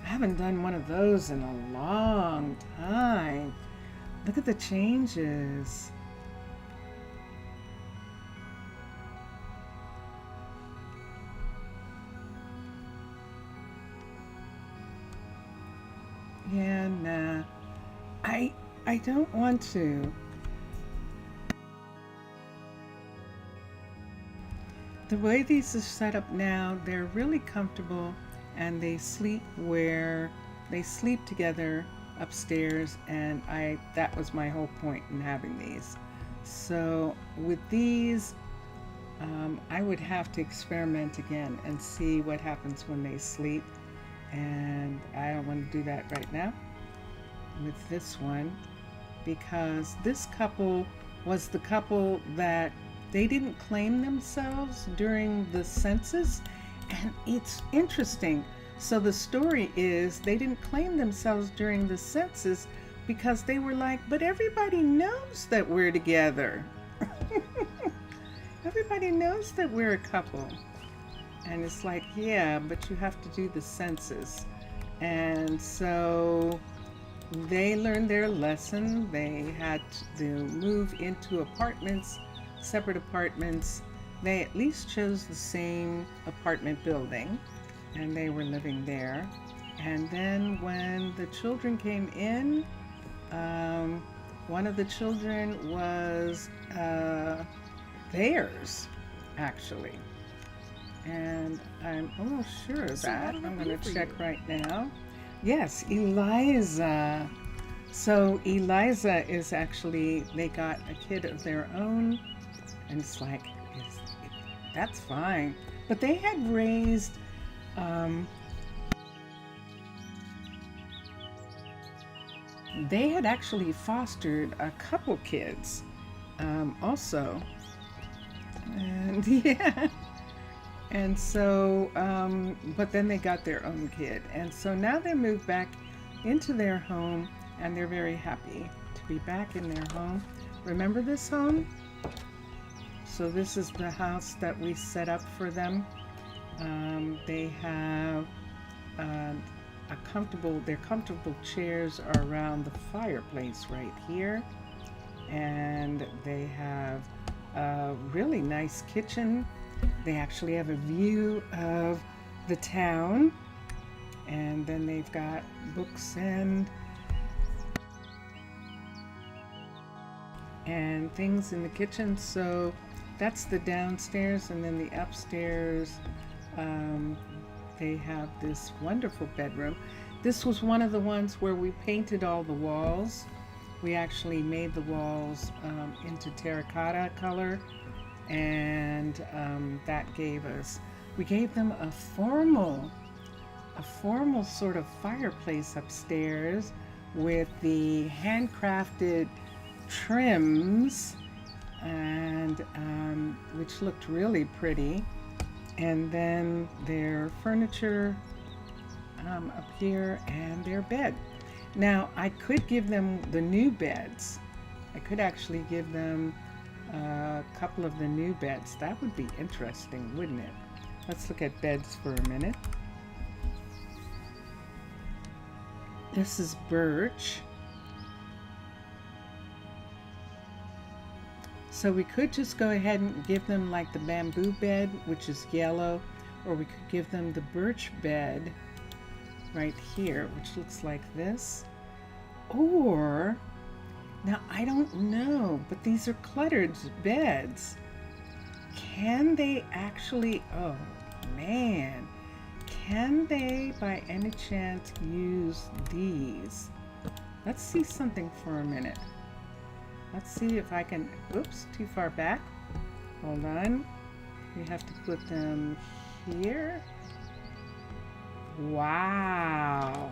I haven't done one of those in a long time. Look at the changes. Yeah, nah. I don't want to. The way these are set up now, they're really comfortable, and they sleep together upstairs, and that was my whole point in having these. So with these, I would have to experiment again and see what happens when they sleep, and I don't want to do that right now with this one, because this couple was the couple that they didn't claim themselves during the census. And it's interesting. So the story is they didn't claim themselves during the census because they were like, but everybody knows that we're together. Everybody knows that we're a couple. And it's like, yeah, but you have to do the census. And so they learned their lesson. They had to move into apartments, separate apartments. They at least chose the same apartment building, and they were living there. And then when the children came in, one of the children was theirs, actually. And I'm almost sure of that. I'm going to check right now. Yes, Eliza. So Eliza is actually, they got a kid of their own, and it's like, that's fine. But they had raised they had actually fostered a couple kids also. And yeah. And so, but then they got their own kid. And so now they moved back into their home, and they're very happy to be back in their home. Remember this home? So this is the house that we set up for them. They have their comfortable chairs are around the fireplace right here. And they have a really nice kitchen. They actually have a view of the town, and then they've got books and things in the kitchen. So that's the downstairs, and then the upstairs, they have this wonderful bedroom. This was one of the ones where we painted all the walls. We actually made the walls into terracotta color. And that we gave them a formal sort of fireplace upstairs with the handcrafted trims, and which looked really pretty. And then their furniture up here, and their bed. Now I could give them the new beds. I could actually give them a couple of the new beds. That would be interesting, wouldn't it? Let's look at beds for a minute. This is Birch. So we could just go ahead and give them like the bamboo bed, which is yellow, or we could give them the birch bed right here, which looks like this. Or now, I don't know, but these are cluttered beds. Can they actually, oh man, can they by any chance use these? Let's see something for a minute. Let's see if I can, oops, too far back. Hold on. We have to put them here. Wow.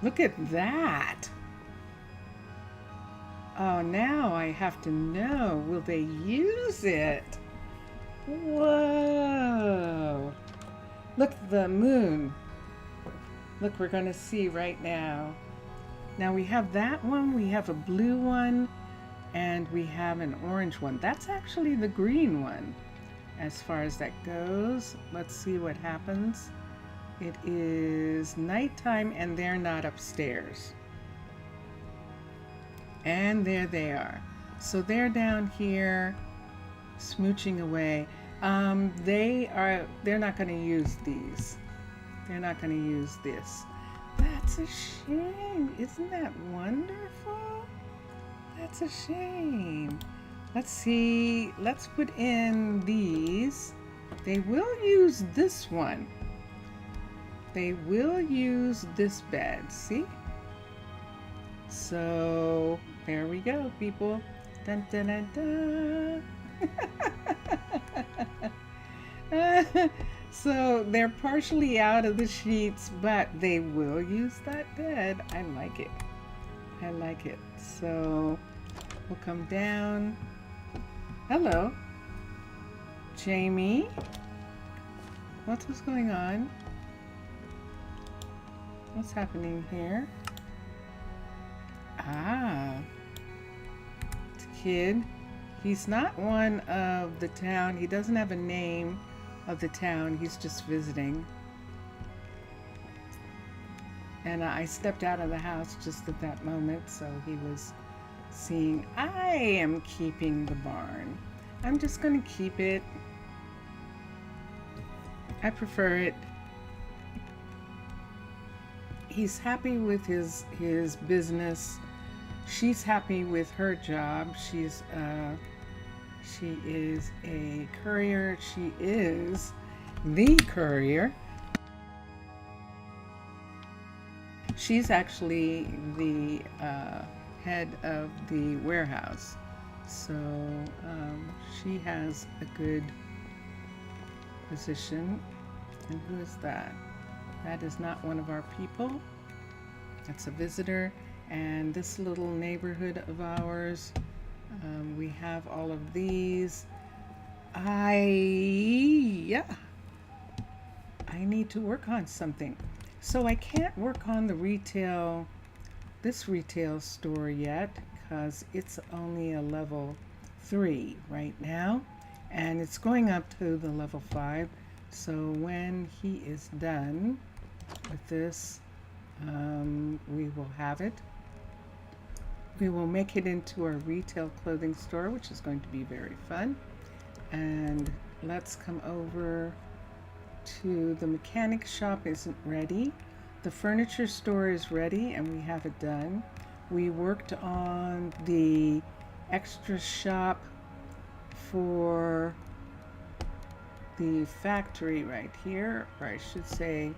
Look at that. Oh, now I have to know, will they use it? Whoa. Look at the moon. Look, we're going to see right now. Now we have that one, we have a blue one, and we have an orange one. That's actually the green one as far as that goes. Let's see what happens. It is nighttime and they're not upstairs. And there they are. So they're down here smooching away. They're not going to use these. They're not going to use this. That's a shame. Isn't that wonderful? That's a shame. Let's see. Let's put in these. They will use this one. They will use this bed. See? So there we go, people. Dun, dun, dun, dun. So they're partially out of the sheets, but they will use that bed. I like it. I like it. So we'll come down. Hello, Jamie. What's going on? What's happening here? Ah, it's a kid. He's not one of the town. He doesn't have a name of the town. He's just visiting. And I stepped out of the house just at that moment, so he was seeing. I am keeping the barn. I'm just going to keep it. I prefer it. He's happy with his business. She's happy with her job. She is a courier. She is the courier. She's actually the head of the warehouse. So she has a good position. And who is that? That is not one of our people. That's a visitor. And this little neighborhood of ours, we have all of these. I need to work on something. So I can't work on this retail store yet because it's only a level 3 right now, and it's going up to the level 5. So when he is done with this, we will have it. We will make it into our retail clothing store, which is going to be very fun. And let's come over to the mechanic shop. Isn't ready. The furniture store is ready and we have it done. We worked on the extra shop for the factory right here, or I should say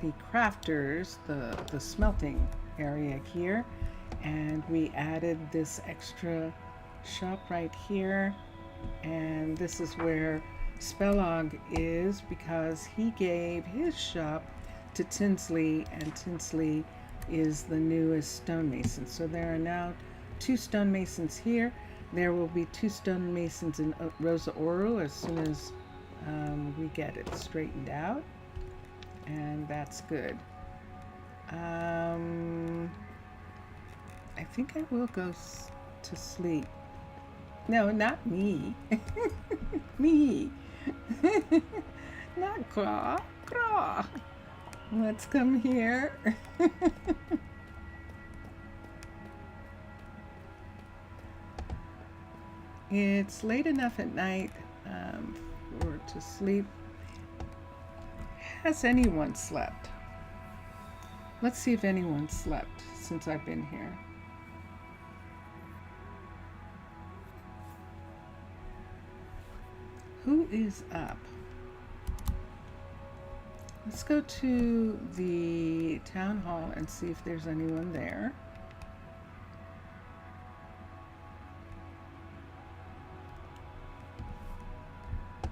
the crafters, the smelting area here, and we added this extra shop right here, and this is where Spellog is because he gave his shop to Tinsley, and Tinsley is the newest stonemason. So there are now 2 stonemasons here. There will be 2 stonemasons in Rosa Oro as soon as we get it straightened out, and that's good. I think I will go to sleep. No, not me. Me. Not Craw. Craw. Let's come here. It's late enough at night for to sleep. Has anyone slept? Let's see if anyone slept since I've been here. Who is up? Let's go to the town hall and see if there's anyone there.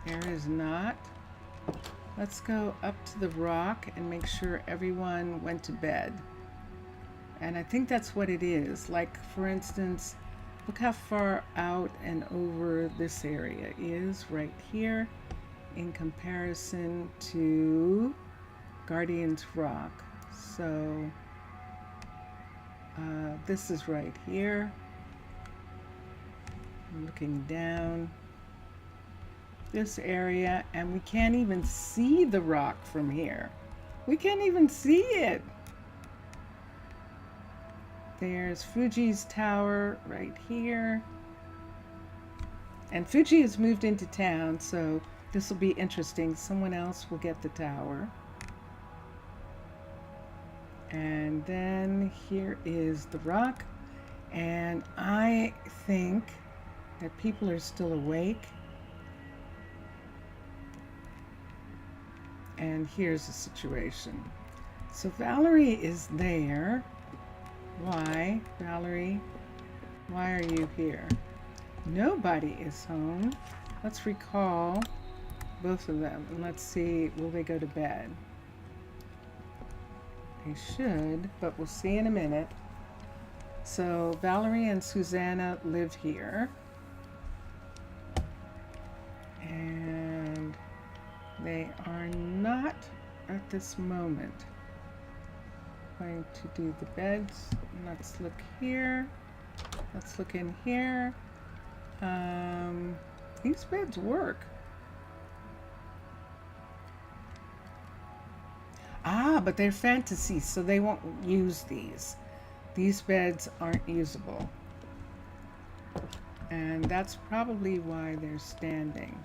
There is not. Let's go up to the rock and make sure everyone went to bed. And I think that's what it is. Like, for instance, look how far out and over this area is right here in comparison to Guardian's Rock. So this is right here. I'm looking down this area, and we can't even see the rock from here. We can't even see it. There's Fuji's tower right here. And Fuji has moved into town, so this will be interesting. Someone else will get the tower. And then here is the rock. And I think that people are still awake. And here's the situation. So Valerie is there. Why, Valerie? Why are you here? Nobody is home. Let's recall both of them and let's see, will they go to bed? They should, but we'll see in a minute. So Valerie and Susanna live here. And they are not at this moment going to do the beds. Let's look here. Let's look in here. These beds work. Ah, but they're fantasies, so they won't use these. These beds aren't usable. And that's probably why they're standing.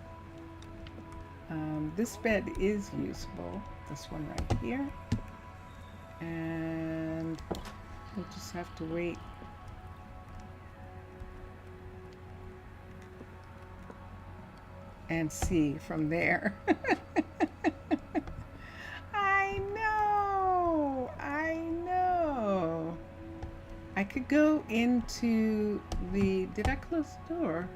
This bed is usable. This one right here. And we'll just have to wait. And see from there. I know. I could go into the, did I close the door?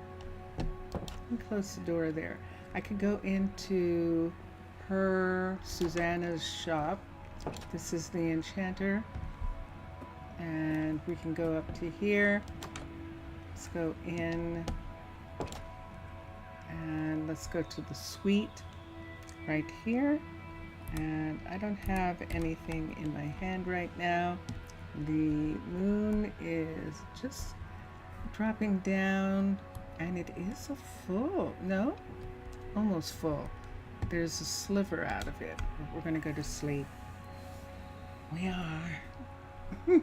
I closed the door there. I could go into Susanna's shop This is the enchanter. And we can go up to here. Let's go in. And let's go to the suite right here. And I don't have anything in my hand right now. The moon is just dropping down, and it is a full, no, almost full. There's a sliver out of it. We're gonna go to sleep. We are. We're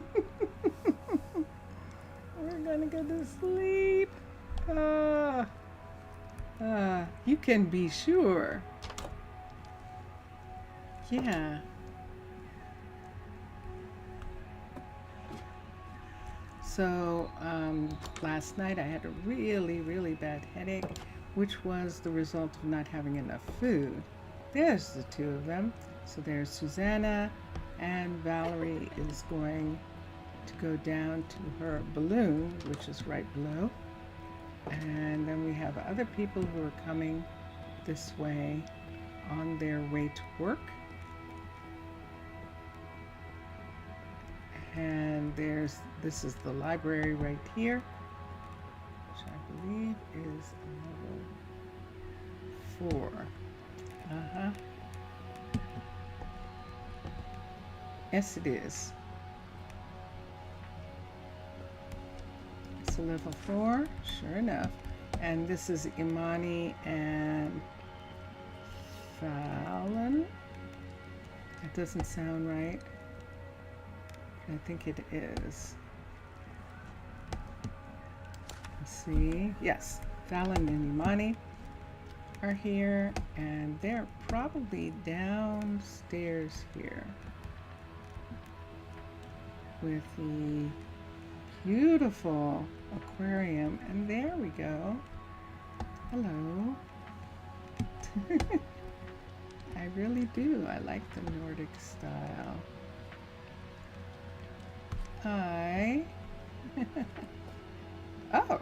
gonna go to sleep. You can be sure. Yeah. So last night I had a really, really bad headache, which was the result of not having enough food. There's the two of them. So there's Susanna, and Valerie is going to go down to her balloon, which is right below. And then we have other people who are coming this way on their way to work. And this is the library right here, which I believe is level 4. Yes, it is. It's a level 4, sure enough. And this is Imani and Fallon. That doesn't sound right. I think it is. Let's see. Yes, Fallon and Imani are here, and they're probably downstairs here with the beautiful aquarium. And there we go. Hello. I really do. I like the Nordic style. Hi. Oh.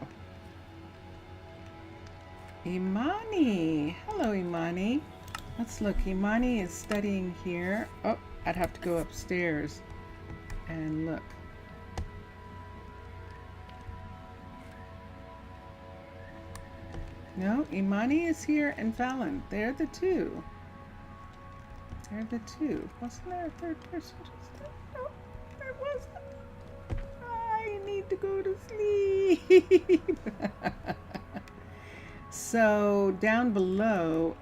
Imani. Hello, Imani. Let's look. Imani is studying here. Oh, I'd have to go upstairs and look. No, Imani is here and Fallon. They're the two. They're the two. Wasn't there a third person just there? No, there wasn't. I need to go to sleep. So down below,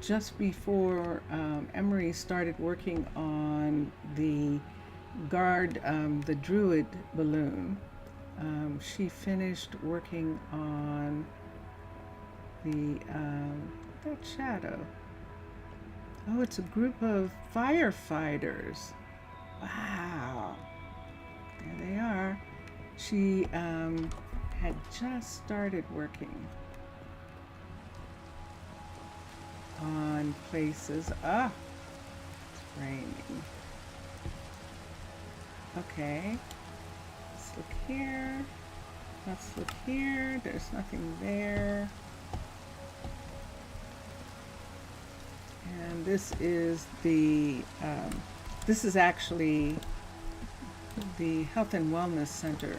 just before Emery started working on the the druid balloon, she finished working on that shadow. Oh, it's a group of firefighters. Wow. There they are. She had just started working on places. Ah, it's raining. Okay. Let's look here. Let's look here. There's nothing there. And this is this is actually the Health and Wellness Center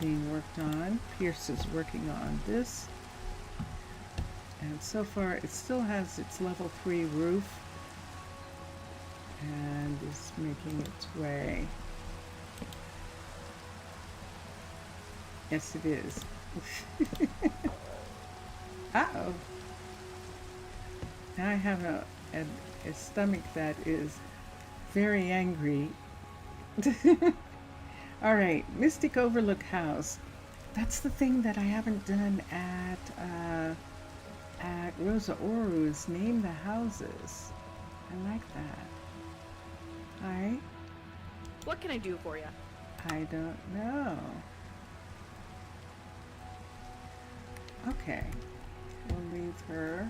being worked on. Pierce is working on this. And so far it still has its level 3 roof and is making its way. Yes, it is. Uh-oh. Now I have a stomach that is very angry. All right, Mystic Overlook House. That's the thing that I haven't done at Rosa Oru, is name the houses. I like that. Hi. What can I do for you? I don't know. Okay, we'll leave her.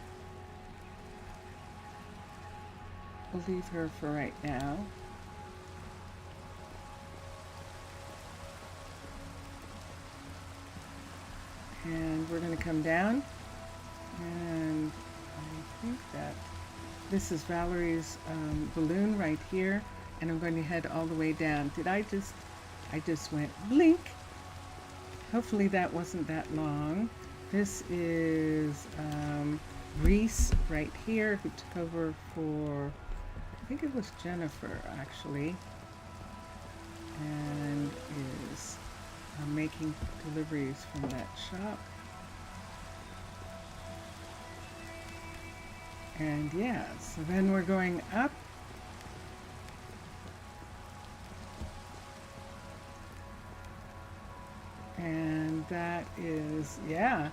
We'll leave her for right now. And we're going to come down, and I think that This is Valerie's balloon right here, and I'm going to head all the way down. I just went blink. Hopefully that wasn't that long. This is Reese right here, who took over for, I think it was Jennifer actually, and is making deliveries from that shop. And yeah, so then we're going up. And that is, yeah,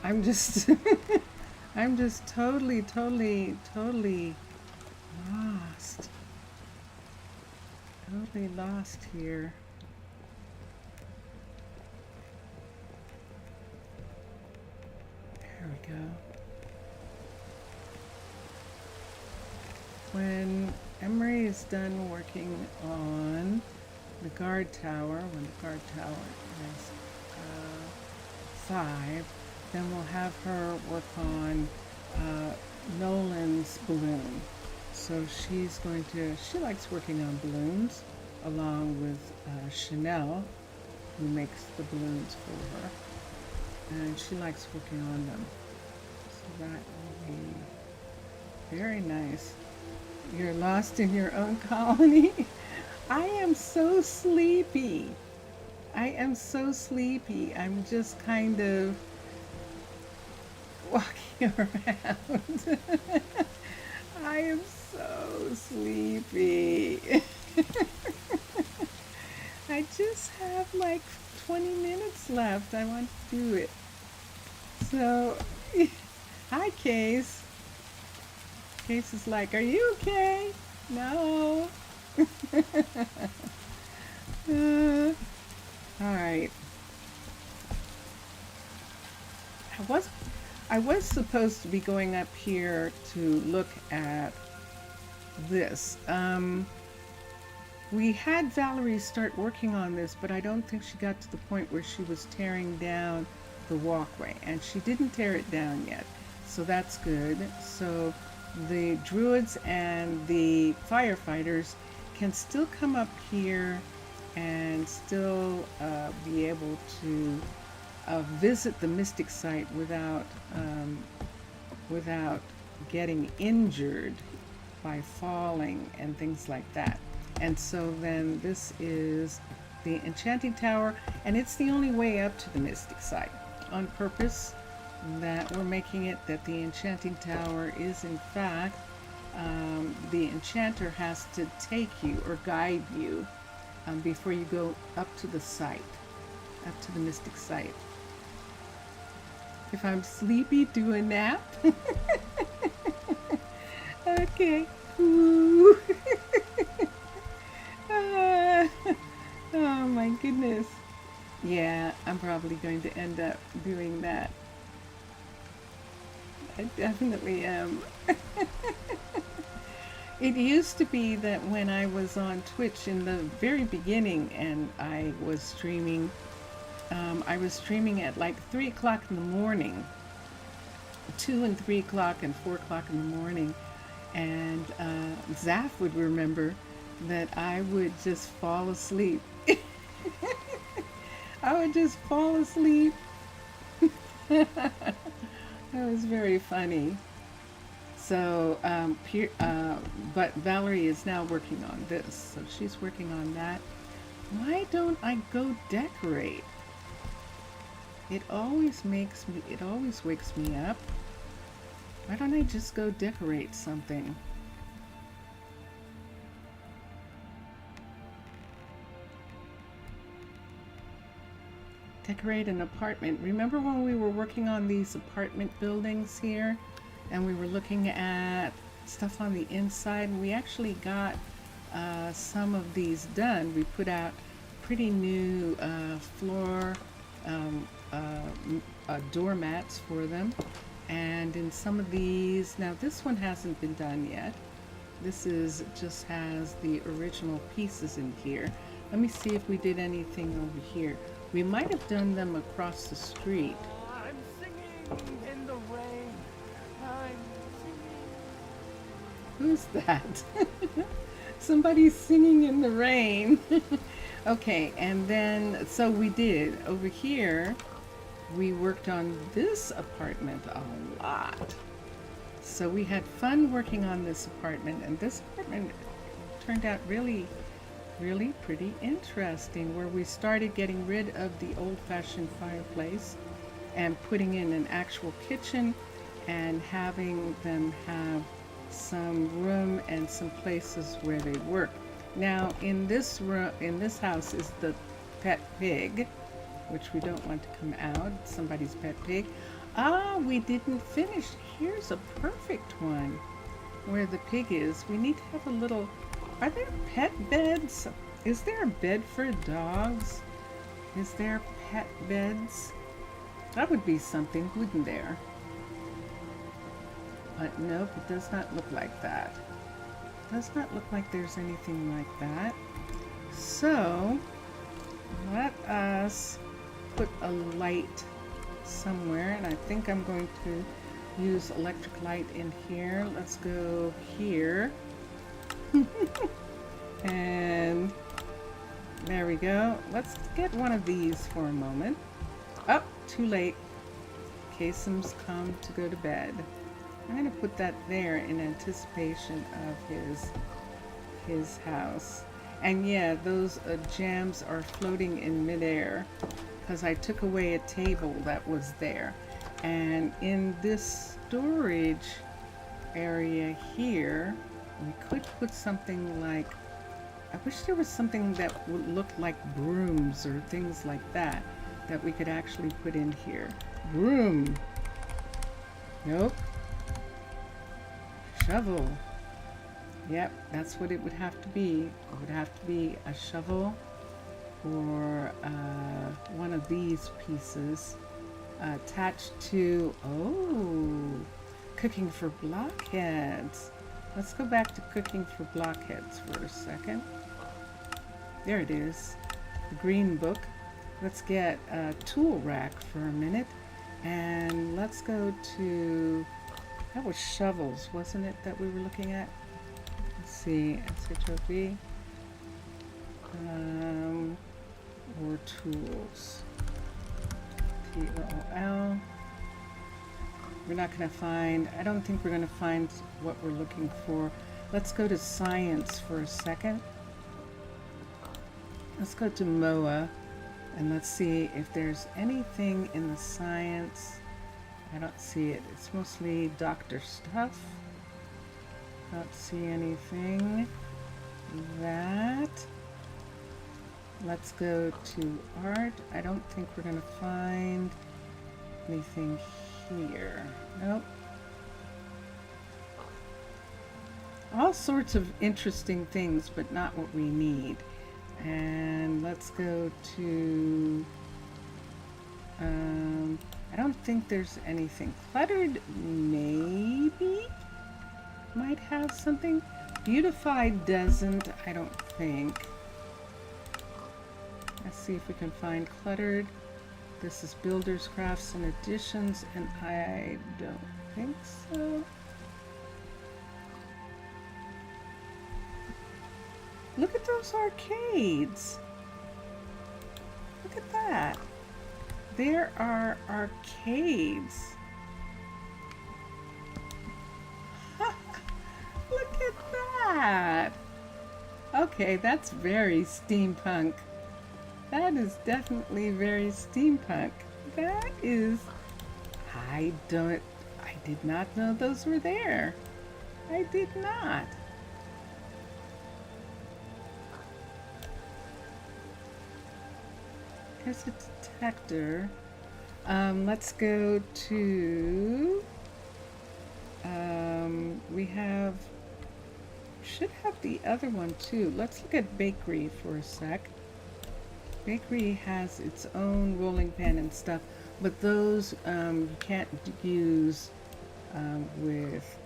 I'm just, I'm just totally lost. Totally lost here. There we go. When Emery is done working on the guard tower, when the guard tower is 5, then we'll have her work on Nolan's balloon. So she's going to, she likes working on balloons along with Chanel, who makes the balloons for her. And she likes working on them. So that will be very nice. You're lost in your own colony. I am so sleepy. I am so sleepy. I'm just kind of walking around. I am so sleepy. I just have like 20 minutes left. I want to do it. So, hi Case. Case is like, are you okay? No. All right. I was supposed to be going up here to look at this. We had Valerie start working on this, but I don't think she got to the point where she was tearing down the walkway, and she didn't tear it down yet. So that's good. So the druids and the firefighters can still come up here and still be able to visit the mystic site without getting injured by falling and things like that. And so then this is the enchanting tower, and it's the only way up to the mystic site on purpose, that we're making it that the enchanting tower is in fact the enchanter has to take you or guide you before you go up to the site, up to the mystic site. If I'm sleepy, do a nap. Okay. Ooh. Oh my goodness. Yeah, I'm probably going to end up doing that. I definitely am. It used to be that when I was on Twitch in the very beginning and I was streaming at like 3 o'clock in the morning, 2 and 3 o'clock and 4 o'clock in the morning. And Zaf would remember that I would just fall asleep. I would just fall asleep. That was very funny. So, but Valerie is now working on this. So she's working on that. Why don't I go decorate? It always wakes me up. Why don't I just go decorate something? Decorate an apartment. Remember when we were working on these apartment buildings here and we were looking at stuff on the inside, and we actually got some of these done. We put out pretty new floor doormats for them. And in some of these, now this one hasn't been done yet. This is just has the original pieces in here. Let me see if we did anything over here. We might have done them across the street. I'm singing in the rain. I'm singing. Who's that? Somebody's singing in the rain. Okay, and then, so we did. Over here, we worked on this apartment a lot. So we had fun working on this apartment, and this apartment turned out really pretty interesting, where we started getting rid of the old-fashioned fireplace and putting in an actual kitchen and having them have some room and some places where they work. Now in this room, in this house, is the pet pig, which we don't want to come out, somebody's pet pig. Ah, we didn't finish. Here's a perfect one where the pig is. We need to have a little, are there pet beds? Is there a bed for dogs? Is there pet beds? That would be something, wouldn't there? But nope, it does not look like that. Does not look like there's anything like that. So let us put a light somewhere, and I think I'm going to use electric light in here. Let's go here. And there we go. Let's get one of these for a moment. Oh, too late. Kasem's come to go to bed. I'm going to put that there in anticipation of his house. And yeah, those jams are floating in midair because I took away a table that was there. And in this storage area here, we could put something like, I wish there was something that would look like brooms or things like that that we could actually put in here. Broom. Nope. Shovel. Yep, that's what it would have to be. It would have to be a shovel or one of these pieces attached to, oh, cooking for blockheads. Let's go back to cooking for blockheads for a second. There it is, the green book. Let's get a tool rack for a minute, and let's go to, that was shovels, wasn't it, that we were looking at? Let's see, SHOV, or tools, TOOL. We're not going to find, I don't think we're going to find what we're looking for. Let's go to science for a second. Let's go to MOA and let's see if there's anything in the science. I don't see it. It's mostly doctor stuff. Don't see anything. That. Let's go to art. I don't think we're going to find anything here. Nope. All sorts of interesting things, but not what we need. And let's go to, I don't think there's anything. Cluttered maybe might have something. Beautified doesn't, I don't think. Let's see if we can find cluttered. This is builders, crafts, and additions, and I don't think so. Look at those arcades. Look at that. There are arcades. Look at that. Okay, that's very steampunk. That is definitely very steampunk. That is, I did not know those were there. I did not. There's a detector. Let's go to, we should have the other one too. Let's look at bakery for a sec. Bakery has its own rolling pin and stuff, but those you can't use with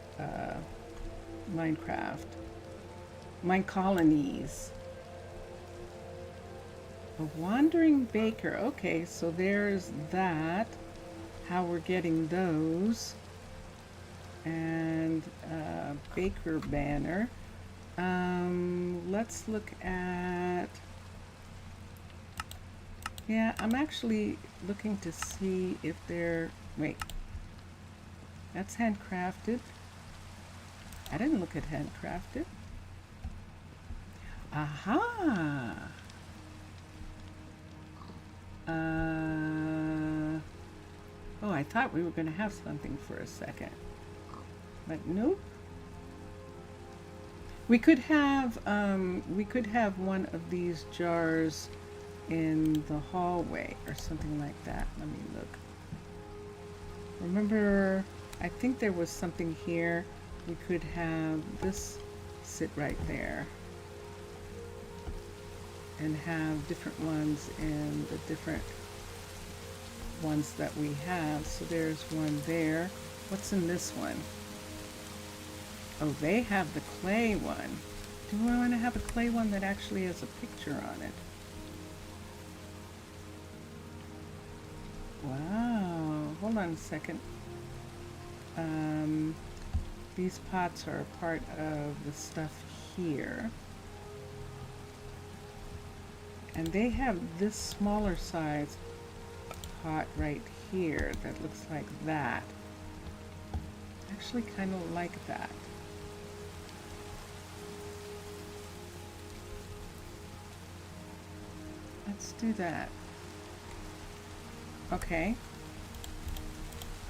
Minecraft. Minecolonies. A wandering baker. Okay, so there's that. How we're getting those. and baker banner. Let's look at, yeah, I'm actually looking to see if they're, wait, that's handcrafted. I didn't look at handcrafted. Aha! Oh, I thought we were going to have something for a second. But nope. We could have one of these jars in the hallway or something like that. Let me look. Remember, I think there was something here. We could have this sit right there and have different ones in the different ones that we have. So there's one there. What's in this one? Oh, they have the clay one. Do I want to have a clay one that actually has a picture on it? Wow. Hold on a second. These pots are a part of the stuff here. And they have this smaller size pot right here that looks like that. Actually kind of like that. Let's do that. Okay.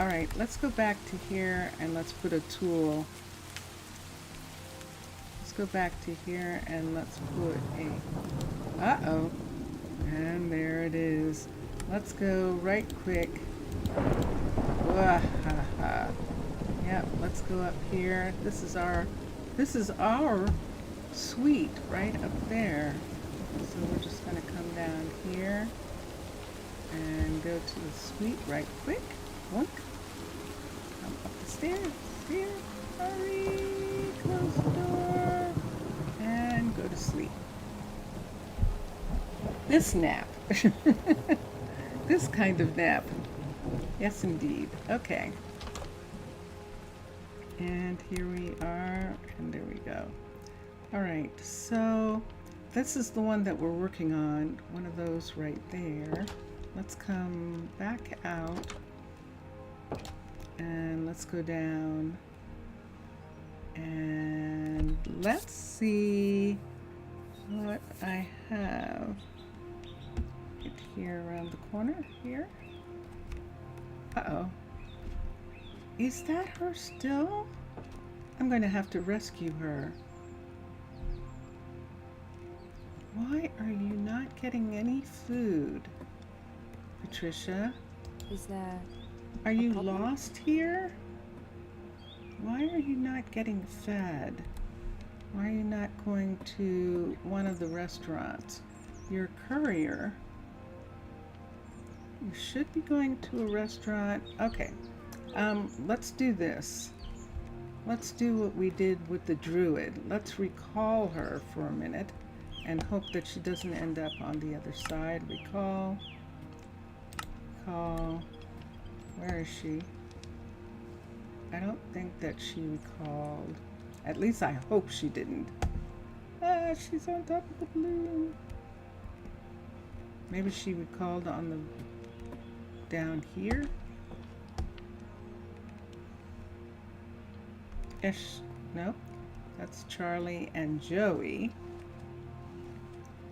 All right, let's go back to here and let's put a tool. Let's go back to here and let's put a, uh-oh. And there it is. Let's go right quick. Wahaha. Yep, let's go up here. This is our suite right up there. So we're just gonna come down here and go to the suite right quick. Look. Come up the stairs. Here. Hurry. Close the door. And go to sleep. This nap. This kind of nap. Yes, indeed. Okay. And here we are. And there we go. All right. So this is the one that we're working on. One of those right there. Let's come back out. And let's go down. And let's see what I have. Right here around the corner here. Uh-oh. Is that her still? I'm going to have to rescue her. Why are you not getting any food, Patricia? Is that... Are you lost here? Why are you not getting fed? Why are you not going to one of the restaurants? You're a courier. You should be going to a restaurant. Okay, let's do this. Let's do what we did with the druid. Let's recall her for a minute and hope that she doesn't end up on the other side. Recall. Call. Where is she? I don't think that she recalled. At least I hope she didn't. Ah, she's on top of the balloon. Maybe she recalled on the down here. Ish. No, that's Charlie and Joey.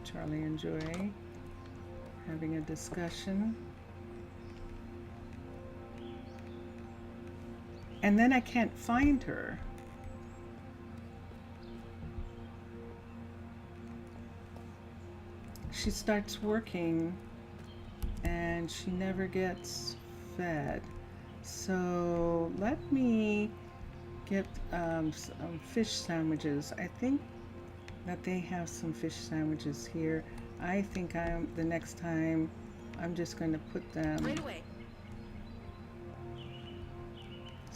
Charlie and Joey having a discussion. And then I can't find her. She starts working and she never gets fed. So let me get some fish sandwiches. I think that they have some fish sandwiches here. I think the next time I'm just going to put them Right away.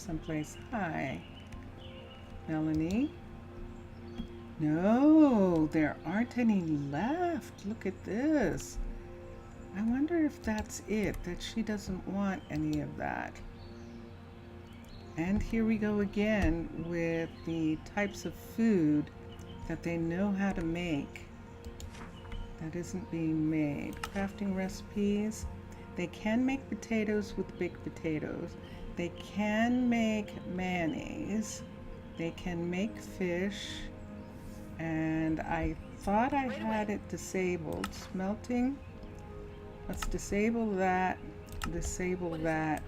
someplace. Hi, Melanie. No, there aren't any left. Look at this. I wonder if that's it, that she doesn't want any of that. And here we go again with the types of food that they know how to make that isn't being made. Crafting recipes. They can make potatoes with baked potatoes. They can make mayonnaise. They can make fish. And I thought I had it disabled. Smelting. Let's disable that. Disable that.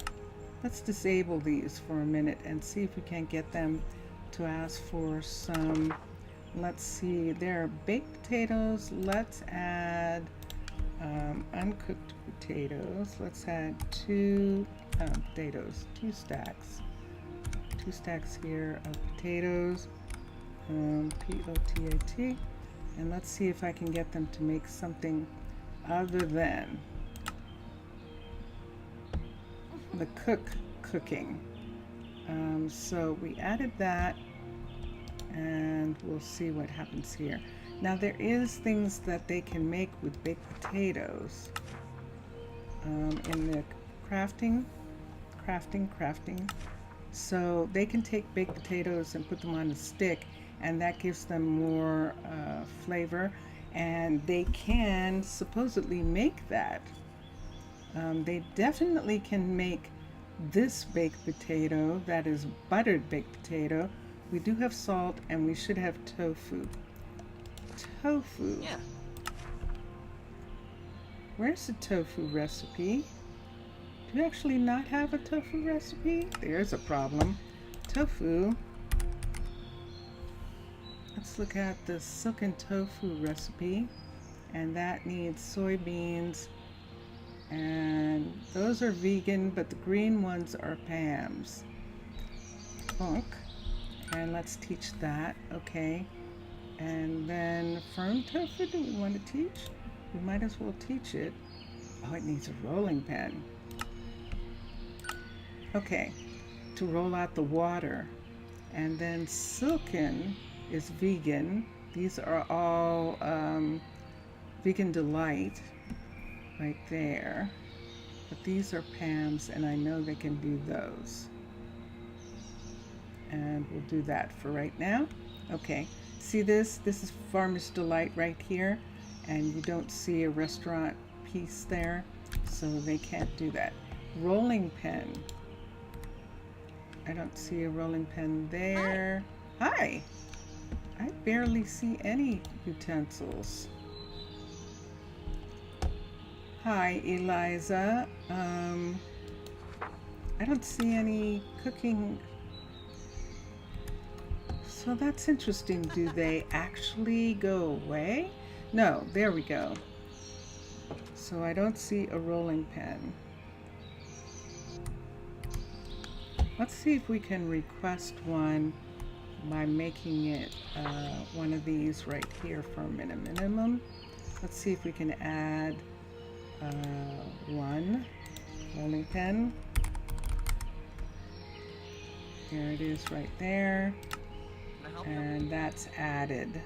Let's disable these for a minute and see if we can't get them to ask for some. Let's see, there are baked potatoes. Let's add uncooked potatoes. Let's add two potatoes, 2 stacks. 2 stacks here of potatoes, P-O-T-A-T. And let's see if I can get them to make something other than the cooking. So we added that, and we'll see what happens here. Now there is things that they can make with baked potatoes in the crafting. So they can take baked potatoes and put them on a stick, and that gives them more flavor, and they can supposedly make that. They definitely can make this baked potato, that is buttered baked potato. We do have salt, and we should have tofu. Tofu. Yeah. Where's the tofu recipe? Do you actually not have a tofu recipe? There's a problem. Tofu. Let's look at the silken tofu recipe, and that needs soybeans. And those are vegan, but the green ones are Pam's. Punk. And let's teach that, okay. And then firm tofu, do we want to teach? We might as well teach it. Oh, it needs a rolling pin. Okay, to roll out the water. And then silken is vegan. These are all Vegan Delight. Right there, but these are Pam's, and I know they can do those, and we'll do that for right now. Okay, see this is Farmer's Delight right here, and you don't see a restaurant piece there, so they can't do that. Rolling pin, I don't see a rolling pin there. Hi. I barely see any utensils. Hi, Eliza. I don't see any cooking. So that's interesting. Do they actually go away? No, there we go. So I don't see a rolling pin. Let's see if we can request one by making it one of these right here for a minimum. Let's see if we can add one rolling pin. There it is right there. And that's added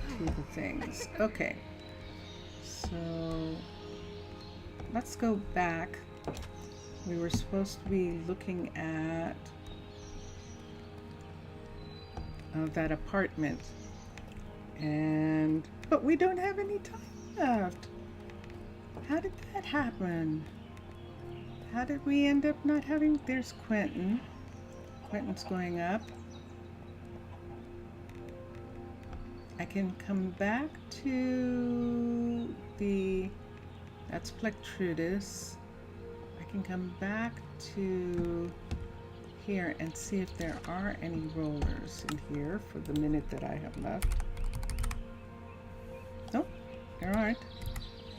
to the things. Okay. So let's go back. We were supposed to be looking at that apartment. But we don't have any time left. How did that happen? How did we end up not having... There's Quentin. Quentin's going up. I can come back to the... That's Plectrudis. I can come back to here and see if there are any rollers in here for the minute that I have left. Nope, there aren't.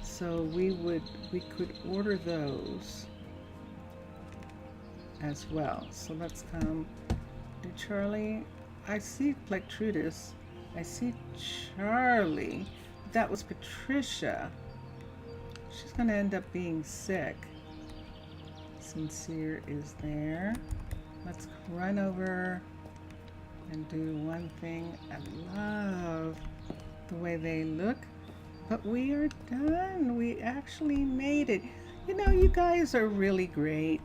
So we could order those as well. So let's come to Charlie. I see Plectrudis. I see Charlie. That was Patricia. She's going to end up being sick. Sincere is there. Let's run over and do one thing. I love the way they look. But we are done. We actually made it. You know, you guys are really great.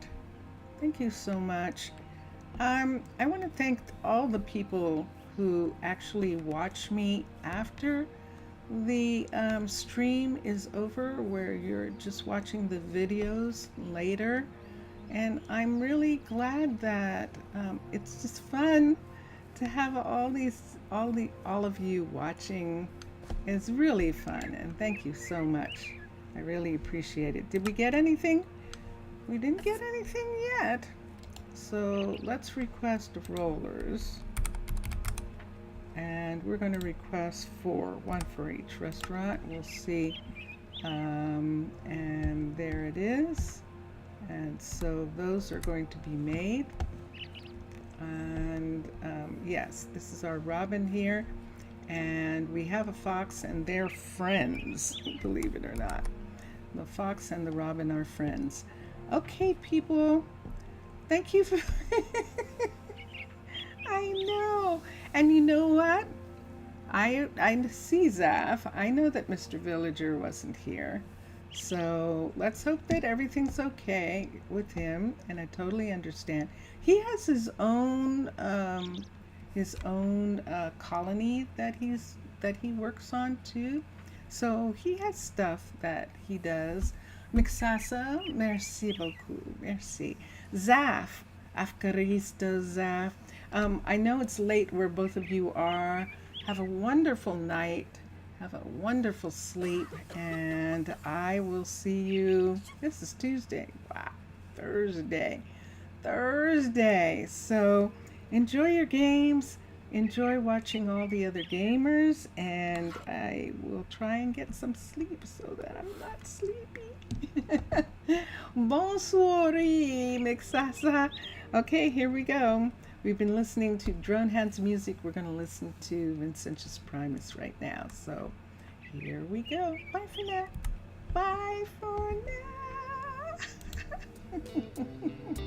Thank you so much. I want to thank all the people who actually watch me after the stream is over, where you're just watching the videos later. And I'm really glad that it's just fun to have all of you watching. It's really fun, and thank you so much. I really appreciate it. Did we get anything? We didn't get anything yet. So let's request rollers. And we're going to request one for each restaurant. We'll see. And there it is. And so those are going to be made. And yes, this is our robin here. And we have a fox and they're friends, believe it or not. The fox and the robin are friends. Okay, people. Thank you for... I know. And you know what? I see Zaf. I know that Mr. Villager wasn't here. So let's hope that everything's okay with him. And I totally understand. He has his own colony that he works on too. So he has stuff that he does. Mixasa, merci beaucoup. Merci. Zaf, Afkaristo Zaf. I know it's late where both of you are. Have a wonderful night. Have a wonderful sleep. And I will see you. This is Tuesday. Wow. Thursday. So enjoy your games. Enjoy watching all the other gamers. And I will try and get some sleep so that I'm not sleepy. Bonsoir, Mixasa. Okay, here we go. We've been listening to Drone Hands music. We're going to listen to Vincentius Primus right now. So here we go. Bye for now. Bye for now.